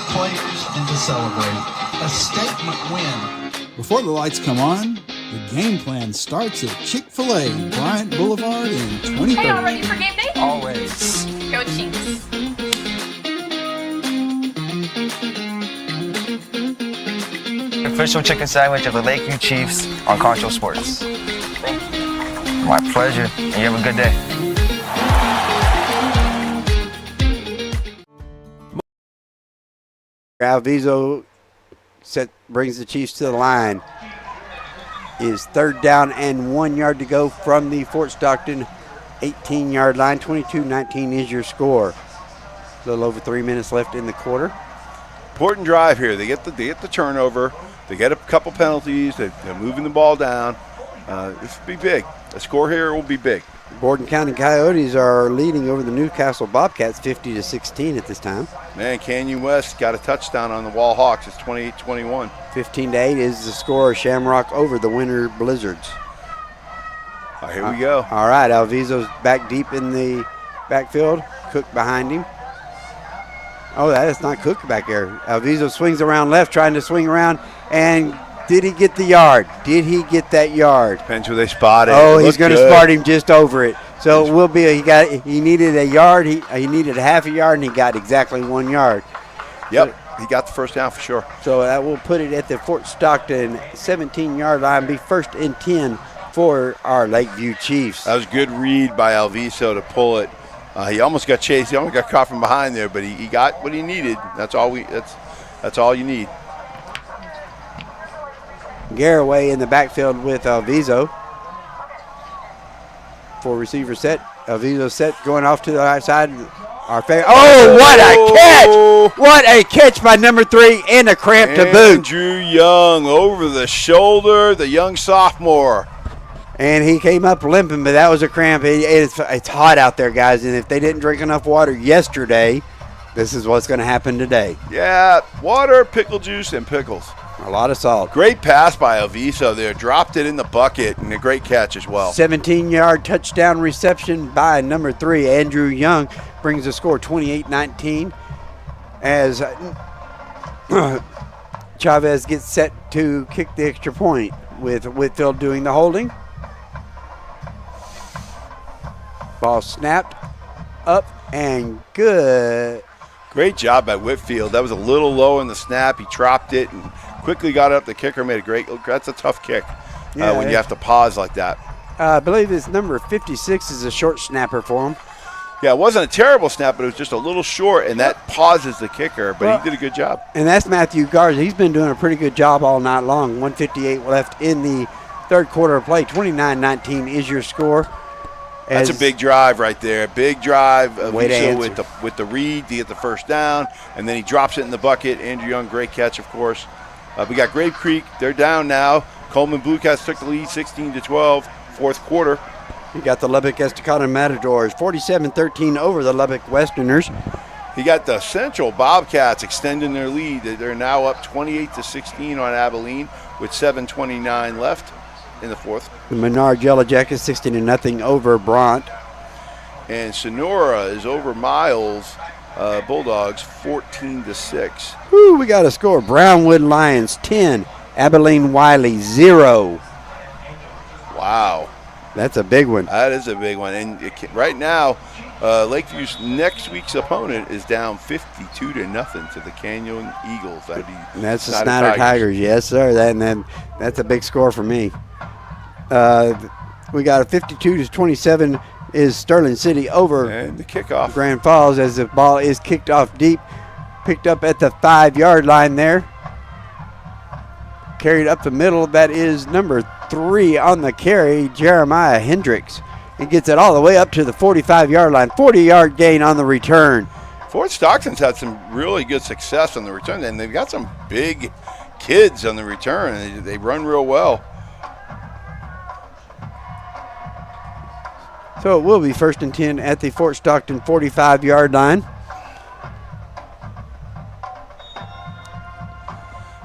players and to celebrate a statement win. Before the lights come on, the game plan starts at Chick-fil-A, Bryant Boulevard in 2030. Hey, y'all ready for game day? Always. Go Chiefs. Official chicken sandwich of the Lakeview Chiefs on Concho Sports. Thank you. My pleasure, and you have a good day. Alviso brings the Chiefs to the line. Is 3rd down and 1 yard to go from the Fort Stockton 18-yard line. 22-19 is your score. A little over 3 minutes left in the quarter. Important drive here. They get the turnover. They get a couple penalties. They're moving the ball down. This will be big. The score here will be big. Borden County Coyotes are leading over the Newcastle Bobcats 50-16 at this time. Man, Canyon West got a touchdown on the Wall Hawks. It's 28-21. 15-8 is the score. Shamrock over the Winter Blizzards. Here we go. All right, Alviso's back deep in the backfield. Cook behind him. Oh, that is not Cook back there. Alviso swings around left, trying to swing around, and did he get the yard? Did he get that yard? Depends where they spot it. Oh, he's going to spot him just over it. So it will be. He needed a yard. He needed a half a yard, and he got exactly 1 yard. Yep, he got the first down for sure. So that will put it at the Fort Stockton 17-yard line. Be 1st and 10 for our Lakeview Chiefs. That was a good read by Alviso to pull it. He almost got chased. He almost got caught from behind there, but he got what he needed. That's all you need. Garraway in the backfield with Alviso. 4 receiver set. Alviso set going off to the right side. Oh, what a catch! What a catch by number 3 and a cramp to boot. Andrew Young over the shoulder, the young sophomore. And he came up limping, but that was a cramp. It's hot out there, guys, and if they didn't drink enough water yesterday, this is what's going to happen today. Yeah, water, pickle juice, and pickles. A lot of salt. Great pass by Alviso there. Dropped it in the bucket, and a great catch as well. 17-yard touchdown reception by number 3, Andrew Young, brings the score 28-19 as Chavez gets set to kick the extra point with Whitfield doing the holding. Ball snapped up and good. Great job by Whitfield. That was a little low in the snap. He dropped it and quickly got up. The kicker made a great. That's a tough kick when you have to pause like that. I believe his number 56 is a short snapper for him. Yeah, it wasn't a terrible snap, but it was just a little short, and that pauses the kicker. But he did a good job. And that's Matthew Garza. He's been doing a pretty good job all night long. 1:58 left in the 3rd quarter of play. 29-19 is your score. That's a big drive right there. Big drive. Way to answer. With the read to get the first down, and then he drops it in the bucket. Andrew Young, great catch, of course. We got Grave Creek. They're down now. Coleman Blue Cats took the lead 16-12, 4th quarter. You got the Lubbock Estacado Matadors 47-13 over the Lubbock Westerners. You got the Central Bobcats extending their lead. They're now up 28-16 on Abilene with 7:29 left in the 4th. The Menard Yellow Jackets 16-0 over Bront. And Sonora is over Miles Bulldogs 14-6. Woo, we got a score. Brownwood Lions 10, Abilene Wiley 0. Wow. That's a big one. That is a big one. And right now, Lakeview's next week's opponent is down 52-0 to the Canyon Eagles. And that's the Snyder Tigers. Yes, sir. That's a big score for me. We got a 52-27 is Sterling City over and the kickoff Grand Falls as the ball is kicked off deep, picked up at the 5-yard line there, carried up the middle. That is number 3 on the carry, Jeremiah Hendricks. He gets it all the way up to the 45-yard line. 40-yard gain on the return. Fort Stockton's had some really good success on the return, and they've got some big kids on the return. They run real well. So it will be 1st and 10 at the Fort Stockton 45-yard line.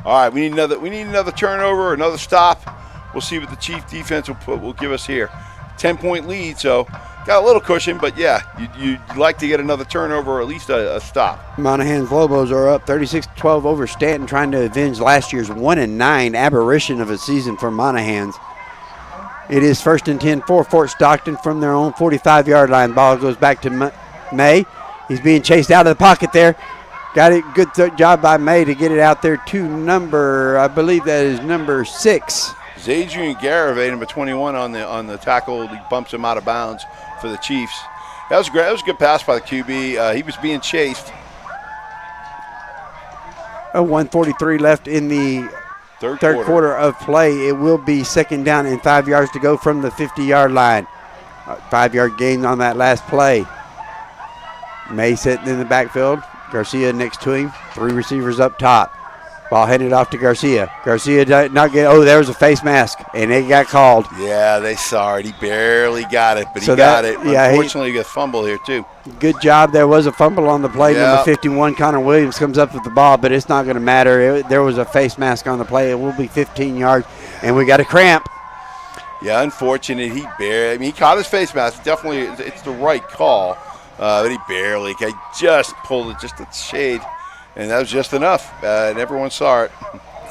All right, we need another turnover, another stop. We'll see what the Chief defense will give us here. 10-point lead, so got a little cushion, but yeah, you'd like to get another turnover or at least a stop. Monahan's Lobos are up 36-12 over Stanton, trying to avenge last year's 1-9 aberration of a season for Monahan's. It is 1st and 10 for Fort Stockton from their own 45-yard line. Ball goes back to May. He's being chased out of the pocket there. Got it. Good job by May to get it out there to I believe that is number 6. Zadrian Garavay, number 21 on the tackle. He bumps him out of bounds for the Chiefs. That was great. That was a good pass by the QB. He was being chased. 1:43 left in the third quarter of play. It will be 2nd down and 5 yards to go from the 50-yard line. 5-yard gain on that last play. May sitting in the backfield. Garcia next to him. 3 receivers up top. Ball handed off to Garcia. Garcia did not get. Oh, there was a face mask, and it got called. Yeah, they saw it. He barely got it, but So he got that- it. yeah, Unfortunately, he got fumbled here too. Good job. There was a fumble on the play. Yeah. Number 51, Connor Williams, comes up with the ball, but it's not going to matter. There was a face mask on the play. It will be 15 yards, and we got a cramp. Yeah, unfortunate. He barely. I mean, he caught his face mask. Definitely, it's the right call, but he barely. He just pulled it just a shade, and that was just enough. And everyone saw it.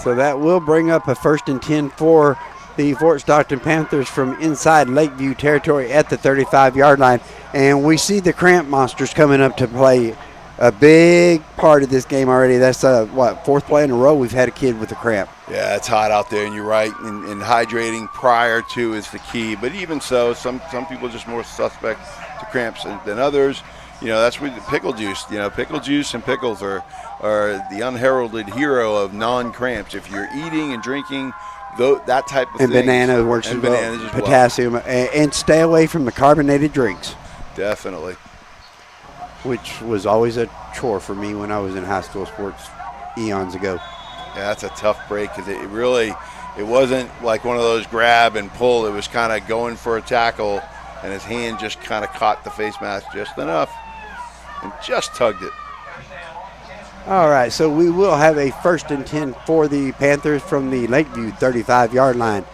So that will bring up a 1st and 10 for the Fort Stockton Panthers from inside Lakeview territory at the 35-yard line. And we see the cramp monsters coming up to play a big part of this game already. That's, 4th play in a row we've had a kid with a cramp. Yeah, it's hot out there, and you're right. And hydrating prior to is the key. But even so, some people are just more suspect to cramps than others. You know, that's where the pickle juice. You know, pickle juice and pickles are the unheralded hero of non-cramps. If you're eating and drinking that type of And thing, banana works as well. bananas as well. Potassium, and stay away from the carbonated drinks, Definitely. which was always a chore for me when I was in high school sports eons ago. Yeah, that's a tough break because it wasn't like one of those grab and pull. It was kind of going for a tackle, and his hand just kind of caught the face mask just enough and just tugged it. All right, so we will have a 1st and 10 for the Panthers from the Lakeview 35-yard line.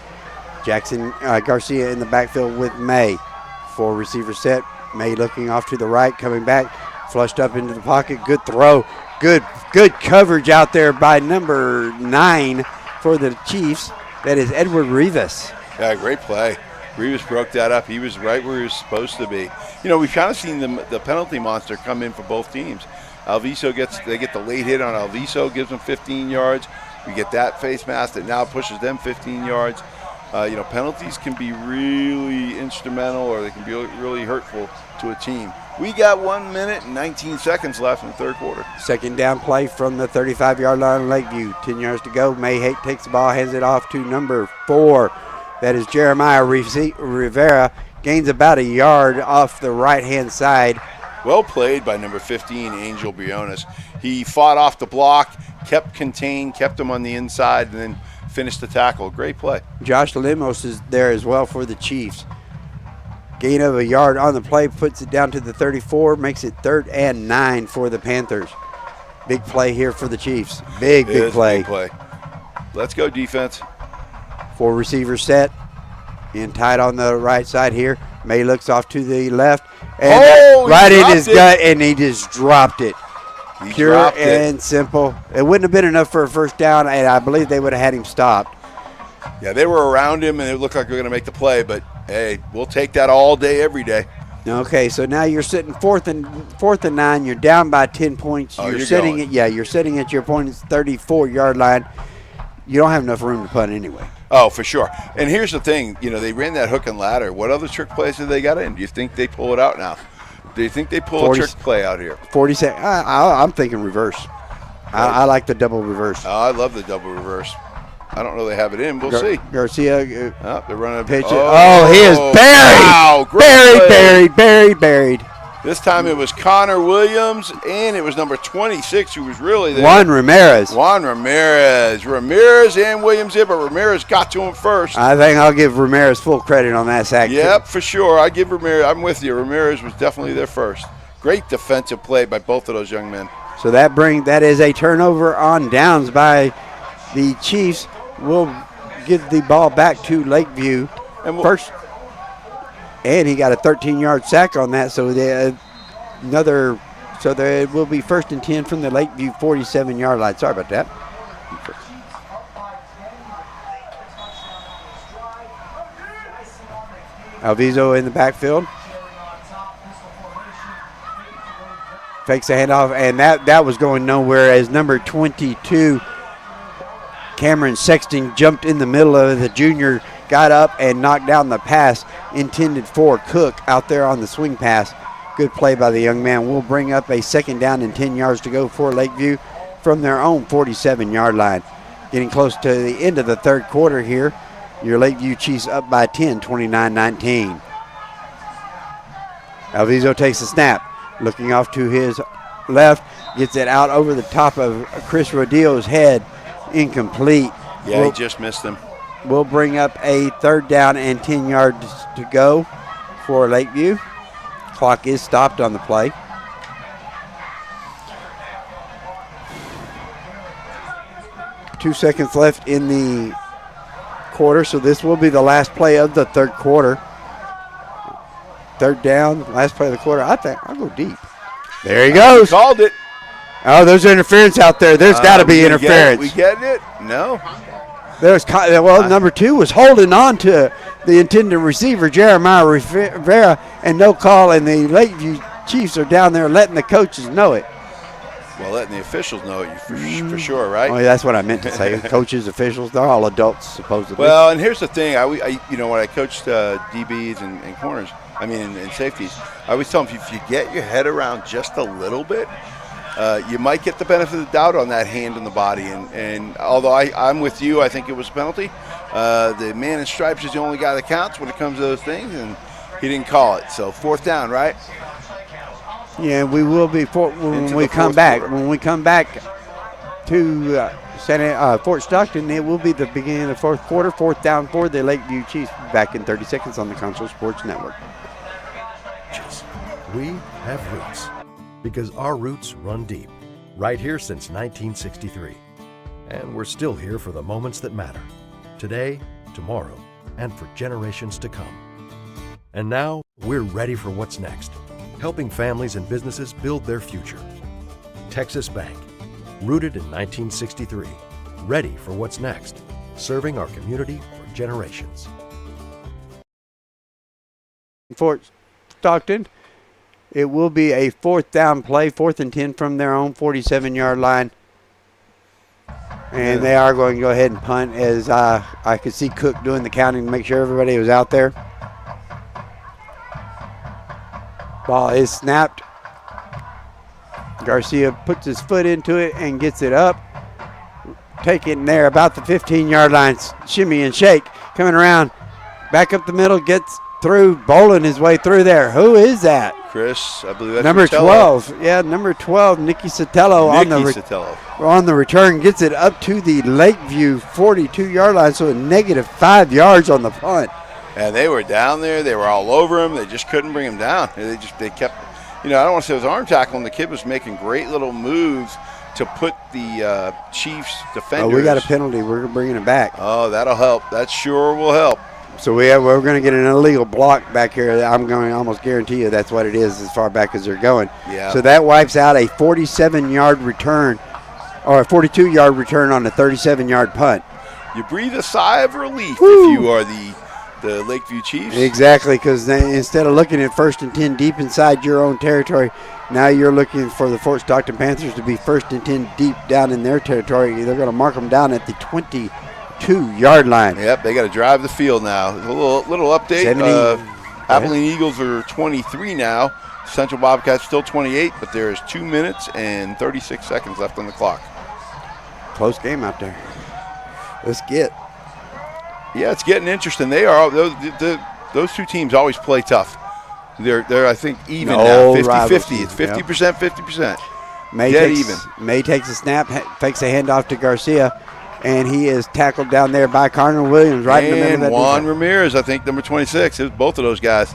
Jackson Garcia in the backfield with May. 4 receiver set. May looking off to the right, coming back, flushed up into the pocket. Good throw. Good coverage out there by number 9 for the Chiefs. That is Edward Rivas. Yeah, great play. Rivas broke that up. He was right where he was supposed to be. You know, we've kind of seen the penalty monster come in for both teams. Alviso they get the late hit on Alviso, gives them 15 yards. We get that face mask that now pushes them 15 yards. Penalties can be really instrumental, or they can be really hurtful to a team. We got 1 minute and 19 seconds left in the third quarter. 2nd down play from the 35-yard line of Lakeview. 10 yards to go. May Haight takes the ball, hands it off to number 4. That is Jeremiah Rivera. Gains about a yard off the right-hand side. Well played by number 15, Angel Briones. He fought off the block, kept contained, kept him on the inside, and then finished the tackle. Great play. Josh Lemos is there as well for the Chiefs. Gain of a yard on the play, puts it down to the 34, makes it 3rd and 9 for the Panthers. Big play here for the Chiefs. Big play. Big play. Let's go, defense. 4 receivers set. And tight on the right side here. May looks off to the left. And right in his gut, and he just dropped it. Pure and simple. It wouldn't have been enough for a 1st down, and I believe they would have had him stopped. Yeah, they were around him, and it looked like they were going to make the play, but, hey, we'll take that all day, every day. Okay, so now you're sitting 4th and 9. You're down by 10 points. You're sitting at your opponent's 34-yard line. You don't have enough room to punt anyway. Oh, for sure. And here's the thing. You know, they ran that hook and ladder. What other trick plays did they got in? Do you think they pull it out now? Do you think they pull a trick play out here? 40 seconds. I'm thinking reverse. I like the double reverse. Oh, I love the double reverse. I don't know they have it in. We'll see. Garcia. They're running a pitch. Oh, he is buried. Wow, great play. Buried. They This time it was Connor Williams, and it was number 26 who was really there. Juan Ramirez. Ramirez and Williams did, but Ramirez got to him first. I think I'll give Ramirez full credit on that sack. Yep, for sure. I give Ramirez. I'm with you. Ramirez was definitely there first. Great defensive play by both of those young men. So that is a turnover on downs by the Chiefs. We'll give the ball back to Lakeview first. And he got a 13-yard sack on that, so there will be 1st and 10 from the Lakeview 47-yard line. Sorry about that. Alviso in the backfield. Fakes a handoff, and that was going nowhere as number 22, Cameron Sexton, jumped in the middle of it. The junior got up and knocked down the pass intended for Cook out there on the swing pass. Good play by the young man. We'll bring up a 2nd down and 10 yards to go for Lakeview from their own 47-yard line. Getting close to the end of the 3rd quarter here. Your Lakeview Chiefs up by 10, 29-19. Alviso takes the snap. Looking off to his left, gets it out over the top of Chris Rodillo's head. Incomplete. Yeah, he just missed him. We'll bring up a 3rd down and 10 yards to go for Lakeview. Clock is stopped on the play. Two seconds left in the quarter, so this will be the last play of the 3rd quarter. 3rd down, last play of the quarter. I think I'll go deep. There he goes. Called it. Oh, there's interference out there. There's got to be interference. We getting it? No. Number 2 was holding on to the intended receiver, Jeremiah Rivera, and no call, and the Lakeview Chiefs are down there letting the coaches know it. Well, letting the officials know it for sure, right? Oh, yeah, that's what I meant to say. Coaches, officials, they're all adults, supposedly. Well, and here's the thing. When I coached DBs and corners, and safeties, I always tell them if you get your head around just a little bit, you might get the benefit of the doubt on that hand and the body. And although I'm with you, I think it was a penalty. The man in stripes is the only guy that counts when it comes to those things, and he didn't call it. So 4th down, right? Yeah, we will be when we come back. Quarter. When we come back to Fort Stockton, it will be the beginning of the 4th quarter. 4th down for the Lakeview Chiefs. Back in 30 seconds on the Concho Sports Network. We have roots because our roots run deep, right here since 1963. And we're still here for the moments that matter, today, tomorrow, and for generations to come. And now we're ready for what's next, helping families and businesses build their future. Texas Bank, rooted in 1963, ready for what's next, serving our community for generations. Fort Stockton, it will be a 4th down play, 4th and 10 from their own 47-yard line. And they are going to go ahead and punt as I could see Cook doing the counting to make sure everybody was out there. Ball is snapped. Garcia puts his foot into it and gets it up. Take it in there about the 15-yard line. Shimmy and shake. Coming around. Back up the middle. Gets through. Bowling his way through there. Who is that? Chris, I believe that's number Sotelo. 12. Yeah, number 12, Nicky Sotelo on the return. Gets it up to the Lakeview 42-yard line, so a -5 yards on the punt. And they were down there. They were all over him. They just couldn't bring him down. They kept, I don't want to say it was arm tackling. The kid was making great little moves to put the Chiefs defenders. Oh, we got a penalty. We're bringing it back. Oh, that'll help. That sure will help. So we're going to get an illegal block back here. I'm going to almost guarantee you that's what it is as far back as they're going. Yeah. So that wipes out a 47-yard return or a 42-yard return on a 37-yard punt. You breathe a sigh of relief if you are the Lakeview Chiefs. Exactly, because instead of looking at 1st and 10 deep inside your own territory, now you're looking for the Fort Stockton Panthers to be 1st and 10 deep down in their territory. They're going to mark them down at the 22-yard line. Yep, they got to drive the field now. A little update. Abilene Eagles are 23 now. Central Bobcats still 28, but there is 2 minutes and 36 seconds left on the clock. Close game out there. Let's get. Yeah, it's getting interesting. They are those two teams always play tough. They're I think even No now, 50-50. rivals. It's 50%, 50%. May Dead takes, even. May takes a snap, fakes a handoff to Garcia, and he is tackled down there by Connor Williams right in the middle of that Juan defense. Ramirez, I think, number 26. It was both of those guys.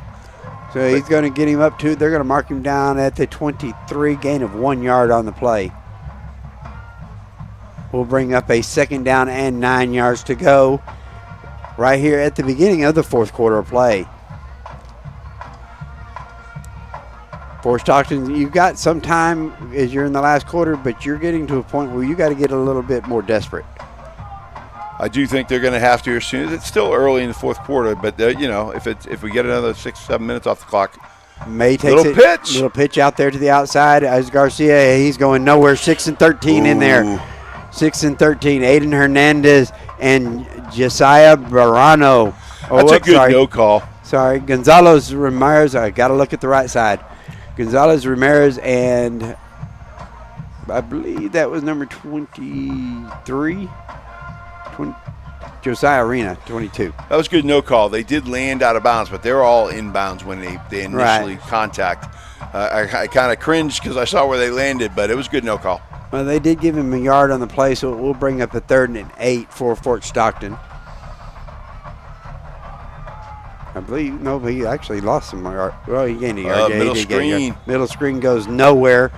So he's going to get him up to, they're going to mark him down at the 23, gain of 1 yard on the play. We'll bring up a second down and 9 yards to go right here at the beginning of the fourth quarter of play. For Stockton, you've got some time as you're in the last quarter, but you're getting to a point where you got to get a little bit more desperate. I do think they're going to have to as soon as it's still early in the fourth quarter, but if we get another 6-7 minutes off the clock. May takes little pitch out there to the outside as Garcia. He's going nowhere. 6 and 13 in there. 6 and 13. Aiden Hernandez and Josiah Barano. That's a good no call. Sorry, Gonzalez Ramirez. I got to look at the right side. Gonzalez Ramirez and I believe that was number 23. Josiah Arena, 22. That was a good no call. They did land out of bounds, but they were all inbounds when they initially contact. I kind of cringed because I saw where they landed, but it was a good no call. Well, they did give him a yard on the play, so we'll bring up a 3rd and 8 for Fort Stockton. I believe, no, but he actually lost some yard. Well, he gained a yard. Middle screen. Middle screen goes nowhere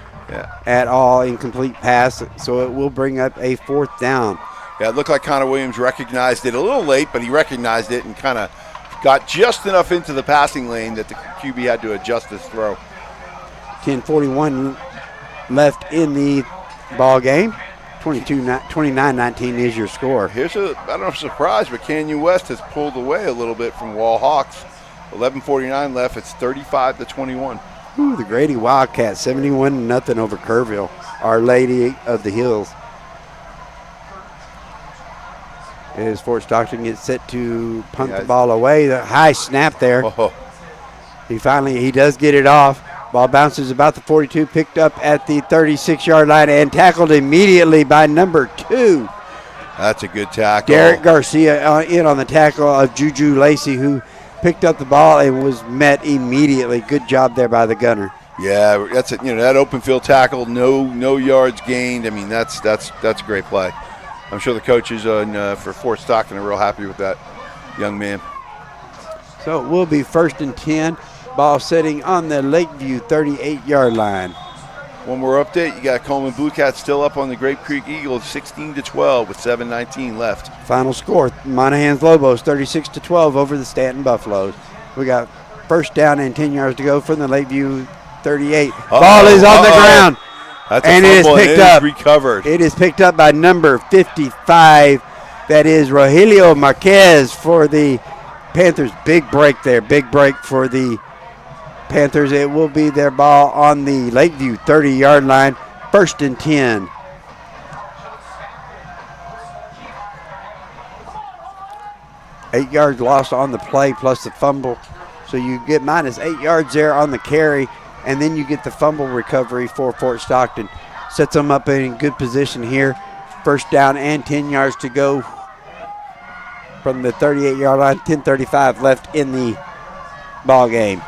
at all. Incomplete pass, so it will bring up a 4th down. Yeah, it looked like Connor Williams recognized it a little late, but he recognized it and kind of got just enough into the passing lane that the QB had to adjust his throw. 10:41 left in the ball game. 29-19 is your score. Here's I don't know if surprise, but Canyon West has pulled away a little bit from Wall Hawks. 11:49 left. It's 35-21. Ooh, the Grady Wildcats, 71-0 over Kerrville, Our Lady of the Hills. As Fort Stockton gets set to punt the ball away. The high snap there. Oh. He does get it off. Ball bounces about the 42, picked up at the 36-yard line and tackled immediately by number 2. That's a good tackle. Derek Garcia in on the tackle of Juju Lacey, who picked up the ball and was met immediately. Good job there by the gunner. Yeah, that's it. That open field tackle, no yards gained. I mean, that's a great play. I'm sure the coaches for Fort Stockton are real happy with that young man. So it will be 1st and 10. Ball sitting on the Lakeview 38-yard line. One more update. You got Coleman Blue Cats still up on the Grape Creek Eagles 16-12 with 7:19 left. Final score, Monahans Lobos 36-12 over the Stanton Buffaloes. We got 1st down and 10 yards to go from the Lakeview 38. Ball is on the ground. That's and a it is fumble, picked and up. It is recovered. It is picked up by number 55. That is Rogelio Marquez for the Panthers. Big break there. Big break for the Panthers. It will be their ball on the Lakeview 30-yard line. 1st and 10. Eight yards lost on the play plus the fumble. So you get -8 yards there on the carry, and then you get the fumble recovery for Fort Stockton. Sets them up in good position here. 1st down and 10 yards to go from the 38-yard line. 10:35 left in the ball game.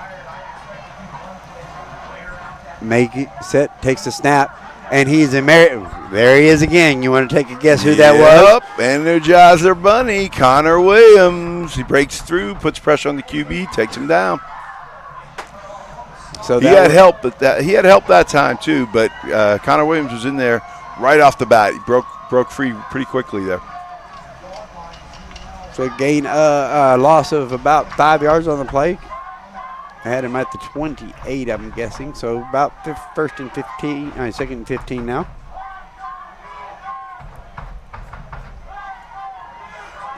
Set, takes the snap, and he's there he is again. You want to take a guess who that was? Energizer Bunny, Connor Williams. He breaks through, puts pressure on the QB, takes him down. So he had help, but he had help that time too. But Connor Williams was in there right off the bat. He broke free pretty quickly there. So gain a loss of about 5 yards on the play. I had him at the 28, I'm guessing. So about 1st and 15, 2nd and 15 now.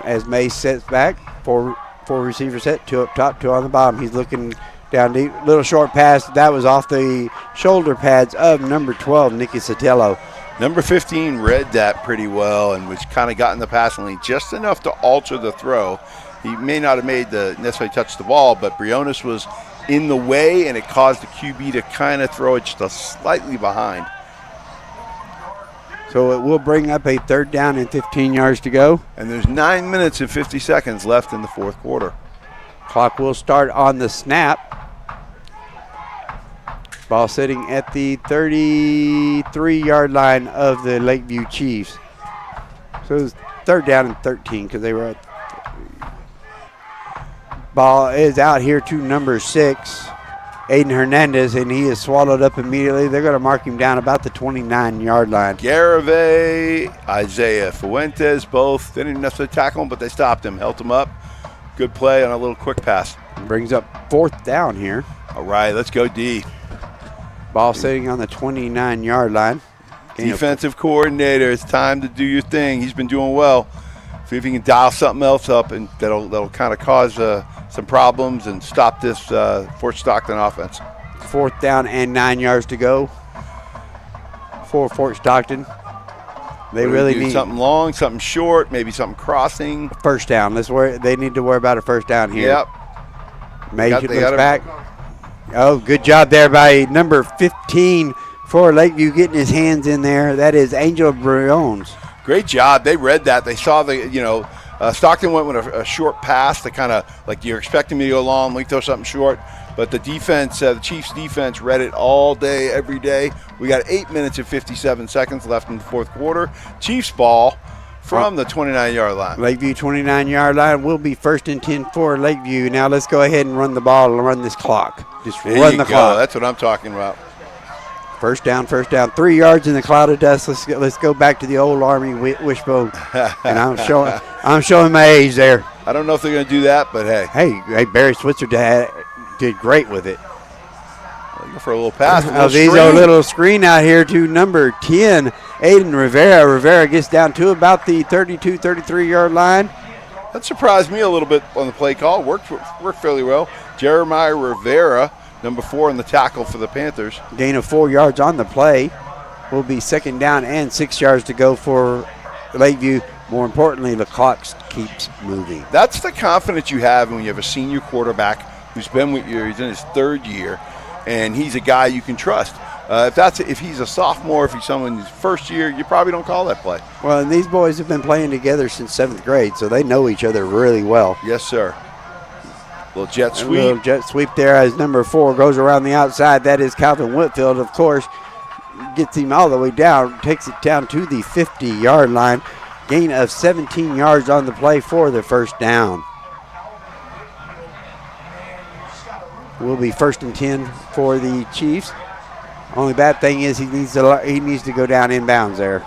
As May sets back, four receiver set, 2 up top, 2 on the bottom. He's looking down deep, little short pass. That was off the shoulder pads of number 12, Nicky Sotelo. Number 15 read that pretty well and was kind of got in the passing lane just enough to alter the throw. He may not have made necessarily touch the ball, but Briones was in the way, and it caused the QB to kind of throw it just slightly behind. So it will bring up a 3rd down and 15 yards to go. And there's 9 minutes and 50 seconds left in the fourth quarter. Clock will start on the snap. Ball sitting at the 33-yard line of the Lakeview Chiefs. So it's 3rd down and 13 because they were at. Ball is out here to number 6, Aiden Hernandez, and he is swallowed up immediately. They're going to mark him down about the 29-yard line. Garavay, Isaiah Fuentes, both didn't necessarily tackle him, but they stopped him, held him up. Good play on a little quick pass. Brings up 4th down here. All right, let's go D. Ball sitting on the 29-yard line. Defensive coordinator, it's time to do your thing. He's been doing well. See if he can dial something else up, and that'll kind of cause some problems and stop this Fort Stockton offense. 4th down and 9 yards to go for Fort Stockton. They really need something long, something short, maybe something crossing. First down. They need to worry about a first down here. Yep. Major looks back. Oh, good job there by number 15 for Lakeview getting his hands in there. That is Angelo Briones. Great job. They read that. They saw Stockton went with a short pass to kind of like you're expecting me to go long, we throw something short. But the defense, the Chiefs defense read it all day, every day. We got 8 minutes and 57 seconds left in the 4th quarter. Chiefs ball from the 29-yard line. Lakeview 29-yard line will be 1st and 10 for Lakeview. Now let's go ahead and run the ball and run this clock. Just run the clock. That's what I'm talking about. First down, 3 yards in the cloud of dust. Let's go back to the old Army wishbone. And I'm showing my age there. I don't know if they're going to do that, but hey. Hey, Barry Switzer did great with it. Go for a little pass. A little screen out here to number 10, Aiden Rivera. Rivera gets down to about the 32, 33-yard line. That surprised me a little bit on the play call. Worked fairly well. Jeremiah Rivera, number 4 in the tackle for the Panthers. Gain of 4 yards on the play. Will be 2nd down and 6 yards to go for Lakeview. More importantly, the clock keeps moving. That's the confidence you have when you have a senior quarterback who's been with you. He's in his 3rd year, and he's a guy you can trust. If he's a sophomore, if he's someone in his 1st year, you probably don't call that play. Well, and these boys have been playing together since 7th grade, so they know each other really well. Yes, sir. Little jet sweep. A little jet sweep there as number 4 goes around the outside. That is Calvin Whitfield, of course. Gets him all the way down, takes it down to the 50-yard line. Gain of 17 yards on the play for the first down. Will be 1st and 10 for the Chiefs. Only bad thing is he needs to go down inbounds there.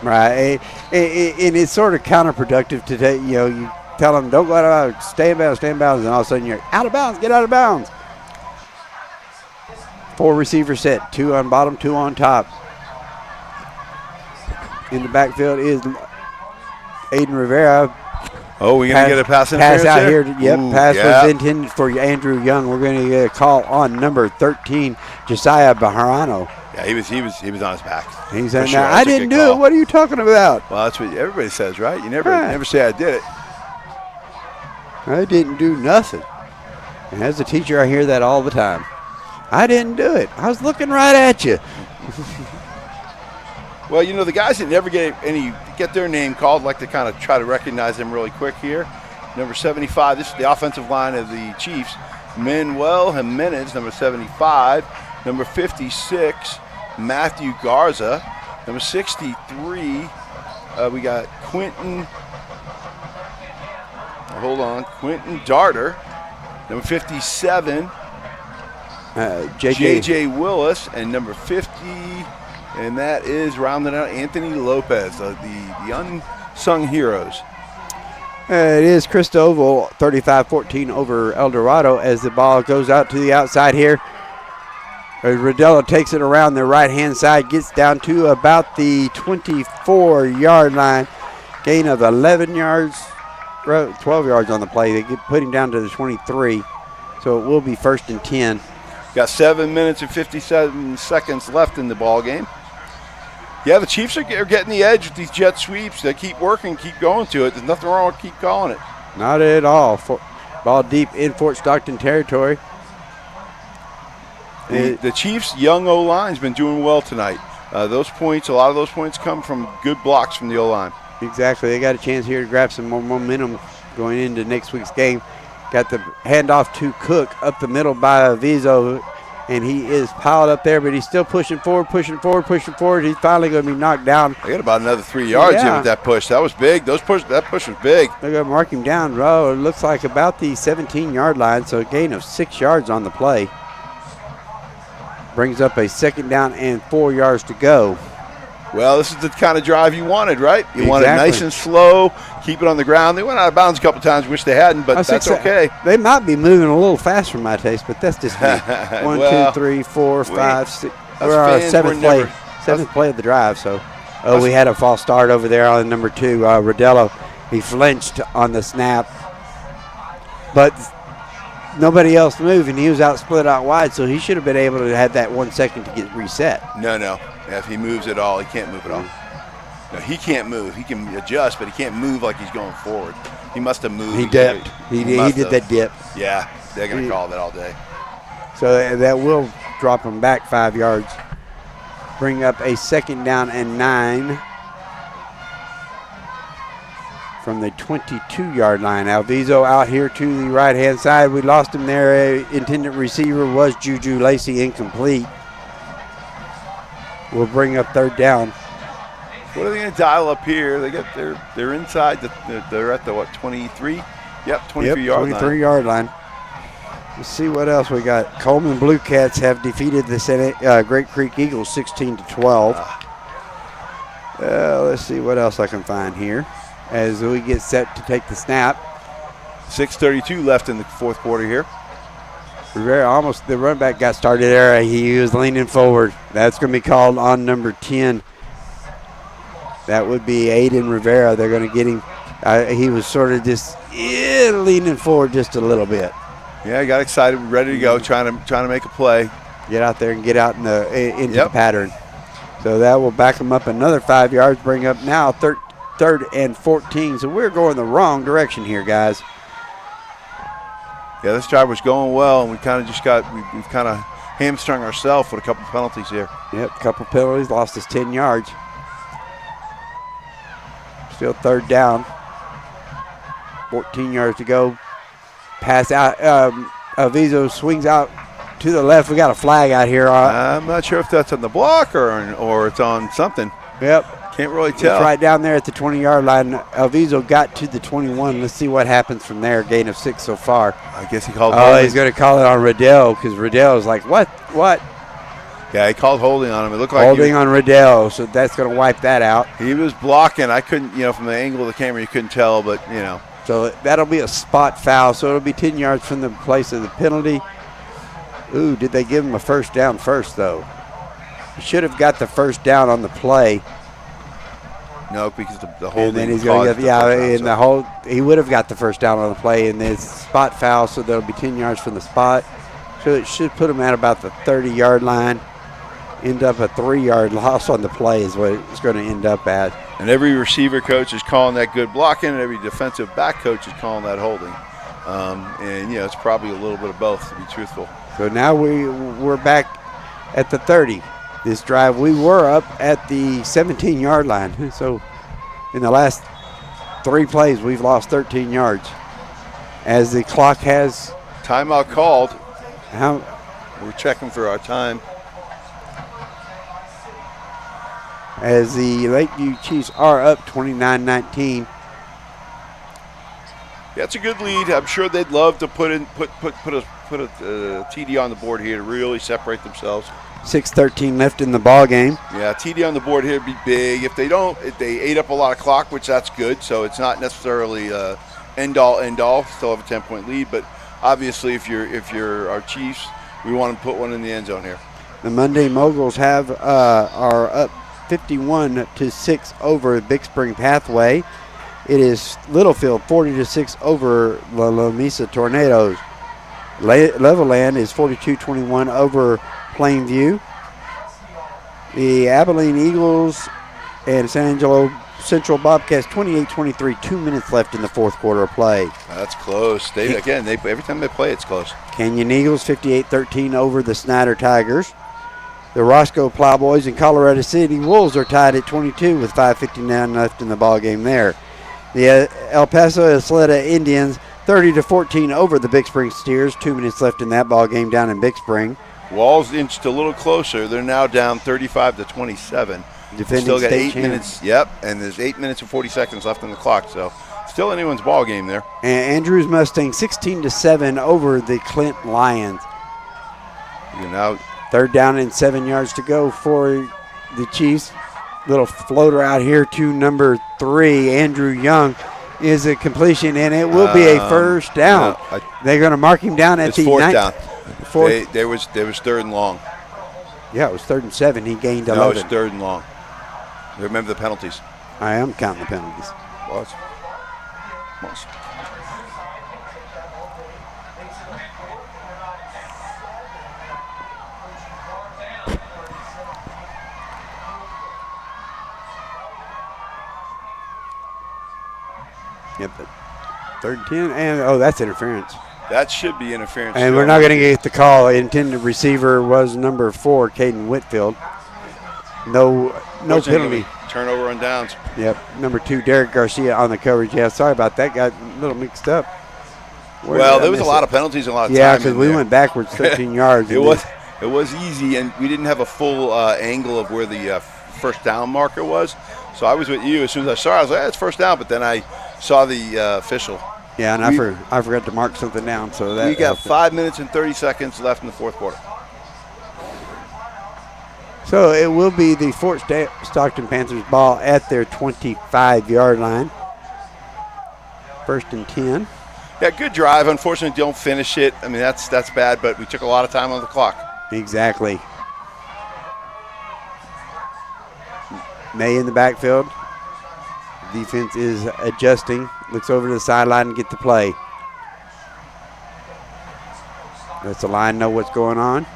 Right, and it's sort of counterproductive to you tell them don't go out of bounds, stay in bounds, and all of a sudden you're out of bounds, get out of bounds. 4 receivers set, 2 on bottom, 2 on top. In the backfield is Aiden Rivera. Oh, we're going to get a pass interference out here? Yep, pass was intended for Andrew Young. We're going to get a call on number 13, Josiah Baharano. Yeah, he was on his back. He's on now. I didn't do it. What are you talking about? Well, that's what everybody says, right? You never say I did it. I didn't do nothing. And as a teacher, I hear that all the time. I didn't do it. I was looking right at you. Well, the guys that never get their name called like to kind of try to recognize them really quick here. Number 75, this is the offensive line of the Chiefs. Manuel Jimenez, number 75. Number 56, Matthew Garza. Number 63, we got Quentin Darter. Number 57, J.J. Willis. And number 50, and that is rounding out Anthony Lopez, the unsung heroes. It is Cristoval, 35-14 over El Dorado as the ball goes out to the outside here. Rodello takes it around the right-hand side, gets down to about the 24-yard line. Gain of 11 yards, 12 yards on the play. They put him down to the 23, so it will be 1st and 10. Got 7 minutes and 57 seconds left in the ball game. Yeah, the Chiefs are getting the edge with these jet sweeps. They keep working, keep going to it. There's nothing wrong with keep calling it. Not at all. Ball deep in Fort Stockton territory. The Chiefs' young O-line's been doing well tonight. A lot of those points come from good blocks from the O-line. Exactly. They got a chance here to grab some more momentum going into next week's game. Got the handoff to Cook up the middle by Avizo, and he is piled up there, but he's still pushing forward. He's finally going to be knocked down. I got about another 3 yards in with that push. That was big. That push was big. They're going to mark him down. Oh, it looks like about the 17-yard line, so a gain of 6 yards on the play. Brings up a 2nd down and 4 yards to go. Well, this is the kind of drive you wanted, right? You wanted nice and slow, keep it on the ground. They went out of bounds a couple times, wish they hadn't, but that's okay. They might be moving a little fast for my taste, but that's just me. 1, 2, 3, 4, 5, 6. We're our seventh play of the drive. So, we had a false start over there on number 2, Rodello. He flinched on the snap, but nobody else moved, and he was split out wide, so he should have been able to have that 1 second to get reset. No. If he moves at all, he can't move at all. No, he can't move. He can adjust, but he can't move like he's going forward. He must have moved. He dipped. He did that dip. Yeah, they're going to call that all day. So that will drop him back 5 yards. Bring up a 2nd down and 9 from the 22-yard line. Alviso out here to the right-hand side. We lost him there. Intended receiver was Juju Lacey, incomplete. We'll bring up 3rd down. What are they going to dial up here? They're inside. They're at the 23? Yep, 23-yard line. 23-yard line. Let's see what else we got. Coleman Blue Cats have defeated the Great Creek Eagles 16-12. Let's see what else I can find here as we get set to take the snap. 6:32 left in the 4th quarter here. Rivera the run back got started there. He was leaning forward. That's going to be called on number 10. That would be Aiden Rivera. They're going to get him. He was sort of just leaning forward just a little bit. Yeah, he got excited, ready to go, trying to make a play. Get out there and get out into the pattern. So that will back him up another 5 yards, bring up now 3rd and 14. So we're going the wrong direction here, guys. Yeah, this drive was going well, and we kind of just we've kind of hamstrung ourselves with a couple penalties here. Yep, a couple penalties, lost us 10 yards. Still 3rd down. 14 yards to go. Pass out. Avizo swings out to the left. We got a flag out here. I'm not sure if that's on the block or it's on something. Yep. Can't really tell. It's right down there at the 20-yard line. Alviso got to the 21. Let's see what happens from there. Gain of 6 so far. I guess he called holding. He's going to call it on Riddell because Riddell is like, what? Yeah, he called holding on him. It looked like holding on Riddell, so that's going to wipe that out. He was blocking. I couldn't, from the angle of the camera, you couldn't tell, but, So that'll be a spot foul, so it'll be 10 yards from the place of the penalty. Ooh, did they give him a 1st down first, though? He should have got the 1st down on the play. No, because the holding. And then he's going to get, he would have got the 1st down on the play, and it's spot foul, so that'll be 10 yards from the spot. So it should put him at about the 30-yard line. End up a 3-yard loss on the play is what it's going to end up at. And every receiver coach is calling that good blocking, and every defensive back coach is calling that holding. And it's probably a little bit of both, to be truthful. So now we're back at the 30. This drive, we were up at the 17-yard line. So in the last 3 plays, we've lost 13 yards. As the clock has timeout called. We're checking for our time. As the Lakeview Chiefs are up 29-19. Yeah, it's a good lead. I'm sure they'd love to put a TD on the board here to really separate themselves. 6:13 left in the ball game. Yeah, TD on the board here would be big. If they ate up a lot of clock, which that's good. So it's not necessarily end all. Still have a 10-point lead, but obviously if you're our Chiefs, we want to put one in the end zone here. The Monday Moguls are up 51-6 over Big Spring Pathway. It is Littlefield 40-6 over La Mesa Tornadoes. Levelland is 42-21 over Plainview. The Abilene Eagles and San Angelo Central Bobcats 28-23, 2 minutes left in the 4th quarter of play. That's close. Every time they play, it's close. Canyon Eagles 58-13 over the Snyder Tigers. The Roscoe Plowboys and Colorado City Wolves are tied at 22 with 5:59 left in the ball game there. The El Paso Isleta Indians 30-14 over the Big Spring Steers. 2 minutes left in that ball game down in Big Spring. Walls inched a little closer. They're now down 35-27. Defending Still got state 8 champ. minutes. Yep, and there's 8 minutes and 40 seconds left on the clock. So still anyone's ball game there. And Andrews Mustangs 16-7 over the Clint Lions. You know, 3rd down and 7 yards to go for the Chiefs. Little floater out here to number 3, Andrew Young, is a completion, and it will be a first down. No, They're going to mark him down at it's the 4th down. Fourth. There was 3rd and long. Yeah, it was 3rd and 7. He gained 11. No, it was 3rd and long. Remember the penalties. I am counting the penalties. Was. Yep. 3rd and 10, and that's interference. That should be interference. And we're not going to get the call. Intended receiver was number 4, Caden Whitfield. No penalty. Turnover on downs. Yep. Number 2, Derek Garcia on the coverage. Yeah, sorry about that. Got a little mixed up. Well, there was a lot of penalties and a lot of time. Yeah, because we went backwards 13 yards. It was easy, and we didn't have a full angle of where the first down marker was. So I was with you. As soon as I saw it, I was like, it's first down. But then I saw the official. Yeah, and I forgot to mark something down. So that we got 5 minutes and 30 seconds left in the 4th quarter. So it will be the Fort Stockton Panthers ball at their 25-yard line. 1st and 10. Yeah, good drive. Unfortunately, don't finish it. I mean, that's bad, but we took a lot of time on the clock. Exactly. May in the backfield. Defense is adjusting. Looks over to the sideline and get the play. Lets the line know what's going on.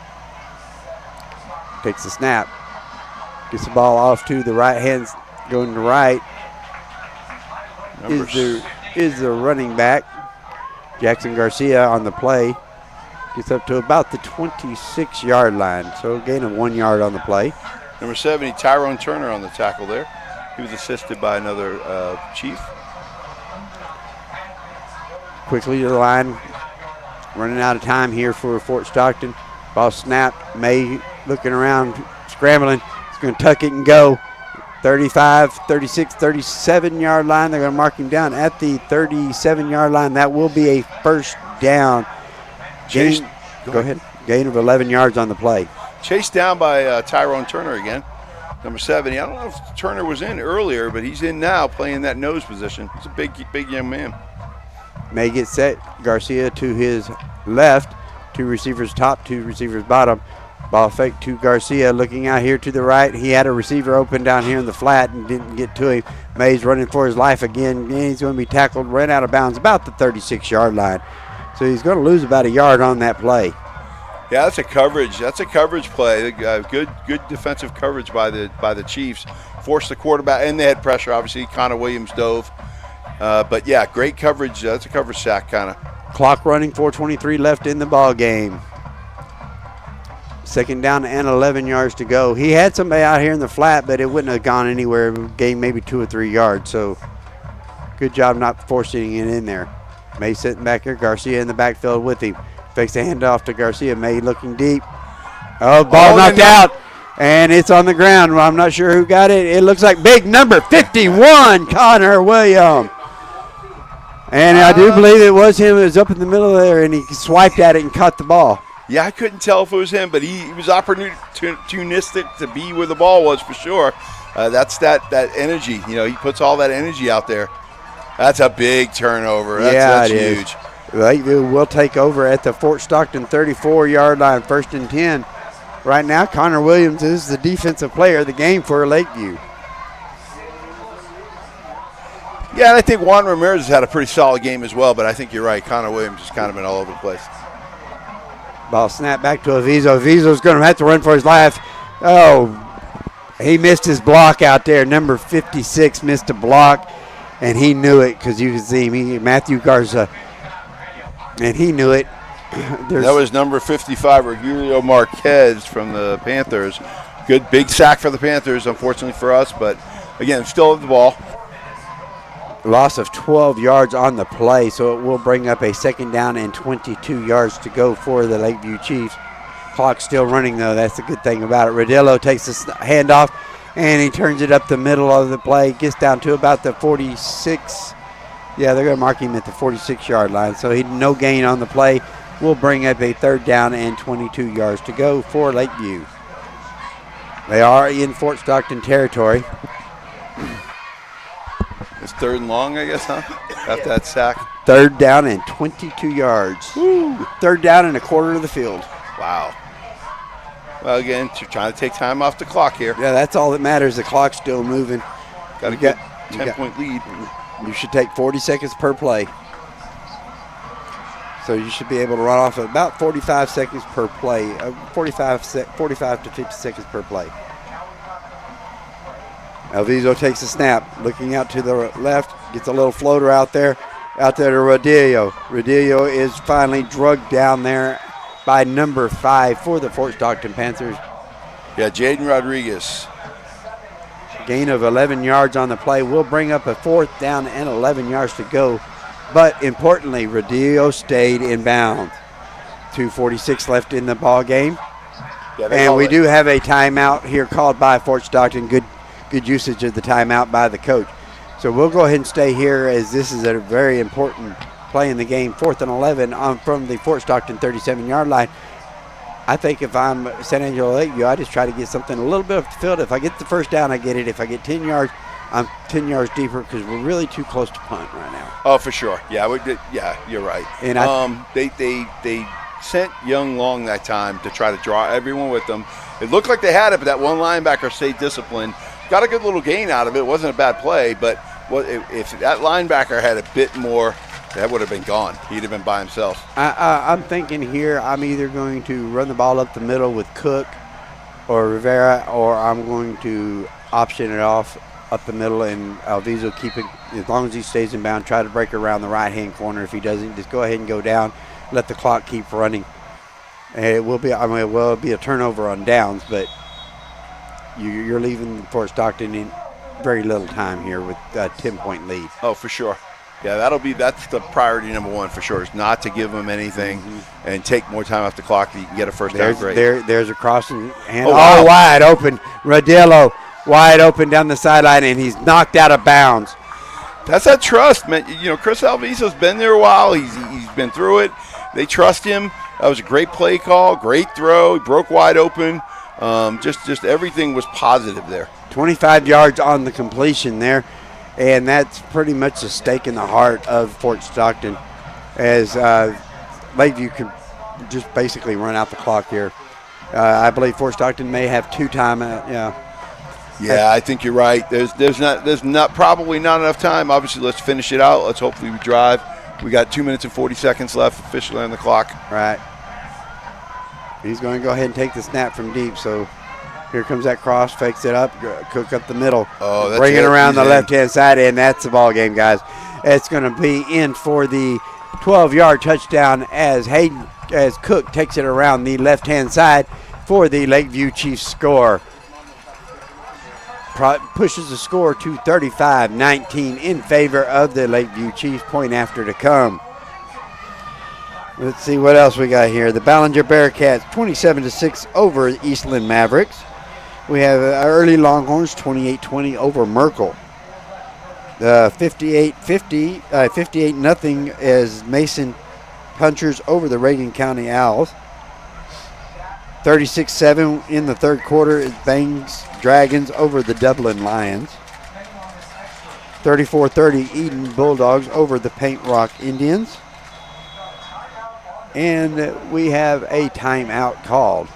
Takes the snap. Gets the ball off to the right hand, going to right. Is the running back. Jackson Garcia on the play. Gets up to about the 26-yard line. So a gain of 1 yard on the play. Number 70, Tyrone Turner on the tackle there. He was assisted by another Chief. Quickly to the line. Running out of time here for Fort Stockton. Ball snapped. May looking around, scrambling. He's going to tuck it and go. 35, 36, 37-yard line. They're going to mark him down at the 37-yard line. That will be a first down. Go ahead. Gain of 11 yards on the play. Chased down by Tyrone Turner again. Number 70. I don't know if Turner was in earlier, but he's in now playing that nose position. He's a big young man. May get set. Garcia to his left. 2 receivers top, 2 receivers bottom. Ball fake to Garcia, looking out here to the right. He had a receiver open down here in the flat and didn't get to him. May's running for his life again. And he's going to be tackled, ran out of bounds about the 36-yard line. So he's going to lose about a yard on that play. Yeah, that's a coverage. That's a coverage play. Good defensive coverage by the Chiefs. Forced the quarterback, and they had pressure. Obviously, Connor Williams dove. But yeah, great coverage. That's a coverage sack kind of. Clock running, 4:23 left in the ball game. 2nd down and 11 yards to go. He had somebody out here in the flat, but it wouldn't have gone anywhere. Gained maybe 2 or 3 yards. So good job not forcing it in there. May sitting back here. Garcia in the backfield with him. Fakes the handoff to Garcia. May looking deep. Oh, ball knocked out. And it's on the ground. Well, I'm not sure who got it. It looks like big number 51, Connor Williams. And I do believe it was him. It was up in the middle there, and he swiped at it and caught the ball. Yeah, I couldn't tell if it was him, but he was opportunistic to be where the ball was for sure. That's that energy. You know, he puts all that energy out there. That's a big turnover. That's huge. Lakeview will take over at the Fort Stockton 34-yard line, 1st and 10. Right now, Connor Williams is the defensive player of the game for Lakeview. Yeah, and I think Juan Ramirez has had a pretty solid game as well, but I think you're right. Connor Williams has kind of been all over the place. Ball snap back to Avizo. Avizo's going to have to run for his life. Oh, he missed his block out there. Number 56 missed a block, and he knew it because you can see him. Matthew Garza, and he knew it. That was number 55, Rogelio Marquez from the Panthers. Good big sack for the Panthers, unfortunately for us, but again, still have the ball. Loss of 12 yards on the play, so it will bring up a 2nd down and 22 yards to go for the Lakeview Chiefs. Clock still running, though. That's the good thing about it. Rodillo takes the handoff, and he turns it up the middle of the play. Gets down to about the 46. Yeah, they're going to mark him at the 46-yard line, so he no gain on the play. Will bring up a 3rd down and 22 yards to go for Lakeview. They are in Fort Stockton territory. It's 3rd and long, I guess, huh? After that sack. 3rd down and 22 yards. Woo. 3rd down and a quarter of the field. Wow. Well, again, you're trying to take time off the clock here. Yeah, that's all that matters. The clock's still moving. Got a good 10-point lead. You should take 40 seconds per play. So you should be able to run off about 45 seconds per play. 45 to 50 seconds per play. Alviso takes a snap, looking out to the left, gets a little floater out there to Rodillo. Rodillo is finally drugged down there by number 5 for the Fort Stockton Panthers. Yeah, Jaden Rodriguez. Gain of 11 yards on the play will bring up a 4th down and 11 yards to go. But importantly, Rodillo stayed in bounds. 2:46 left in the ball game. Yeah, and we do have a timeout here called by Fort Stockton. Good usage of the timeout by the coach. So we'll go ahead and stay here as this is a very important play in the game. 4th and 11 from the Fort Stockton 37-yard line. I think if I'm San Angelo Lakeview, I just try to get something a little bit off the field. If I get the 1st down, I get it. If I get 10 yards, I'm 10 yards deeper because we're really too close to punt right now. Oh, for sure. Yeah, you're right. And they sent Young long that time to try to draw everyone with them. It looked like they had it, but that one linebacker stayed disciplined. Got a good little gain out of it. It wasn't a bad play, but if that linebacker had a bit more, that would have been gone. He'd have been by himself. I'm thinking here I'm either going to run the ball up the middle with Cook or Rivera, or I'm going to option it off up the middle and Alviso keep it, as long as he stays in bound, try to break around the right-hand corner. If he doesn't, just go ahead and go down, let the clock keep running. And it will be a turnover on downs, but you're leaving Fort Stockton in very little time here with a 10-point lead. Oh, for sure. Yeah, that's the priority number 1 for sure, is not to give them anything and take more time off the clock so you can get a 1st down grade. There's a crossing hand. Wow. Wide open. Rodillo wide open down the sideline, and he's knocked out of bounds. That's that trust, man. You know, Chris Alviso's been there a while. He's been through it. They trust him. That was a great play call, great throw. He broke wide open. Just everything was positive there. 25 yards on the completion there, and that's pretty much a stake in the heart of Fort Stockton, as Lakeview could just basically run out the clock here. I believe Fort Stockton may have 2 timeouts. Yeah, I think you're right. There's not probably not enough time. Obviously, let's finish it out. Let's hopefully we drive. We got 2 minutes and 40 seconds left officially on the clock. Right. He's going to go ahead and take the snap from deep. So here comes that cross, fakes it up, Cook up the middle. Oh, that's bring it around the in. left-hand side, and that's the ball game, guys. It's going to be in for the 12-yard touchdown as Cook takes it around the left-hand side for the Lakeview Chiefs score. Pushes the score to 35-19 in favor of the Lakeview Chiefs. Point after to come. Let's see what else we got here. The Ballinger Bearcats 27-6 over Eastland Mavericks. We have early Longhorns 28-20 over Merkel. 58-0 as Mason Punchers over the Reagan County Owls. 36-7 in the third quarter is Bangs Dragons over the Dublin Lions. 34-30 Eden Bulldogs over the Paint Rock Indians. And we have a timeout called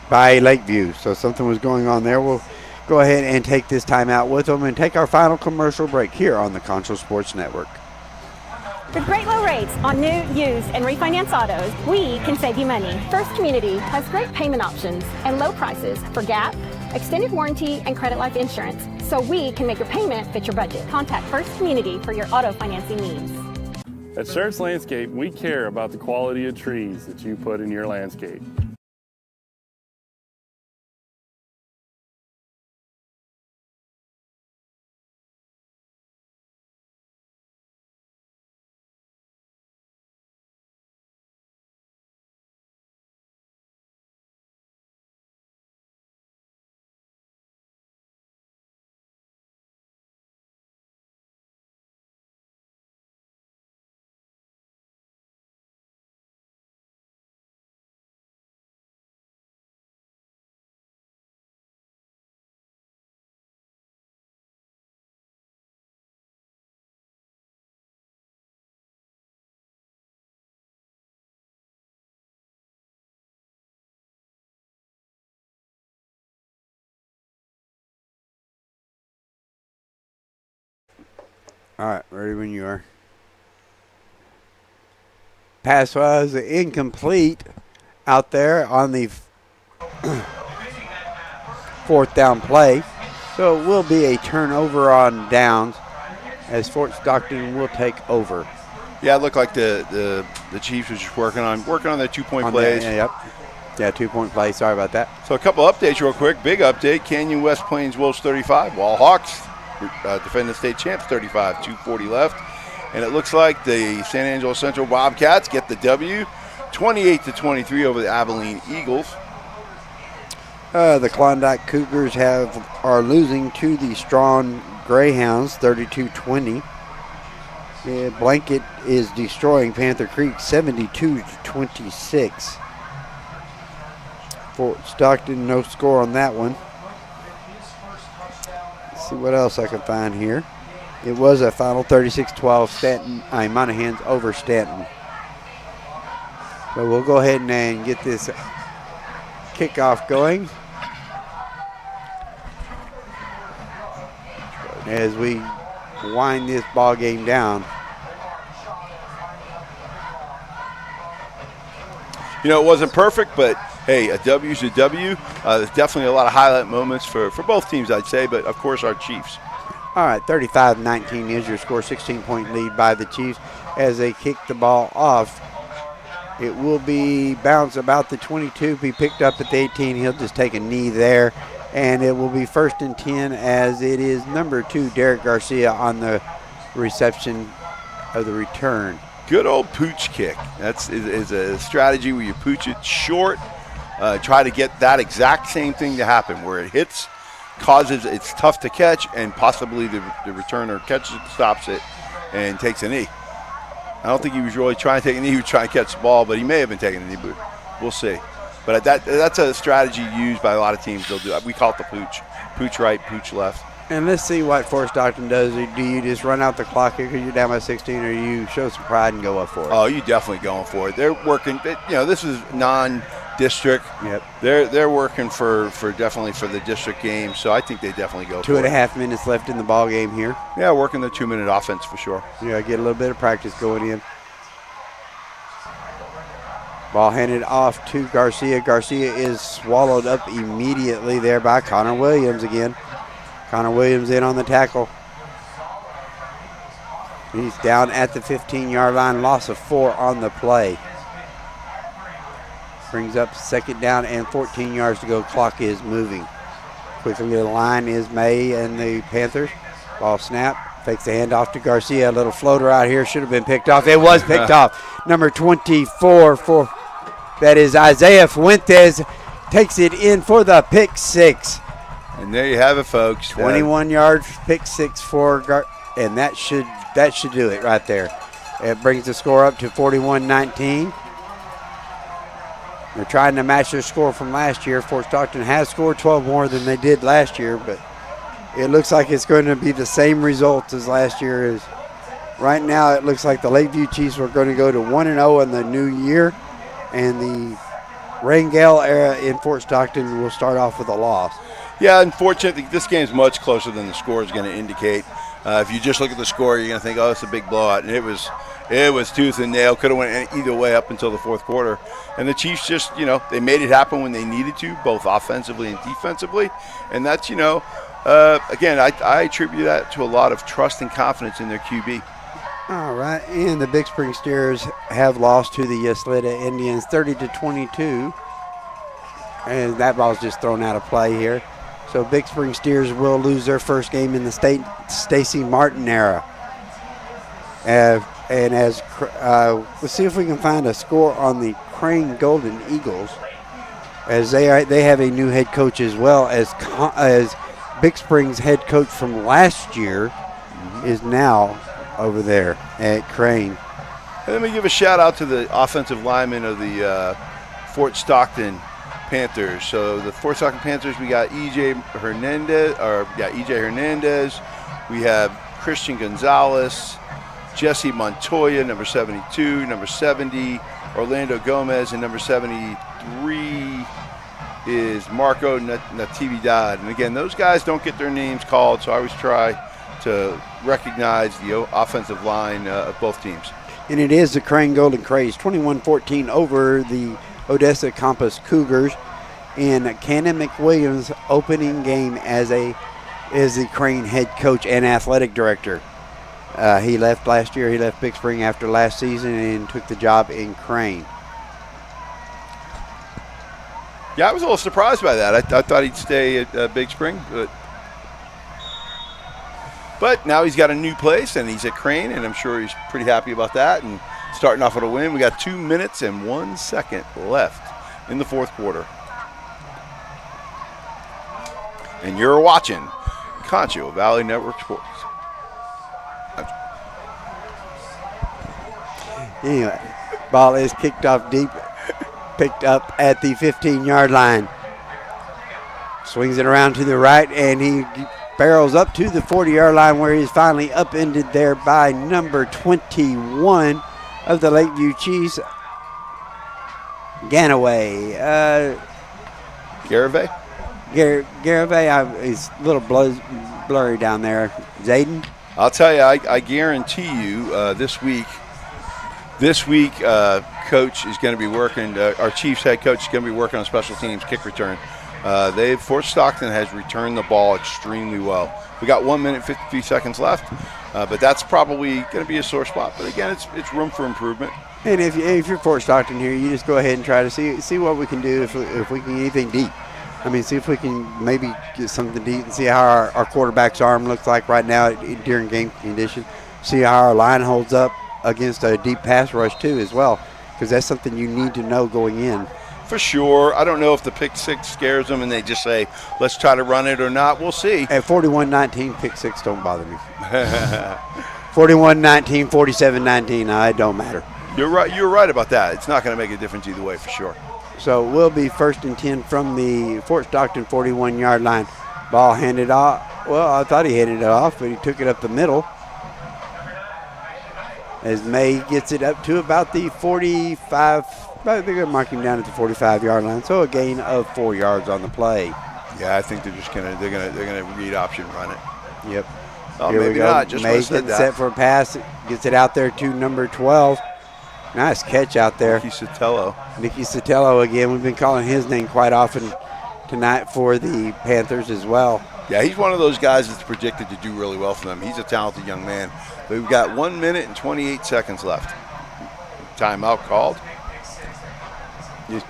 by Lakeview. So something was going on there. We'll go ahead and take this timeout with them and take our final commercial break here on the Concho Sports Network. With great low rates on new, used, and refinance autos, we can save you money. First Community has great payment options and low prices for GAP, extended warranty, and credit life insurance, so we can make your payment fit your budget. Contact First Community for your auto financing needs. At Schertz Landscape, we care about the quality of trees that you put in your landscape. All right, ready when you are. Pass was incomplete out there on the 4th down play. So it will be a turnover on downs as Fort Stockton will take over. Yeah, it looked like the Chiefs was just working on their 2-point plays. Yep. Yeah, 2-point play. Sorry about that. So a couple updates real quick. Big update, Canyon West Plains Wolves 35. Wall Hawks defending state champs 35, 2:40 left. And it looks like the San Angelo Central Bobcats get the W, 28-23 over the Abilene Eagles. The Klondike Cougars are losing to the Strong Greyhounds 32-20. Blanket is destroying Panther Creek 72-26. Fort Stockton, no score on that one. Let's see what else I can find here. It was a final 36-12 Monahans over Stanton. So we'll go ahead and get this kickoff going as we wind this ball game down. You know, it wasn't perfect, but hey, a W's a W. There's definitely a lot of highlight moments for both teams, I'd say, but of course our Chiefs. All right, 35-19 is your score, 16-point lead by the Chiefs as they kick the ball off. It will be bounced about the 22, be picked up at the 18. He'll just take a knee there, and it will be 1st and 10 as it is number 2, Derek Garcia, on the reception of the return. Good old pooch kick. That's is a strategy where you pooch it short, try to get that exact same thing to happen where it hits, it's tough to catch, and possibly the returner catches it, stops it, and takes a knee. I don't think he was really trying to take a knee. He was trying to catch the ball, but he may have been taking a knee, but we'll see. But that's a strategy used by a lot of teams. They'll do. We call it the pooch. Pooch right, pooch left. And let's see what Fort Stockton does. Do you just run out the clock here because you're down by 16, or you show some pride and go up for it? Oh, you definitely going for it. They're working. This is non-district. Yep. They're working for definitely for the district game. So I think they definitely go. 2.5 minutes left in the ball game here. Yeah, working the 2-minute offense for sure. Yeah, get a little bit of practice going in. Ball handed off to Garcia. Garcia is swallowed up immediately there by Connor Williams again. Connor Williams in on the tackle. He's down at the 15-yard line, loss of 4 on the play. Brings up 2nd down and 14 yards to go. Clock is moving. Quickly the line is May and the Panthers. Ball snap, fakes the handoff to Garcia. A little floater out here, should have been picked off. It was picked off. Number 24 that is Isaiah Fuentes, takes it in for the pick 6. And there you have it, folks. 21-yard pick 6 and that should do it right there. It brings the score up to 41-19. They're trying to match their score from last year. Fort Stockton has scored 12 more than they did last year, but it looks like it's going to be the same result as last year. Right now, it looks like the Lakeview Chiefs are going to go to 1-0 in the new year, and the Rangel era in Fort Stockton will start off with a loss. Yeah, unfortunately, this game's much closer than the score is going to indicate. If you just look at the score, you're going to think, oh, it's a big blowout. And it was tooth and nail. Could have went either way up until the 4th quarter. And the Chiefs just, they made it happen when they needed to, both offensively and defensively. And that's, again, I attribute that to a lot of trust and confidence in their QB. All right, and the Big Spring Steers have lost to the Ysleta Indians 30-22. And that ball's just thrown out of play here. So Big Spring Steers will lose their first game in the Stacy Martin era. And let's see if we can find a score on the Crane Golden Eagles, as they have a new head coach as well as Big Spring's head coach from last year is now over there at Crane. And let me give a shout out to the offensive lineman of the Fort Stockton Panthers. So the Fort Stockton Panthers, we got EJ Hernandez. We have Christian Gonzalez, Jesse Montoya, number 72, number 70, Orlando Gomez, and number 73 is Marco Natividad. And again, those guys don't get their names called, so I always try to recognize the offensive line of both teams. And it is the Crane Golden Craze, 21-14 over the Odessa Compass Cougars. In Cannon McWilliams' opening game as the Crane head coach and athletic director. He left last year. He left Big Spring after last season and took the job in Crane. Yeah, I was a little surprised by that. I thought he'd stay at Big Spring, but now he's got a new place and he's at Crane, and I'm sure he's pretty happy about that. And starting off with a win, we got 2 minutes and 1 second left in the fourth quarter. And you're watching Concho Valley Network Sports. Anyway, ball is kicked off deep, picked up at the 15-yard line. Swings it around to the right, and he barrels up to the 40-yard line where he's finally upended there by number 21 of the Lakeview Chiefs, Ganaway. Garavay? Garavay, he's a little blurry down there. Zayden? I'll tell you, I guarantee you this week, Coach is going to be working, our Chiefs head coach is going to be working on special teams kick return. Fort Stockton has returned the ball extremely well. We got 1 minute, 53 seconds left, but that's probably going to be a sore spot. But again, it's room for improvement. And if you're Fort Stockton here, you just go ahead and try to see what we can do if we can get anything deep. I mean, see if we can maybe get something deep and see how our quarterback's arm looks like right now during game condition. See how our line holds up against a deep pass rush too as well, because that's something you need to know going in. For sure. I don't know if the pick six scares them and they just say, let's try to run it or not. We'll see. At 41-19, pick six don't bother me. 41-19, 47-19, it don't matter. You're right. You're right about that. It's not going to make a difference either way for sure. So we'll be 1st and 10 from the Fort Stockton 41-yard line. Ball handed off. Well, I thought he handed it off, but he took it up the middle. As May gets it up to about the 45. They're going to mark him down at the 45-yard line. So a gain of 4 yards on the play. Yeah, I think they're just gonna read option run it. Yep. Oh, Here maybe we go. not. Just May getting set for a pass. Gets it out there to number 12. Nice catch out there. Nicky Sotelo again. We've been calling his name quite often tonight for the Panthers as well. Yeah, he's one of those guys that's predicted to do really well for them. He's a talented young man. But we've got 1 minute and 28 seconds left. Timeout called. You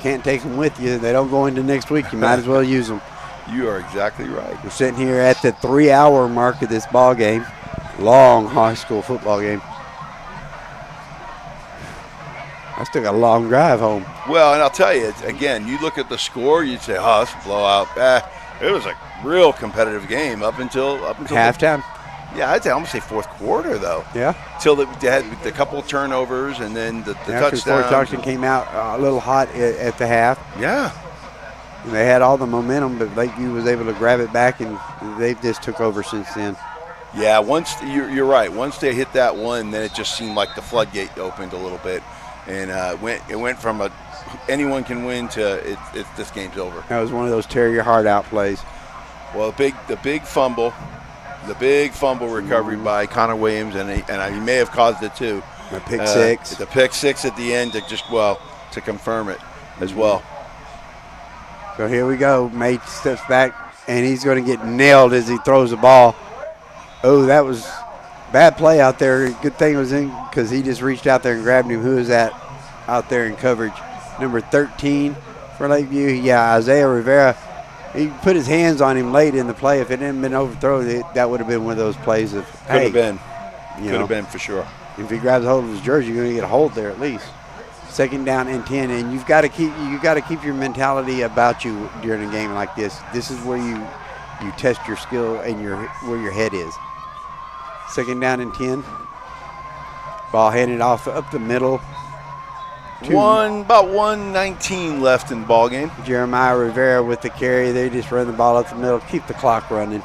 can't take them with you. They don't go into next week. You might as well use them. You are exactly right. We're sitting here at the 3-hour mark of this ball game. Long high school football game. I still got a long drive home. Well, and I'll tell you, again, you look at the score, you'd say, oh, it's a blowout. It was a real competitive game up until halftime. I'd almost say fourth quarter, though. Yeah. Till they had the couple of turnovers and then the touchdown. Fort Stockton came out a little hot at the half. Yeah. And they had all the momentum, but Lakeview was able to grab it back, and they just took over since then. Yeah, once you're right. Once they hit that one, then it just seemed like the floodgate opened a little bit. And it went from anyone can win to this game's over. That was one of those tear your heart out plays. Well, the big fumble recovery by Connor Williams, and he may have caused it too. The pick six. The pick six at the end to confirm it as well. So here we go. May steps back, and he's going to get nailed as he throws the ball. Oh, that was bad play out there. Good thing it was in because he just reached out there and grabbed him. Who is that out there in coverage? Number 13 for Lakeview. Yeah, Isaiah Rivera. He put his hands on him late in the play. If it hadn't been overthrown, that would have been one of those plays of could have been. Could have been for sure. If he grabs a hold of his jersey, you're going to get a hold there at least. 2nd down and 10, and you've got to keep your mentality about you during a game like this. This is where you test your skill and where your head is. 2nd down and 10. Ball handed off up the middle. About 1:19 left in the ball game. Jeremiah Rivera with the carry. They just run the ball up the middle, keep the clock running.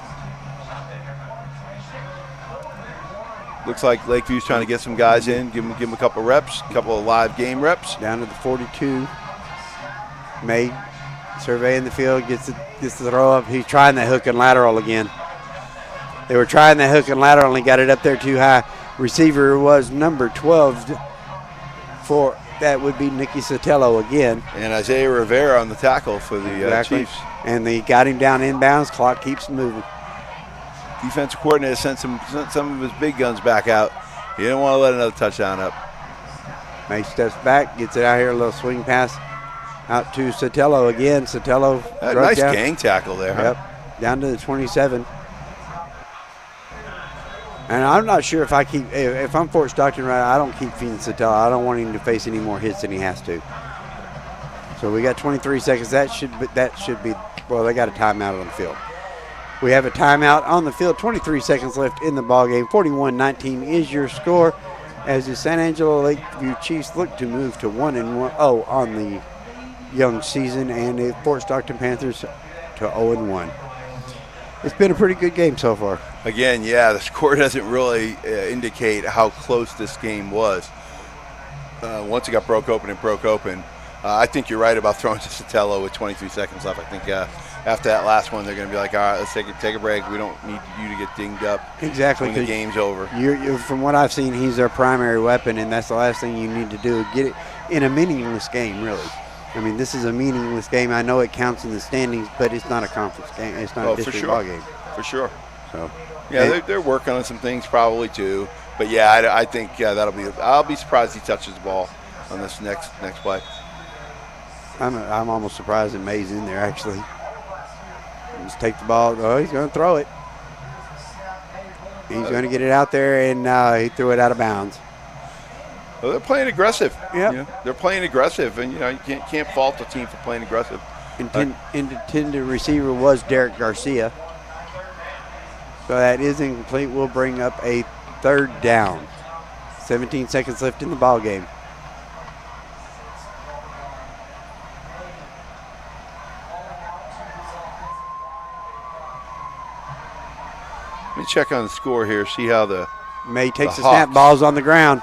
Looks like Lakeview's trying to get some guys in, give them a couple reps, a couple of live game reps. Down to the 42. May surveying the field, gets the throw up. He's trying that hook and lateral again. They were trying the hook and ladder, only got it up there too high. Receiver was number 12 for that would be Nicky Sotelo again. And Isaiah Rivera on the tackle for the Chiefs. And they got him down inbounds. Clock keeps moving. Defensive coordinator sent some of his big guns back out. He didn't want to let another touchdown up. May steps back, gets it out here, a little swing pass out to Sotelo again. Sotelo. Nice gang tackle there. Yep, down to the 27. And I'm not sure if I'm Fort Stockton right, I don't keep feeding Sotelo. I don't want him to face any more hits than he has to. So we got 23 seconds. That should be. Well, they got a timeout on the field. We have a timeout on the field. 23 seconds left in the ball game. 41-19 is your score, as the San Angelo Lakeview Chiefs look to move to 1-0 on the young season, and the Fort Stockton Panthers to 0-1. It's been a pretty good game so far. Again, yeah, the score doesn't really indicate how close this game was. Once it got broke open, I think you're right about throwing to Sotelo with 23 seconds left. I think after that last one, they're going to be like, all right, let's take a break. We don't need you to get dinged up. Exactly. When the game's over. You're, from what I've seen, he's their primary weapon, and that's the last thing you need to do. Get it in a meaningless game, really. I mean, this is a meaningless game. I know it counts in the standings, but it's not a conference game. It's not a district ball game. For sure. So, yeah, they're working on some things probably too. But yeah, I think I'll be surprised he touches the ball on this next play. I'm almost surprised that May's in there actually. Just take the ball. Oh, he's going to throw it. He's going to get it out there, and he threw it out of bounds. Well, they're playing aggressive. Yeah, you know, they're playing aggressive, and you can't fault the team for playing aggressive. Intended receiver was Derek Garcia. So that is incomplete. We'll bring up a third down. 17 seconds left in the ball game. Let me check on the score here, see how the May takes the snap, ball's on the ground.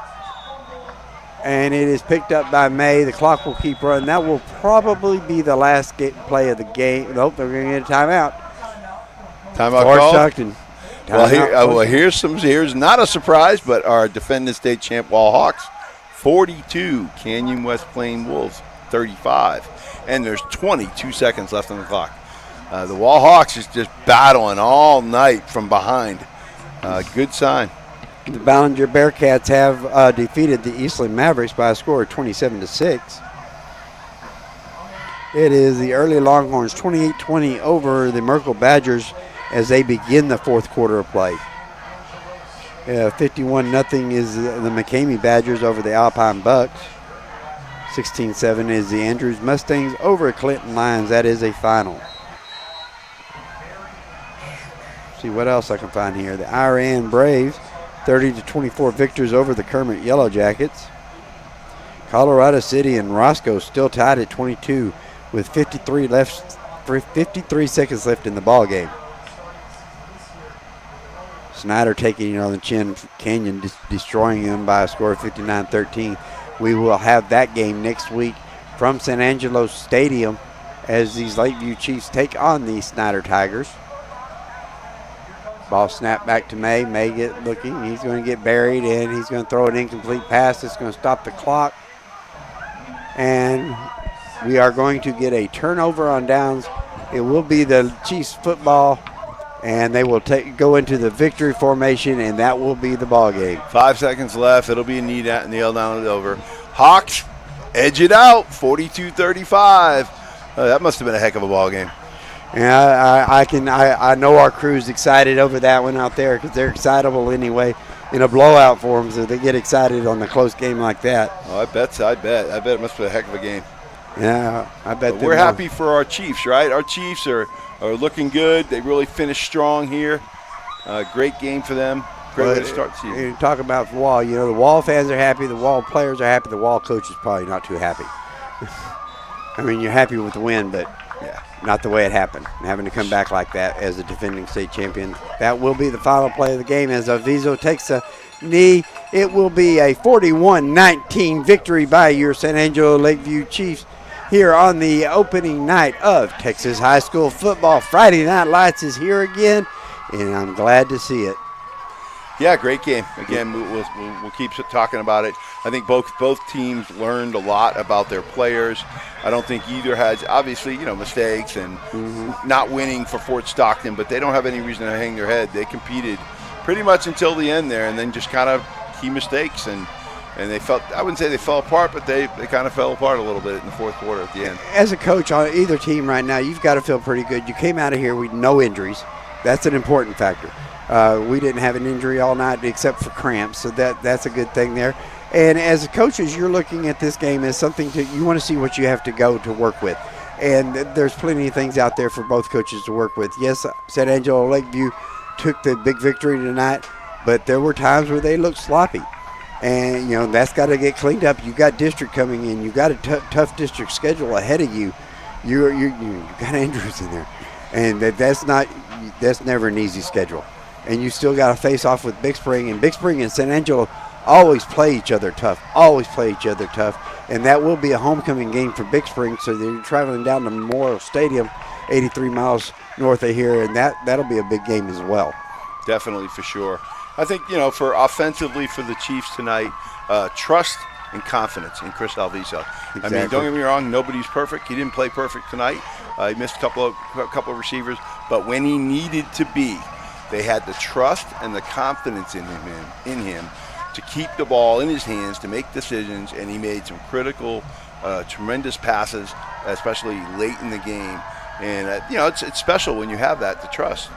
And it is picked up by May. The clock will keep running. That will probably be the last play of the game. Nope, they're going to get a timeout. Timeout Fort called? Stockton. Here's not a surprise, but our defending state champ Wall Hawks, 42, Canyon West Plain Wolves, 35. And there's 22 seconds left on the clock. The Wall Hawks is just battling all night from behind. Good sign. The Ballinger Bearcats have defeated the Eastland Mavericks by a score of 27-6. It is the early Longhorns 28-20 over the Merkle Badgers as they begin the fourth quarter of play. 51-0 is the McCamey Badgers over the Alpine Bucks. 16-7 is the Andrews Mustangs over Clinton Lions. That is a final. See what else I can find here. The Iran Braves 30-24 victors over the Kermit Yellow Jackets. Colorado City and Roscoe still tied at 22 with 53 seconds left in the ball game. Snyder taking it on the chin, Canyon destroying them by a score of 59-13. We will have that game next week from San Angelo Stadium as these Lakeview Chiefs take on the Snyder Tigers. Ball snapped back to May. May get looking. He's going to get buried, and he's going to throw an incomplete pass. It's going to stop the clock. And we are going to get a turnover on downs. It will be the Chiefs football, and they will go into the victory formation, and that will be the ball game. 5 seconds left. It'll be a kneel down and over. Hawks edge it out, 42-35. That must have been a heck of a ball game. Yeah, I know our crew's excited over that one out there because they're excitable anyway in a blowout for them, so they get excited on a close game like that. Oh, I bet it must be a heck of a game. Yeah, I bet. We're happy for our Chiefs, right? Our Chiefs are looking good. They really finished strong here. Great game for them. Great way to start the season. You talk about the Wall. You know, the Wall fans are happy. The Wall players are happy. The Wall coach is probably not too happy. I mean, you're happy with the win, but yeah, not the way it happened. Having to come back like that as the defending state champion. That will be the final play of the game as Avizo takes a knee. It will be a 41-19 victory by your San Angelo Lakeview Chiefs here on the opening night of Texas High School Football. Friday Night Lights is here again. and I'm glad to see it. Yeah, great game. Again, we'll keep talking about it. I think both teams learned a lot about their players. I don't think either has, obviously, mistakes and not winning for Fort Stockton, but they don't have any reason to hang their head. They competed pretty much until the end there, and then just kind of key mistakes, and they felt, I wouldn't say they fell apart, but they kind of fell apart a little bit in the fourth quarter at the end. As a coach on either team right now, you've got to feel pretty good. You came out of here with no injuries. That's an important factor. We didn't have an injury all night except for cramps, so that's a good thing there. And as coaches, you're looking at this game as something you want to see what you have to go to work with. And there's plenty of things out there for both coaches to work with. Yes, San Angelo Lakeview took the big victory tonight, but there were times where they looked sloppy. And, that's got to get cleaned up. You got district coming in. You got a tough district schedule ahead of you. You got Andrews in there. And that's never an easy schedule. And you still got to face off with Big Spring. And Big Spring and San Angelo always play each other tough. And that will be a homecoming game for Big Spring. So they're traveling down to Memorial Stadium, 83 miles north of here. And that'll be a big game as well. Definitely, for sure. I think, for offensively for the Chiefs tonight, trust and confidence in Chris Alviso. Exactly. I mean, don't get me wrong, nobody's perfect. He didn't play perfect tonight. He missed a couple of receivers. But when he needed to be, they had the trust and the confidence in him to keep the ball in his hands, to make decisions, and he made some critical, tremendous passes, especially late in the game. And, it's special when you have that, the trust.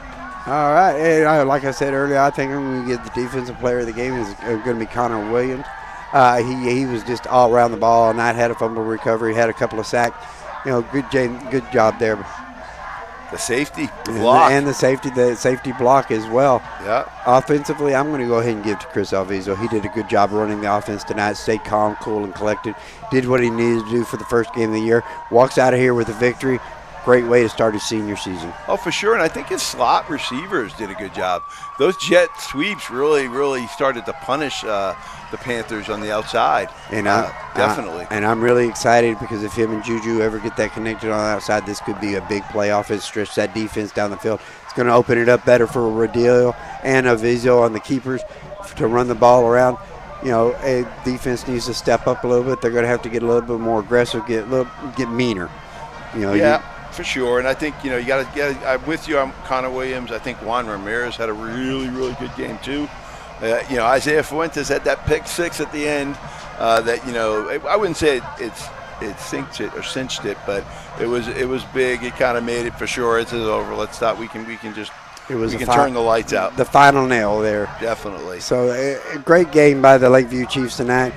All right. And like I said earlier, I think I'm going to give the defensive player of the game is going to be Connor Williams. He was just all around the ball all night, had a fumble recovery, had a couple of sacks. Good job there. The safety, the block. And the safety block as well. Yeah. Offensively, I'm going to go ahead and give to Chris Alviso. He did a good job running the offense tonight, stayed calm, cool, and collected, did what he needed to do for the first game of the year, walks out of here with a victory. Great way to start his senior season. Oh, for sure. And I think his slot receivers did a good job. Those jet sweeps really started to punish the Panthers on the outside. And definitely. And I'm really excited because if him and Juju ever get that connected on the outside, this could be a big play offense, stretch that defense down the field. It's going to open it up better for Rodillo and Alviso on the keepers to run the ball around. A defense needs to step up a little bit. They're going to have to get a little bit more aggressive, get meaner. For sure, and I think you got to get. I'm with you on Connor Williams. I think Juan Ramirez had a really good game too. Isaiah Fuentes had that pick six at the end. I wouldn't say it cinched it, but it was big. It kind of made it for sure. It's over. Let's stop. We can turn the lights out. The final nail there. Definitely. So a great game by the Lakeview Chiefs tonight.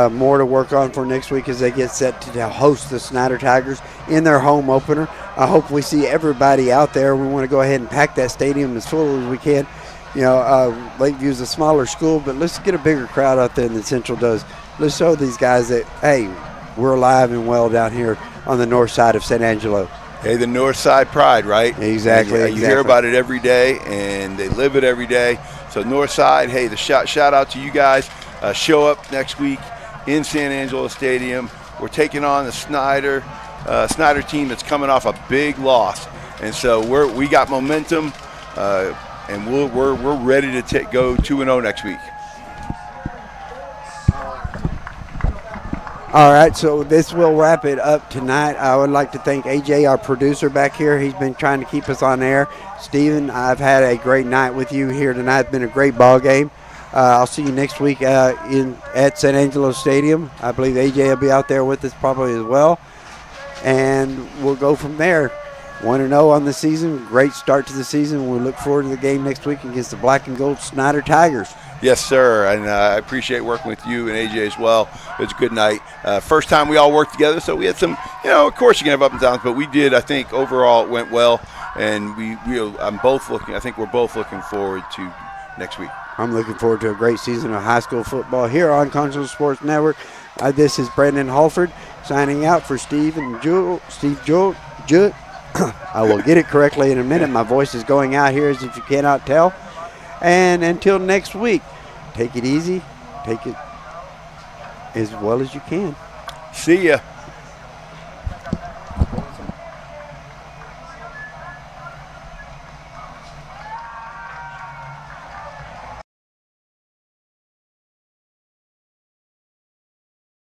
More to work on for next week as they get set to host the Snyder Tigers in their home opener. I hope we see everybody out there. We want to go ahead and pack that stadium as full as we can. Lakeview's a smaller school, but let's get a bigger crowd out there than Central does. Let's show these guys that, hey, we're alive and well down here on the north side of San Angelo. Hey, the north side pride, right? Exactly. You hear about it every day, and they live it every day. So north side, hey, the shout out to you guys. Show up next week in San Angelo Stadium. We're taking on the Snyder team that's coming off a big loss, and so we got momentum, and we're ready to go 2-0 next week. All right, so this will wrap it up tonight. I would like to thank AJ, our producer back here. He's been trying to keep us on air. Steven, I've had a great night with you here tonight. It's been a great ball game. I'll see you next week at San Angelo Stadium. I believe AJ will be out there with us probably as well. And we'll go from there. 1-0 on the season. Great start to the season. We look forward to the game next week against the Black and Gold Snyder Tigers. Yes, sir. And I appreciate working with you and AJ as well. It was a good night. First time we all worked together, so we had some, of course you can have up and downs, but we did. I think overall it went well. And I think we're both looking forward to next week. I'm looking forward to a great season of high school football here on Concho Sports Network. This is Brandon Halford signing out for Steve Jewell. I will get it correctly in a minute. My voice is going out here as if you cannot tell. And until next week, take it easy. Take it as well as you can. See ya.